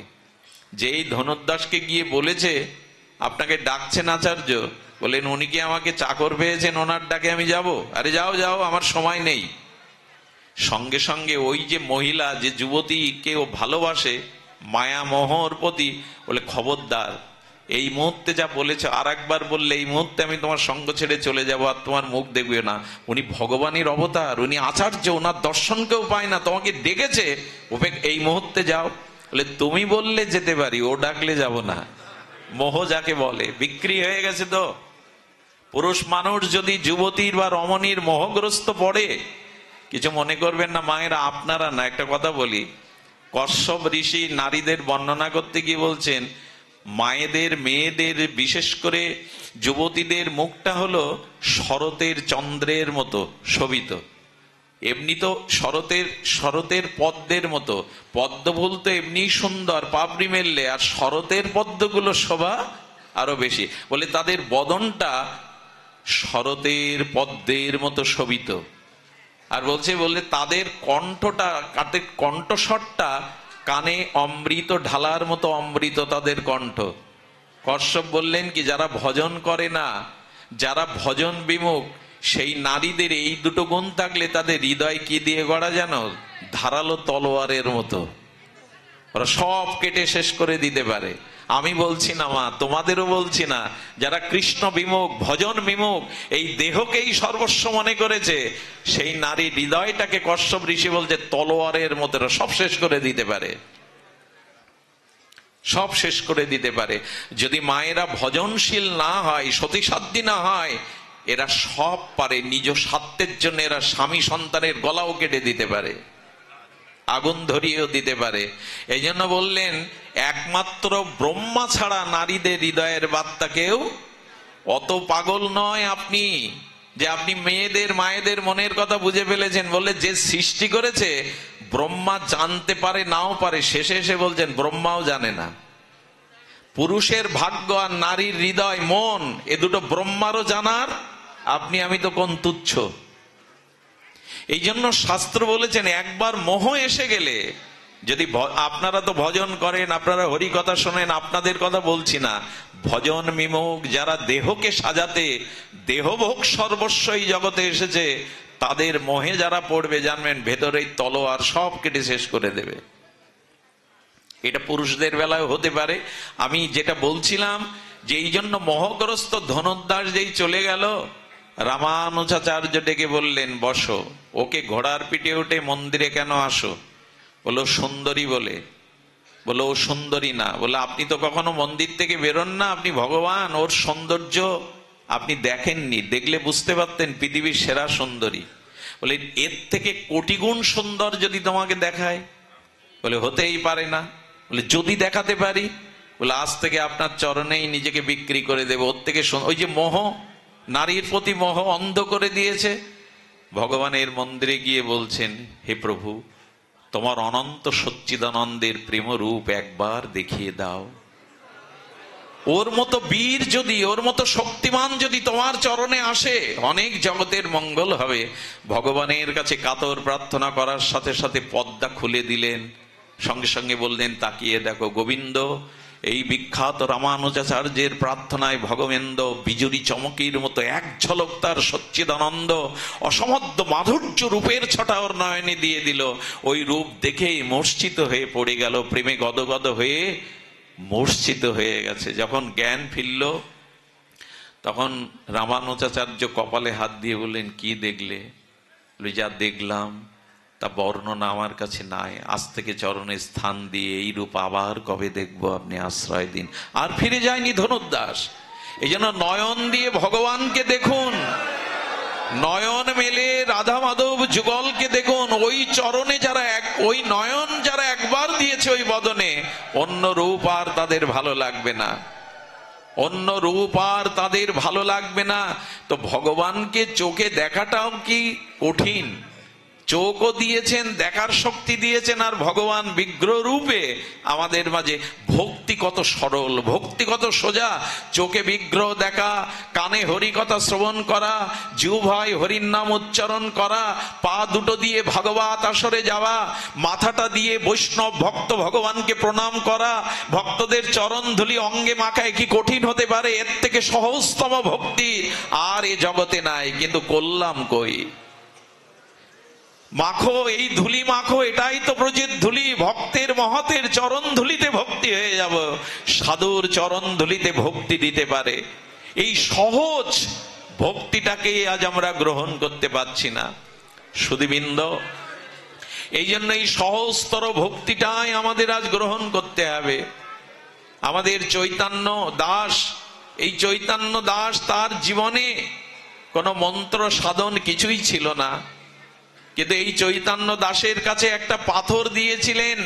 যেই ধনুর্দাসকে গিয়ে বলেছে আপনাকে ডাকছেন আচার্য, বলেন উনি কি আমাকে চাকর পেয়েছেন, ওনার ডাকে আমি যাব? আরে যাও যাও, আমার সময় নেই। সঙ্গে সঙ্গে ওই যে মহিলা, যে যুবতীকে ও ভালোবাসে মায়া মোহর প্রতি, বলে খবরদার, এই মুহূর্তে যা বলেছে আর একবার বললে এই মুহূর্তে আমি তোমার সঙ্গ ছেড়ে চলে যাব, আর তোমার মুখ দেখবে না। উনি ভগবানের অবতার, উনি আচার্য, ওনার দর্শন কেউ পায় না, তোমাকে ডেকেছে, এই মুহূর্তে যাও। বলে তুমি বললে যেতে পারি, ও ডাকলে যাব না। মোহ যাকে বলে, বিক্রি হয়ে গেছে তো। পুরুষ মানুষ যদি যুবতীর বা রমণীর মোহগ্রস্ত পড়ে, কিছু মনে করবেন না মায়েরা, আপনারা না, একটা কথা বলি। কশ্যপ ঋষি নারীদের বর্ণনা করতে গিয়ে বলছেন, মায়েদের, মেয়েদের, বিশেষ করে যুবতীদের মুখটা হলো শরতের চন্দ্রের মতো শোভিত। এমনি তো শরতের পদ্মের মতো, পদ্ম ফুল তো এমনি সুন্দর পাপড়ি মেললে, আর শরতের পদ্মগুলো শোভা আরো বেশি। বলে তাদের বদনটা শরতের পদ্মের মতো শোভিত। আর বলে তাদের কণ্ঠটা, তাদের কণ্ঠস্বরটা কানে অমৃত ঢালার মতো অমৃত তাদের কণ্ঠ। কশ্যপ বললেন কি, যারা ভজন করে না, যারা ভজন বিমুখ, সেই নারীদের এই দুটো গুণ থাকলে তাদের হৃদয় কি দিয়ে গড়া জানো? ধারালো তলোয়ারের মতো। ওরা সব কেটে শেষ করে দিতে পারে। আমি বলছি না মা, তোমাদেরও বলছি না, যারা কৃষ্ণ বিমুখ, ভজন বিমুখ, এই দেহকেই সর্বস্ব মনে করেছে, সেই নারী হৃদয়টাকে কশ্যপ ঋষি বলছে তলোয়ারের মতো, সব শেষ করে দিতে পারে, সব শেষ করে দিতে পারে। যদি মায়েরা ভজনশীল না হয়, সতীসাধ্যী না হয়, এরা সব পারে। নিজ স্বার্থের জন্য এরা স্বামী সন্তানের গলাও কেটে দিতে পারে। আগুন ধরিয়েও দিতে পারে। এই জন্য বললেন একমাত্র ব্রহ্মা ছাড়া নারীদের হৃদয়ের বার্তা কেউ অত পাগল নয় আপনি যে আপনি মেয়েদের মায়েদের মনের কথা বুঝে ফেলেছেন। বললে যে সৃষ্টি করেছে ব্রহ্মা জানতে পারে নাও পারে, শেষে এসে বলছেন ব্রহ্মাও জানে না। পুরুষের ভাগ্য আর নারীর হৃদয় মন এ দুটো ব্রহ্মারও জানার, আপনি আমি তো কোন তুচ্ছ। এই জন্য শাস্ত্র বলেছেন একবার মোহ এসে গেলে, যদি আপনারা তো ভজন করেন, আপনারা হরি কথা শোনেন, আপনাদের কথা বলছি না, ভজন বিমুখ যারা দেহকে সাজাতে দেহভোগ সর্বস্ব এই জগতে এসেছে, তাদের মোহে যারা পড়বে জানবেন ভেতরেই তলোয়ার সব কেটে শেষ করে দেবে। এটা পুরুষদের বেলায় হতে পারে। আমি যেটা বলছিলাম যে এই জন্য মোহগ্রস্ত ধনুর্দাস যেই চলে গেল, রামানুজাচার্য ডেকে বললেন বসো। ওকে ঘোড়ার পিঠে উঠে মন্দিরে কেন আসো? বললো সুন্দরী বলে। বললো ও সুন্দরী না। বলে আপনি তো কখনো মন্দির থেকে বেরোন না, আপনি ভগবান, ওর সৌন্দর্য আপনি দেখেননি, দেখলে বুঝতে পারতেন পৃথিবীর সেরা সুন্দরী। বলে এর থেকে কোটি গুণ সুন্দর যদি তোমাকে দেখায়? বলে হতেই পারে না। বলে যদি দেখাতে পারি? বলে আজ থেকে আপনার চরণেই নিজেকে বিক্রি করে দেব। ওর থেকে ওই যে মোহ, নারীর প্রতি মোহ অন্ধ করে দিয়েছে। ভগবানের মন্দিরে গিয়ে বলছেন হে প্রভু, তোমার অনন্ত সচ্চিদানন্দের প্রেম রূপ একবার দেখিয়ে দাও। ওর মতো বীর যদি, ওর মতো শক্তিমান যদি তোমার চরণে আসে, অনেক জগতের মঙ্গল হবে। ভগবানের কাছে কাতর প্রার্থনা করার সাথে সাথে পদ্মা খুলে দিলেন। সঙ্গে সঙ্গে বললেন তাকিয়ে দেখো গোবিন্দ। এই বিখ্যাত রামানুজাচার্যের প্রার্থনায় ভগবেন্দ্র বিজুরি চমকির মতো এক ঝলক তার সচ্চিদানন্দ অসমধ্য মাধুর্য রূপের ছটা ওর নয়নে দিয়ে দিল। ওই রূপ দেখেই মূর্ছিত হয়ে পড়ে গেল, প্রেমে গদগদ হয়ে মূর্ছিত হয়ে গেছে। যখন জ্ঞান ফিরল তখন রামানুজাচার্য কপালে হাত দিয়ে বললেন কি দেখলে? যা দেখলাম তা বর্ণনা আমার কাছে নাই। আজ থেকে চরণে স্থান দিয়ে এই রূপ আবার কবে দেখবো, আপনি আশ্রয় দিন। আর ফিরে যায়নি ধনুর্দাস। এই জন্য নয়ন দিয়ে ভগবানকে দেখুন, নয়ন মেলে রাধা মাধব যুগলকে দেখুন। ওই চরণে যারা ওই নয়ন যারা একবার দিয়েছে ওই বদনে, অন্য রূপ আর তাদের ভালো লাগবে না, অন্য রূপ আর তাদের ভালো লাগবে না। তো ভগবানকে চোখে দেখাটাও কি কঠিন? চোখও দিয়েছেন, দেখার শক্তি দিয়েছেন, আর ভগবান বিগ্রহ রূপে আমাদের মাঝে। ভক্তি কত সরল, ভক্তি কত সোজা। চোখে বিগ্রহ দেখা, কানে হরি কথা শ্রবণ করা, জিহ্বায় হরির নাম উচ্চারণ করা, পা দুটো দিয়ে ভাগবত আসরে যাওয়া, মাথাটা দিয়ে বৈষ্ণব ভক্ত ভগবানকে প্রণাম করা, ভক্তদের চরণ ধুলি অঙ্গে মাখায়, কি কঠিন হতে পারে? এর থেকে সহজতম ভক্তি আর এ জগতে নাই। কিন্তু করলাম কই? মাখো, এই ধুলি মাখো, এটাই তো ব্রজের ধুলি। ভক্তের মহতের চরণ ধুলিতে ভক্তি হয়ে যাব। সাধুর চরণ ধুলিতে ভক্তি দিতে পারে। এই সহজ ভক্তিটাকে আজ আমরা গ্রহণ করতে পারছি না সুধীবৃন্দ। এই জন্য এই সহজতর ভক্তিটাই আমাদের আজ গ্রহণ করতে হবে। আমাদের চৈতন্য দাস, এই চৈতন্য দাস তার জীবনে কোনো মন্ত্র সাধন কিছুই ছিল না, কিন্তু এই চৈতন্য দাসের কাছে একটা পাথর দিয়েছিলেন।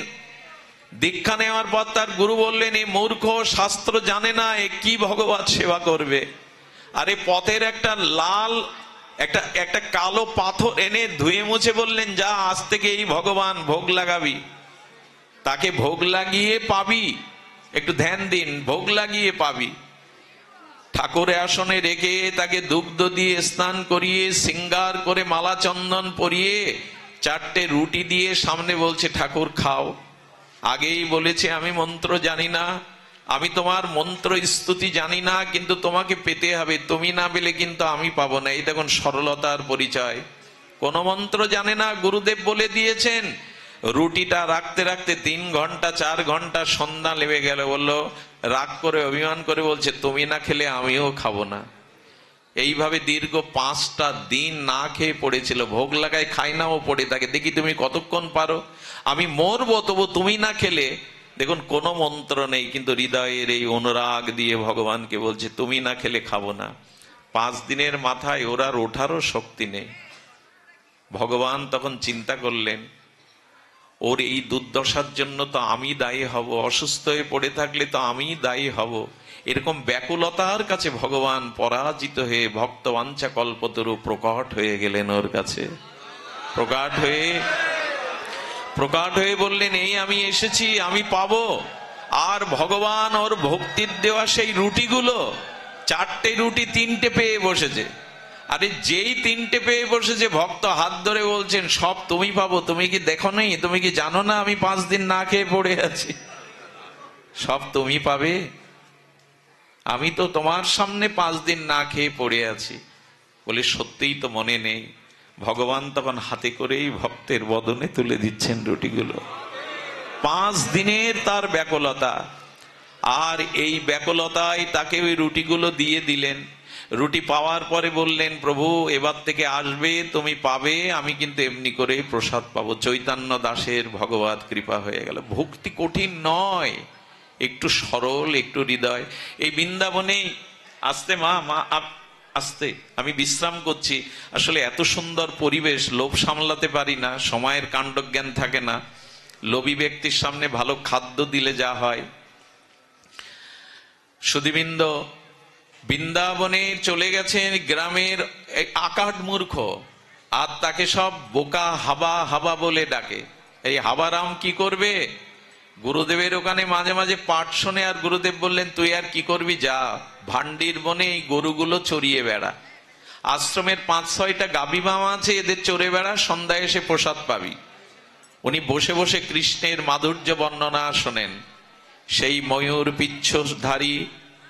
দীক্ষা নেওয়ার পর তার গুরু বললেন এ মূর্খ, শাস্ত্র জানে না, এ কি ভগবত সেবা করবে? আরে পথের একটা লাল একটা কালো পাথর এনে ধুয়ে মুছে বললেন যা, আজ থেকে এই ভগবান ভোগ লাগাবি, তাকে ভোগ লাগিয়ে পাবি। একটু ধ্যান দিন, ভোগ লাগিয়ে পাবি। ঠাকুরের আসনে রেখে তাকে দুগ্ধ দিয়ে স্নান করিয়ে সিঙ্গার করে মালা চন্দন পরিয়ে 4টে রুটি দিয়ে সামনে বলছে ঠাকুর খাও। আগেই বলেছে আমি মন্ত্র জানি না, আমি তোমার মন্ত্র স্তুতি জানি না, কিন্তু তোমাকে পেতে হবে, তুমি না পেলে কিন্তু আমি পাবো না। এই দেখুন সরলতার পরিচয়। কোন মন্ত্র জানে না, গুরুদেব বলে দিয়েছেন। রুটিটা রাখতে রাখতে 3 ঘন্টা 4 ঘন্টা সন্ধ্যা লেগে গেল। বললো রাগ করে অভিমান করে বলছে তুমি না খেলে আমিও খাবো না। এইভাবে দীর্ঘ 5টা দিন না খেয়ে পড়েছিল। ভোগ লাগায় খাই না, ও পড়ে থাকে, দেখি তুমি কতক্ষণ পারো, আমি মরবো তবু তুমি না খেলে। দেখুন কোনো মন্ত্র নেই, কিন্তু হৃদয়ের এই অনুরাগ দিয়ে ভগবানকে বলছে তুমি না খেলে খাবো না। 5 দিনের মাথায় ওর আর ওঠারও শক্তি নেই। ভগবান তখন চিন্তা করলেন ওর এই দুর্দশার জন্য তো আমি দায়ী হব, অসুস্থ হয়ে পড়ে থাকলে তো আমি দায়ী হব। এরকম ব্যাকুলতার কাছে ভগবান পরাজিত হয়ে ভক্ত বাঞ্ছা কল্পতরু প্রকট হয়ে গেলেন ওর কাছে। প্রকট হয়ে বললেন, এই আমি এসেছি, আমি পাবো। আর ভগবান ওর ভক্তির দেওয়া সেই রুটিগুলো, 4টে রুটি 3টে পেয়ে বসেছে। আরে যেই 3টে পেয়ে বসেছে, ভক্ত হাত ধরে বলছেন, সব তুমি পাবো, তুমি কি দেখো নাই, তুমি কি জানো না আমি 5 দিন না খেয়ে পড়ে আছি, সব তুমি পাবে। আমি তো তোমার সামনে 5 দিন না খেয়ে পড়ে আছি। বলে সত্যিই তো মনে নেই। ভগবান তখন হাতে করেই ভক্তের বদনে তুলে দিচ্ছেন রুটিগুলো। 5 দিনের তার ব্যাকুলতা, আর এই ব্যাকুলতায় তাকে ওই রুটিগুলো দিয়ে দিলেন। রুটি পাওয়ার পরে বললেন, প্রভু এবার থেকে আসবে, তুমি পাবে, আমি কিন্তু এমনি করেই প্রসাদ পাবো। চৈতন্য দাসের ভগবত কৃপা হয়ে গেল। ভক্তি কঠিন নয়, একটু সরল, একটু হৃদয়। এই বৃন্দাবনেই আসতে মা আসতে আমি বিশ্রাম করছি। আসলে এত সুন্দর পরিবেশ, লোভ সামলাতে পারি না, সময়ের কাণ্ডজ্ঞান থাকে না। লোভী ব্যক্তির সামনে ভালো খাদ্য দিলে যা হয়। সুধীবৃন্দ বৃন্দাবনে চলে গেছেন গ্রামের আকাট মূর্খ, আর তাকে সব বোকা হাবা হাবা বলে ডাকে। এই হাবারাম কি করবে? গুরুদেবের ওখানে মাঝে মাঝে পাঠ শোনে, আর গুরুদেব বললেন, তুই আর কি করবি, যা ভান্ডির বনে এই গরুগুলো চড়িয়ে বেড়া। আশ্রমের 5-6টা গাভী মামা আছে, এদের চড়ে বেড়া, সন্ধ্যায় এসে প্রসাদ পাবি। উনি বসে বসে কৃষ্ণের মাধুর্য বর্ণনা শোনেন। সেই ময়ূর পিচ্ছধারী,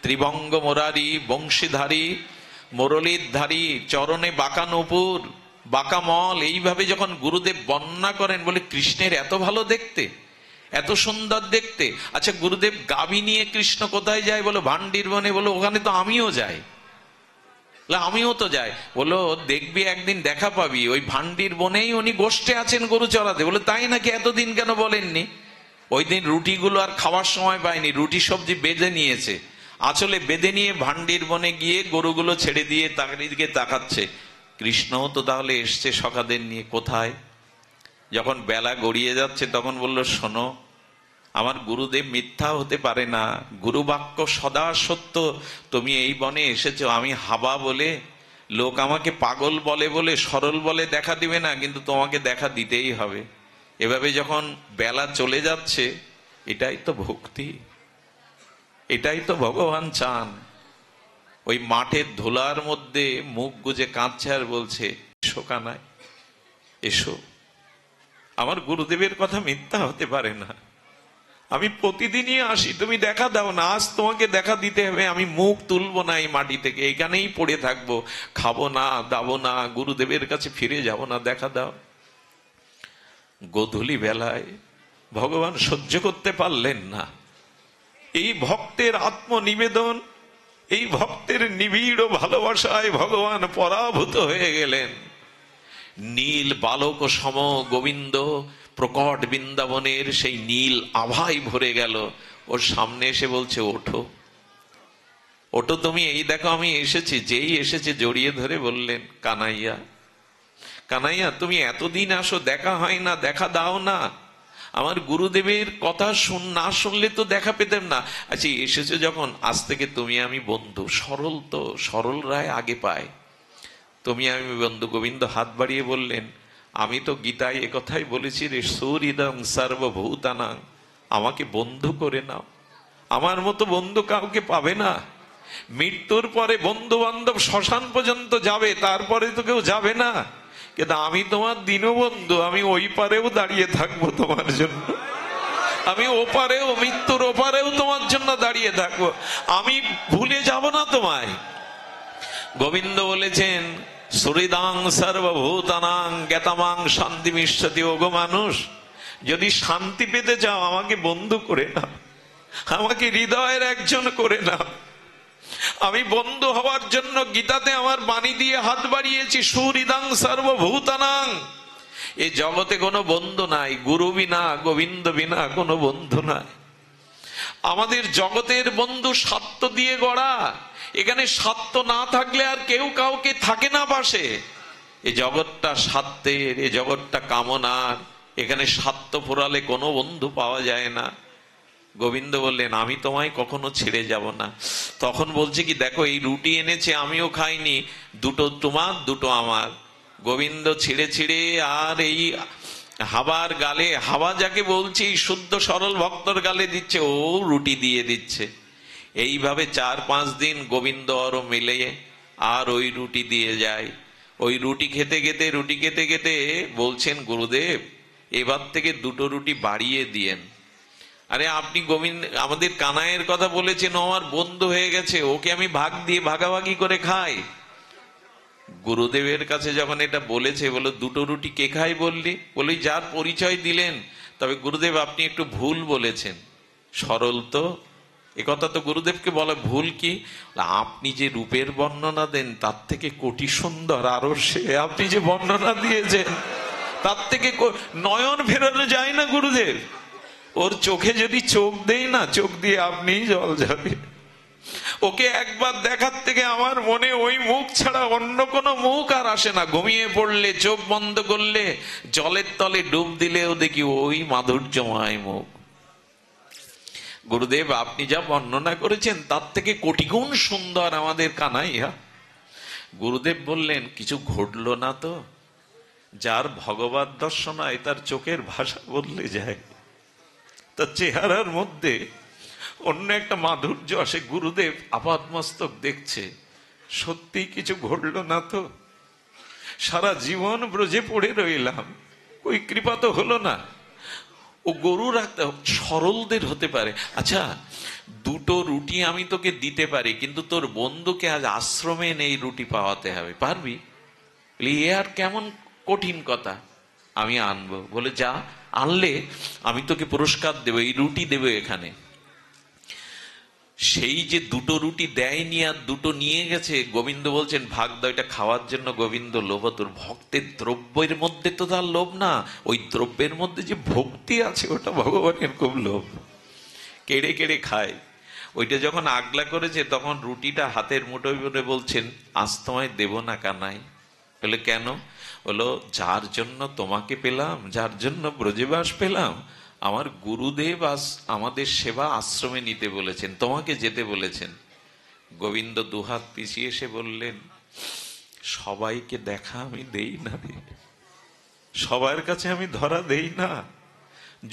ত্রিভঙ্গ মোরারি, বংশীধারী, মুরলীধারী, চরণে বাঁকা নূপুর, বাঁকা মল, এইভাবে যখন গুরুদেব বর্ণনা করেন, বলে কৃষ্ণের এত ভালো দেখতে, এত সুন্দর দেখতে। আচ্ছা গুরুদেব গাভী নিয়ে কৃষ্ণ কোথায় যায়? বলো ভান্ডির বনে। বলো ওখানে তো আমিও যাই। আমিও তো যাই। বলো দেখবি একদিন দেখা পাবি, ওই ভান্ডির বনেই উনি গোষ্ঠে আছেন গরু চড়াতে। বলে তাই নাকি? এতদিন কেন বলেননি? ওই দিন রুটিগুলো আর খাওয়ার সময় পায়নি, রুটি সবজি বেঁধে নিয়েছে, আঁচলে বেঁধে নিয়ে ভান্ডির বনে গিয়ে গরুগুলো ছেড়ে দিয়ে তার দিকে তাকাচ্ছে। কৃষ্ণও তো তাহলে এসছে সখাদের নিয়ে। কোথায়? যখন বেলা গড়িয়ে যাচ্ছে তখন বলল, শোনো, আমার গুরুদেব মিথ্যা হতে পারে না, গুরু বাক্য সদা সত্য। তুমি এই বনে এসেছো, আমি হাবা বলে, লোক আমাকে পাগল বলে বলে, সরল বলে দেখা দিবে না, কিন্তু তোমাকে দেখা দিতেই হবে। এভাবে যখন বেলা চলে যাচ্ছে, এটাই তো ভক্তি, এটাই তো ভগবান চান। ওই মাঠের ধুলার মধ্যে মুখ গুজে কাঁদছে আর বলছে, এসো কানাই, এসো। আমার গুরুদেবের কথা মিথ্যা হতে পারে না, আমি প্রতিদিনই আসি, তুমি দেখা দাও না, আজ তোমাকে দেখা দিতে হবে। আমি মুখ তুলবো না এই মাটি থেকে, এখানেই পড়ে থাকবো, খাবো না, দাবো না, গুরুদেবের কাছে ফিরে যাব না, দেখা দাও। গোধূলি বেলায় ভগবান সহ্য করতে পারলেন না। এই ভক্তের আত্মনিবেদন, এই ভক্তের নিবিড় ভালোবাসায় ভগবান পরাভূত হয়ে গেলেন। নীল বালক সম গোবিন্দ প্রকট বৃন্দাবনের সেই নীল আভায় ভরে গেল। ওর সামনে এসে বলছে, ওঠো, ওঠো তুমি, এই দেখো আমি এসেছি। যেই এসেছে জড়িয়ে ধরে বললেন, কানাইয়া, কানাইয়া, তুমি এতদিন আসো, দেখা হয় না, দেখা দাও না। আমার গুরুদেবের কথা না শুনলে তো দেখা পেতাম না। আচ্ছা এসেছো যখন, আজ থেকে তুমি আমি বন্ধু। সরল তো, সরল রায় আগে পায়। তুমি আমি বন্ধু। গোবিন্দ হাত বাড়িয়ে বললেন, আমি তো গীতায় একথাই বলেছি রে, সুহৃদং সর্বভূতানাং, আমাকে বন্ধু করে নাও। আমার মতো বন্ধু কাউকে পাবে না। মৃত্যুর পরে বন্ধু বান্ধব শ্মশান পর্যন্ত যাবে, তারপরে তো কেউ যাবে না। কিন্তু আমি তোমার দীনবন্ধু, আমি ওই পারেও দাঁড়িয়ে থাকবো তোমার জন্য, আমি ওপারেও, মৃত্যুর ওপারেও তোমার জন্য দাঁড়িয়ে থাকবো, আমি ভুলে যাব না তোমায়। গোবিন্দ বলেছেন, সুহৃদাং সর্বভূতানাং জ্ঞাতামাং শান্তি মিষ্যতি। ওগো মানুষ, যদি শান্তি পেতে চাও আমাকে বন্ধু করে নাও, আমাকে হৃদয়ের একজন করে নাও। আমি বন্ধু হওয়ার জন্য গীতাতে আমার বাণী দিয়ে হাত বাড়িয়েছি, সুহৃদাং সর্বভূতানাং। এই জগতে কোনো বন্ধু নাই, গুরু বিনা, গোবিন্দ বিনা কোনো বন্ধু নাই। আমাদের জগতের বন্ধু স্বার্থ দিয়ে গড়া। এখানে স্বার্থ না থাকলে আর কেউ কাউকে থাকে না পাশে। এই জগৎটা স্বার্থের, এই জগৎটা কামনার, এখানে স্বার্থ ফোরালে কোনো বন্ধু পাওয়া যায় না। গোবিন্দ বললেন, আমি তোমায় কখনো ছেড়ে যাব না। তখন বলছে কি, দেখো এই রুটি এনেছে, আমিও খাইনি, দুটো তোমার দুটো আমার। গোবিন্দ ছিঁড়ে ছিঁড়ে আর এই হাবার গালে, হাবা যাকে বলছি শুদ্ধ সরল ভক্তর গালে দিচ্ছে, ও রুটি দিয়ে দিচ্ছে। এইভাবে 4-5 দিন গোবিন্দ আরো মিলে আর ওই রুটি দিয়ে যায়। ওই রুটি খেতে খেতে বলছেন, গুরুদেব এবার থেকে দুটো রুটি বাড়িয়ে দিয়েন। আরে আপনি গোবিন্দ আমাদের কানাইয়ের কথা বলেছেন, ও আমার বন্ধু হয়ে গেছে, ওকে আমি ভাগ দিয়ে ভাগাভাগি করে খাই। গুরুদেবের কাছে যখন এটা বলেছে, বলো দুটো রুটি কে খায় বললি? বলি যার পরিচয় দিলেন। তবে গুরুদেব আপনি একটু ভুল বলেছেন। সরল তো, একথা তো গুরুদেবকে বলা ভুল। কি? আপনি যে রূপের বর্ণনা দেন তার থেকে কোটি সুন্দর আরো সে। আপনি যে বর্ণনা দিয়েছেন তার থেকে নয়ন ফেরানো যায় না গুরুদেব। ওর চোখে যদি চোখ দেই না, চোখ দিয়ে আপনিই জল যাবে। ওকে একবার দেখার থেকে আমার মনে ওই মুখ ছাড়া অন্য কোনো মুখ আর আসে না। ঘুমিয়ে পড়লে, চোখ বন্ধ করলে, জলের তলে ডুব দিলেও দেখি ওই মাধুর্যময় মুখ। গুরুদেব আপনি যা বর্ণনা করেছেন তার থেকে কোটি গুণ সুন্দর আমাদের কানাইয়া। গুরুদেব বললেন, কিছু ঘটলো না তো? যার ভগবত দর্শন হয় তার চোখের ভাষা বদলে যায়, তার চেহারার মধ্যে অন্য একটা মাধুর্য আসে। গুরুদেব আপাতমস্তক দেখছে, সত্যি কিছু ঘটলো না তো? সারা জীবন ব্রজে পড়ে রইলাম, ওই কৃপা তো হলো না। ও গরু রাখতে সরলদের হতে পারে। আচ্ছা, দুটো রুটি আমি তোকে দিতে পারি, কিন্তু তোর বন্ধুকে আজ আশ্রমে নেই রুটি পাওয়াতে হবে, পারবি? এ আর কেমন কঠিন কথা। আমি আনবো। বলে যা, আনলে আমি তোকে পুরস্কার দেবো, এই রুটি দেবো এখানে। সেই যে দুটো রুটি দেয়নি আর দুটো নিয়ে গেছে, গোবিন্দ বলছেন ভাগ দাও, এটা খাওয়ার জন্য। গোবিন্দ লোভ, তোর ভক্তের দ্রব্যের মধ্যে তো তার লোভ না, ওই দ্রব্যের মধ্যে যে ভক্তি আছে ওটা ভগবানের খুব লোভ। কেড়ে কেড়ে খায়। ওইটা যখন আগলা করেছে তখন রুটিটা হাতের মুঠোয় মুঠে বলছেন, আজ তোমায় দেব না কানাই। বলে কেন? বলো, যার জন্য তোমাকে পেলাম, যার জন্য ব্রজবাস পেলাম, আমার গুরুদেব আজ আমাদের সেবা আশ্রমে নিতে বলেছেন, তোমাকে যেতে বলেছেন। গোবিন্দ দুহাত পিছিয়ে এসে বললেন, সবাইকে দেখা আমি দেই না রে, সবার কাছে আমি ধরা দেই না।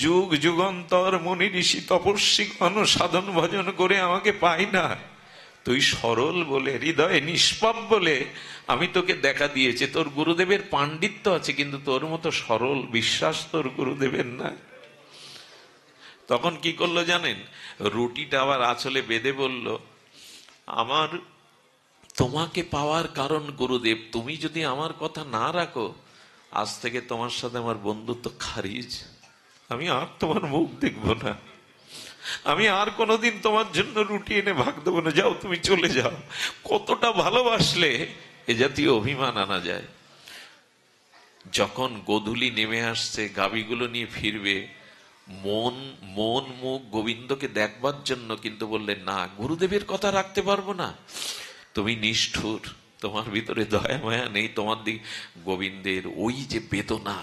যুগ যুগান্তর মুনি ঋষি তপস্বীগণ সাধন ভজন করে আমাকে পাই না। তুই সরল বলে, হৃদয়ে নিষ্পাপ বলে আমি তোকে দেখা দিয়েছি। তোর গুরুদেবের পাণ্ডিত্য আছে, কিন্তু তোর মতো সরল বিশ্বাস তোর গুরুদেবের না। তখন কি করলো জানেন? রুটিটা আবার আঁচলে বেঁধে বলল, আমার তোমাকে পাওয়ার কারণ গুরুদেব, তুমি যদি আমার কথা না রাখো, আজ থেকে তোমার সাথে আমার বন্ধুত্ব খারিজ। আমি আর তোমার মুখ দেখবো না, আমি আর কোনোদিন তোমার জন্য রুটি এনে ভাগ দেবো না, যাও তুমি চলে যাও। কতটা ভালোবাসলে এ জাতীয় অভিমান আনা যায়। যখন গোধূলি নেমে আসছে, গাভীগুলো নিয়ে ফিরবে, মন মুখ গোবিন্দকে দেখবার জন্য, কিন্তু বললেন না, গুরুদেবের কথা রাখতে পারবো না, তুমি নিষ্ঠুর, তোমার ভিতরে দয়া মায়া নেই, তোমার দিক। গোবিন্দের ওই যে বেদনা,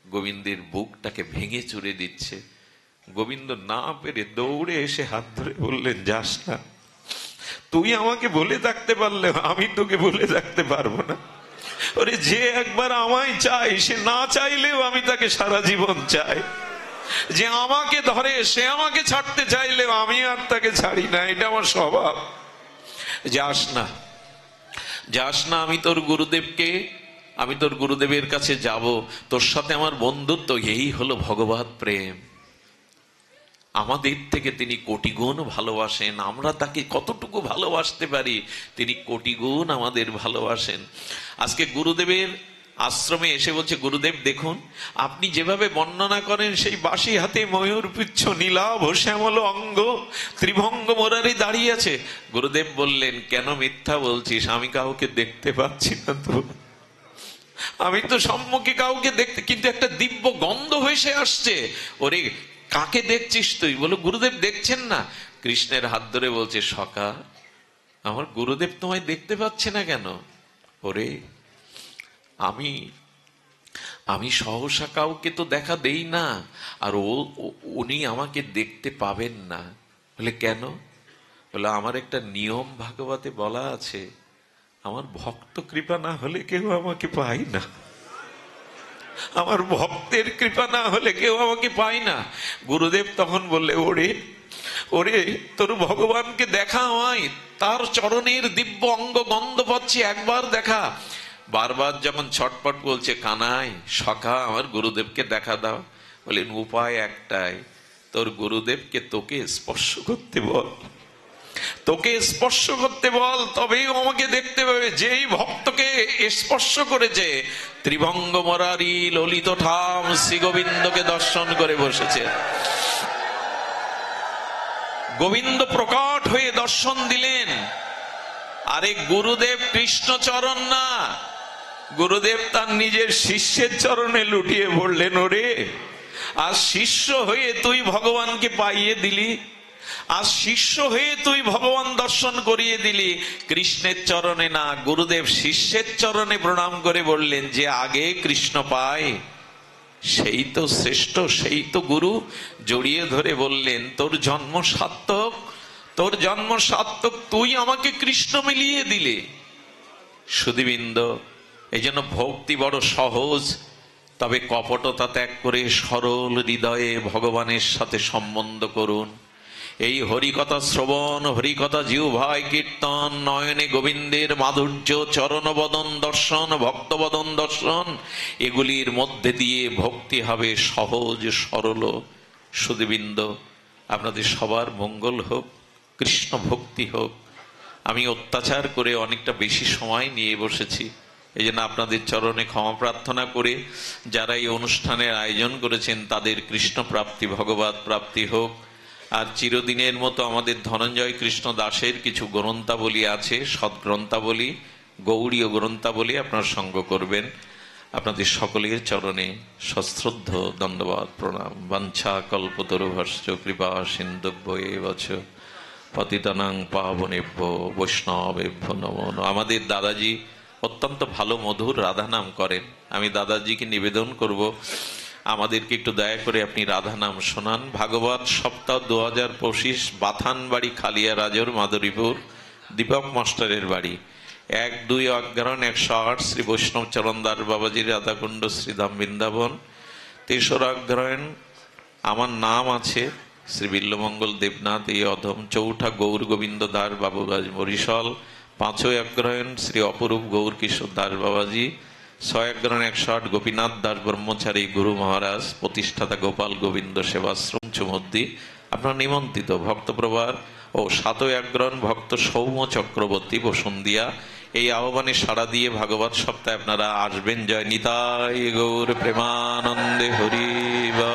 গোবিন্দের বুকটাকে ভেঙে চুরে দিচ্ছে। গোবিন্দ না পেরে দৌড়ে এসে হাত ধরে বললেন, যাস না, তুই আমাকে বলে থাকতে পারলে আমি তোকে বলে থাকতে পারবো না। ওরে, যে একবার আমায় চাই সে না চাইলেও আমি তাকে সারা জীবন চাই। যে আমাকে ধরে সে আমাকে ছাড়তে চাইলেও আমি আর তাকে ছাড়ি না, এটা আমার স্বভাব। যাস না, যাস না, আমি তোর গুরুদেবের কাছে যাব, তোর সাথে আমার বন্ধুত্ব। এই হলো ভগবত প্রেম। আমাদের থেকে তিনি কোটি গুণ ভালোবাসেন, আমরা তাকে কতটুকু ভালোবাসতে পারি, তিনি কোটি গুণ আমাদের ভালোবাসেন। আজকে গুরুদেবের আশ্রমে এসে বলছে, গুরুদেব দেখুন, আপনি যেভাবে বর্ণনা করেন, সেই বাঁশি হাতে ময়ূর পুচ্ছ নীলাভ শ্যামল অঙ্গ ত্রিভঙ্গ মোরারি দাঁড়িয়ে আছে। গুরুদেব বললেন, কেন মিথ্যা বলছিস? আমি কাউকে দেখতে পাচ্ছি না তো, আমি তো সম্মুখে কাউকে দেখতে, কিন্তু একটা দিব্য গন্ধ ভেসে আসছে। ওরে, কাকে দেখছিস তুই? বলো, গুরুদেব দেখছেন না। কৃষ্ণের হাত ধরে বলছে, সখা, আমার গুরুদেব তোমায় দেখতে পাচ্ছে না কেন? ওরে, আমি সহসা কাউকে তো দেখা দেই না, আর উনি আমাকে দেখতে পাবেন না। বলে কেন? বলে আমার একটা নিয়ম ভাগবতে বলা আছে, আমার ভক্ত কৃপা না হলে কেউ আমাকে পায় না, আমার ভক্তের কৃপা না হলে কেউ আমাকে পায় না। গুরুদেব তখন বললে, ওরে ওরে, তোর ভগবানকে দেখা আমায়, তার চরণের দিব্য অঙ্গ গন্ধ পাচ্ছি, একবার দেখা। বারবার যখন ছটপট বলছে, কানাই সখা আমার গুরুদেবকে দেখা দাও। বলেন উপায় একটাই, তোর গুরুদেবকে তোকে স্পর্শ করতে বল, তোকে স্পর্শ করতে বল, তবেই আমাকে দেখতে পাবে। যেই ভক্তকে স্পর্শ করেছে, ত্রিভঙ্গ মরারি ললিত ঠাম শ্রী গোবিন্দকে দর্শন করে বসেছে। গোবিন্দ প্রকট হয়ে দর্শন দিলেন। আরে গুরুদেব কৃষ্ণচরণ না, গুরুদেব তার নিজের শিষ্যের চরণে লুটিয়ে পড়লেন। ওরে, আর শিষ্য হয়ে তুই ভগবানকে পাইয়ে দিলি, আর শিষ্য হয়ে তুই ভগবান দর্শন করিয়ে দিলি। কৃষ্ণের চরণে না, গুরুদেব শিষ্যের চরণে প্রণাম করে বললেন, যে আগে কৃষ্ণ পায় সেই তো শ্রেষ্ঠ, সেই তো গুরু। জড়িয়ে ধরে বললেন, তোর জন্ম সার্থক, তোর জন্ম সার্থক, তুই আমাকে কৃষ্ণ মিলিয়ে দিলে। সুধীবৃন্দ, এই জন্য ভক্তি বড় সহজ, তবে কপটতা ত্যাগ করে সরল হৃদয়ে ভগবানের সাথে সম্বন্ধ করুন। এই হরিকথা শ্রবণ, হরিকথা জিহ্বায় কীর্তন, নয়নে গোবিন্দের মাধুর্য, চরণবদন দর্শন, ভক্তবদন দর্শন, এগুলির মধ্যে দিয়ে ভক্তি হবে সহজ সরল। সুধীবৃন্দ, আপনাদের সবার মঙ্গল হোক, কৃষ্ণ ভক্তি হোক। আমি অত্যাচার করে অনেকটা বেশি সময় নিয়ে বসেছি, এই জন্য আপনাদের চরণে ক্ষমা প্রার্থনা করে যারা এই অনুষ্ঠানের আয়োজন করেছেন তাদের কৃষ্ণ প্রাপ্তি, ভগবত প্রাপ্তি হোক। আর চিরদিনের মতো আমাদের ধনঞ্জয় কৃষ্ণ দাসের কিছু গ্রন্থাবলী আছে, সদ্গ্রন্থাবলী, গৌড়ীয় গ্রন্থাবলী আপনার সঙ্গ করবেন। আপনাদের সকলের চরণে সশ্রদ্ধ দণ্ডবাদ প্রণাম। বাঞ্ছা কল্পতরুভশ্চ কৃপা সিন্ধুভ্যেব চ পতিতানাং পাবনেভ্য বৈষ্ণবেভ্য নমো নমঃ। আমাদের দাদাজি অত্যন্ত ভালো মধুর রাধা নাম করেন। আমি দাদাজিকে নিবেদন করব, আমাদেরকে একটু দয়া করে আপনি রাধা নাম শোনান। ভাগবত সপ্তাহ 2025, বাথানবাড়ি, খালিয়া রাজর, মাদুরীপুর, দীপক মাস্টারের বাড়ি। 1-2 অজ্ঞারণ 108 শ্রী বৈষ্ণব চরণদার বাবাজির রাধাকুণ্ড শ্রীধাম বৃন্দাবন। 3 অজ্ঞারণ আমার নাম আছে শ্রী বিল্লমঙ্গল দেবনাথ এই অধম। 4 গৌর গোবিন্দ দাস বাবুগাজ বরিশাল। 5 অগ্রহায়ণ শ্রী অপরূপ গৌর কিশোর দাস বাবাজি। 6 অগ্রহায়ণ 108 গোপীনাথ দাস ব্রহ্মচারী গুরু মহারাজ, প্রতিষ্ঠাতা গোপাল গোবিন্দ সেবাশ্রম চুমদ্দি, আপনার নিমন্ত্রিত ভক্তপ্রবার। ও 7 অগ্রহায়ণ ভক্ত সৌম্য চক্রবর্তী বসুন্দিয়া। এই আহ্বানে সাড়া দিয়ে ভাগবত সপ্তাহে আপনারা আসবেন। জয় নিতাই গৌর প্রেমানন্দে হরি বা।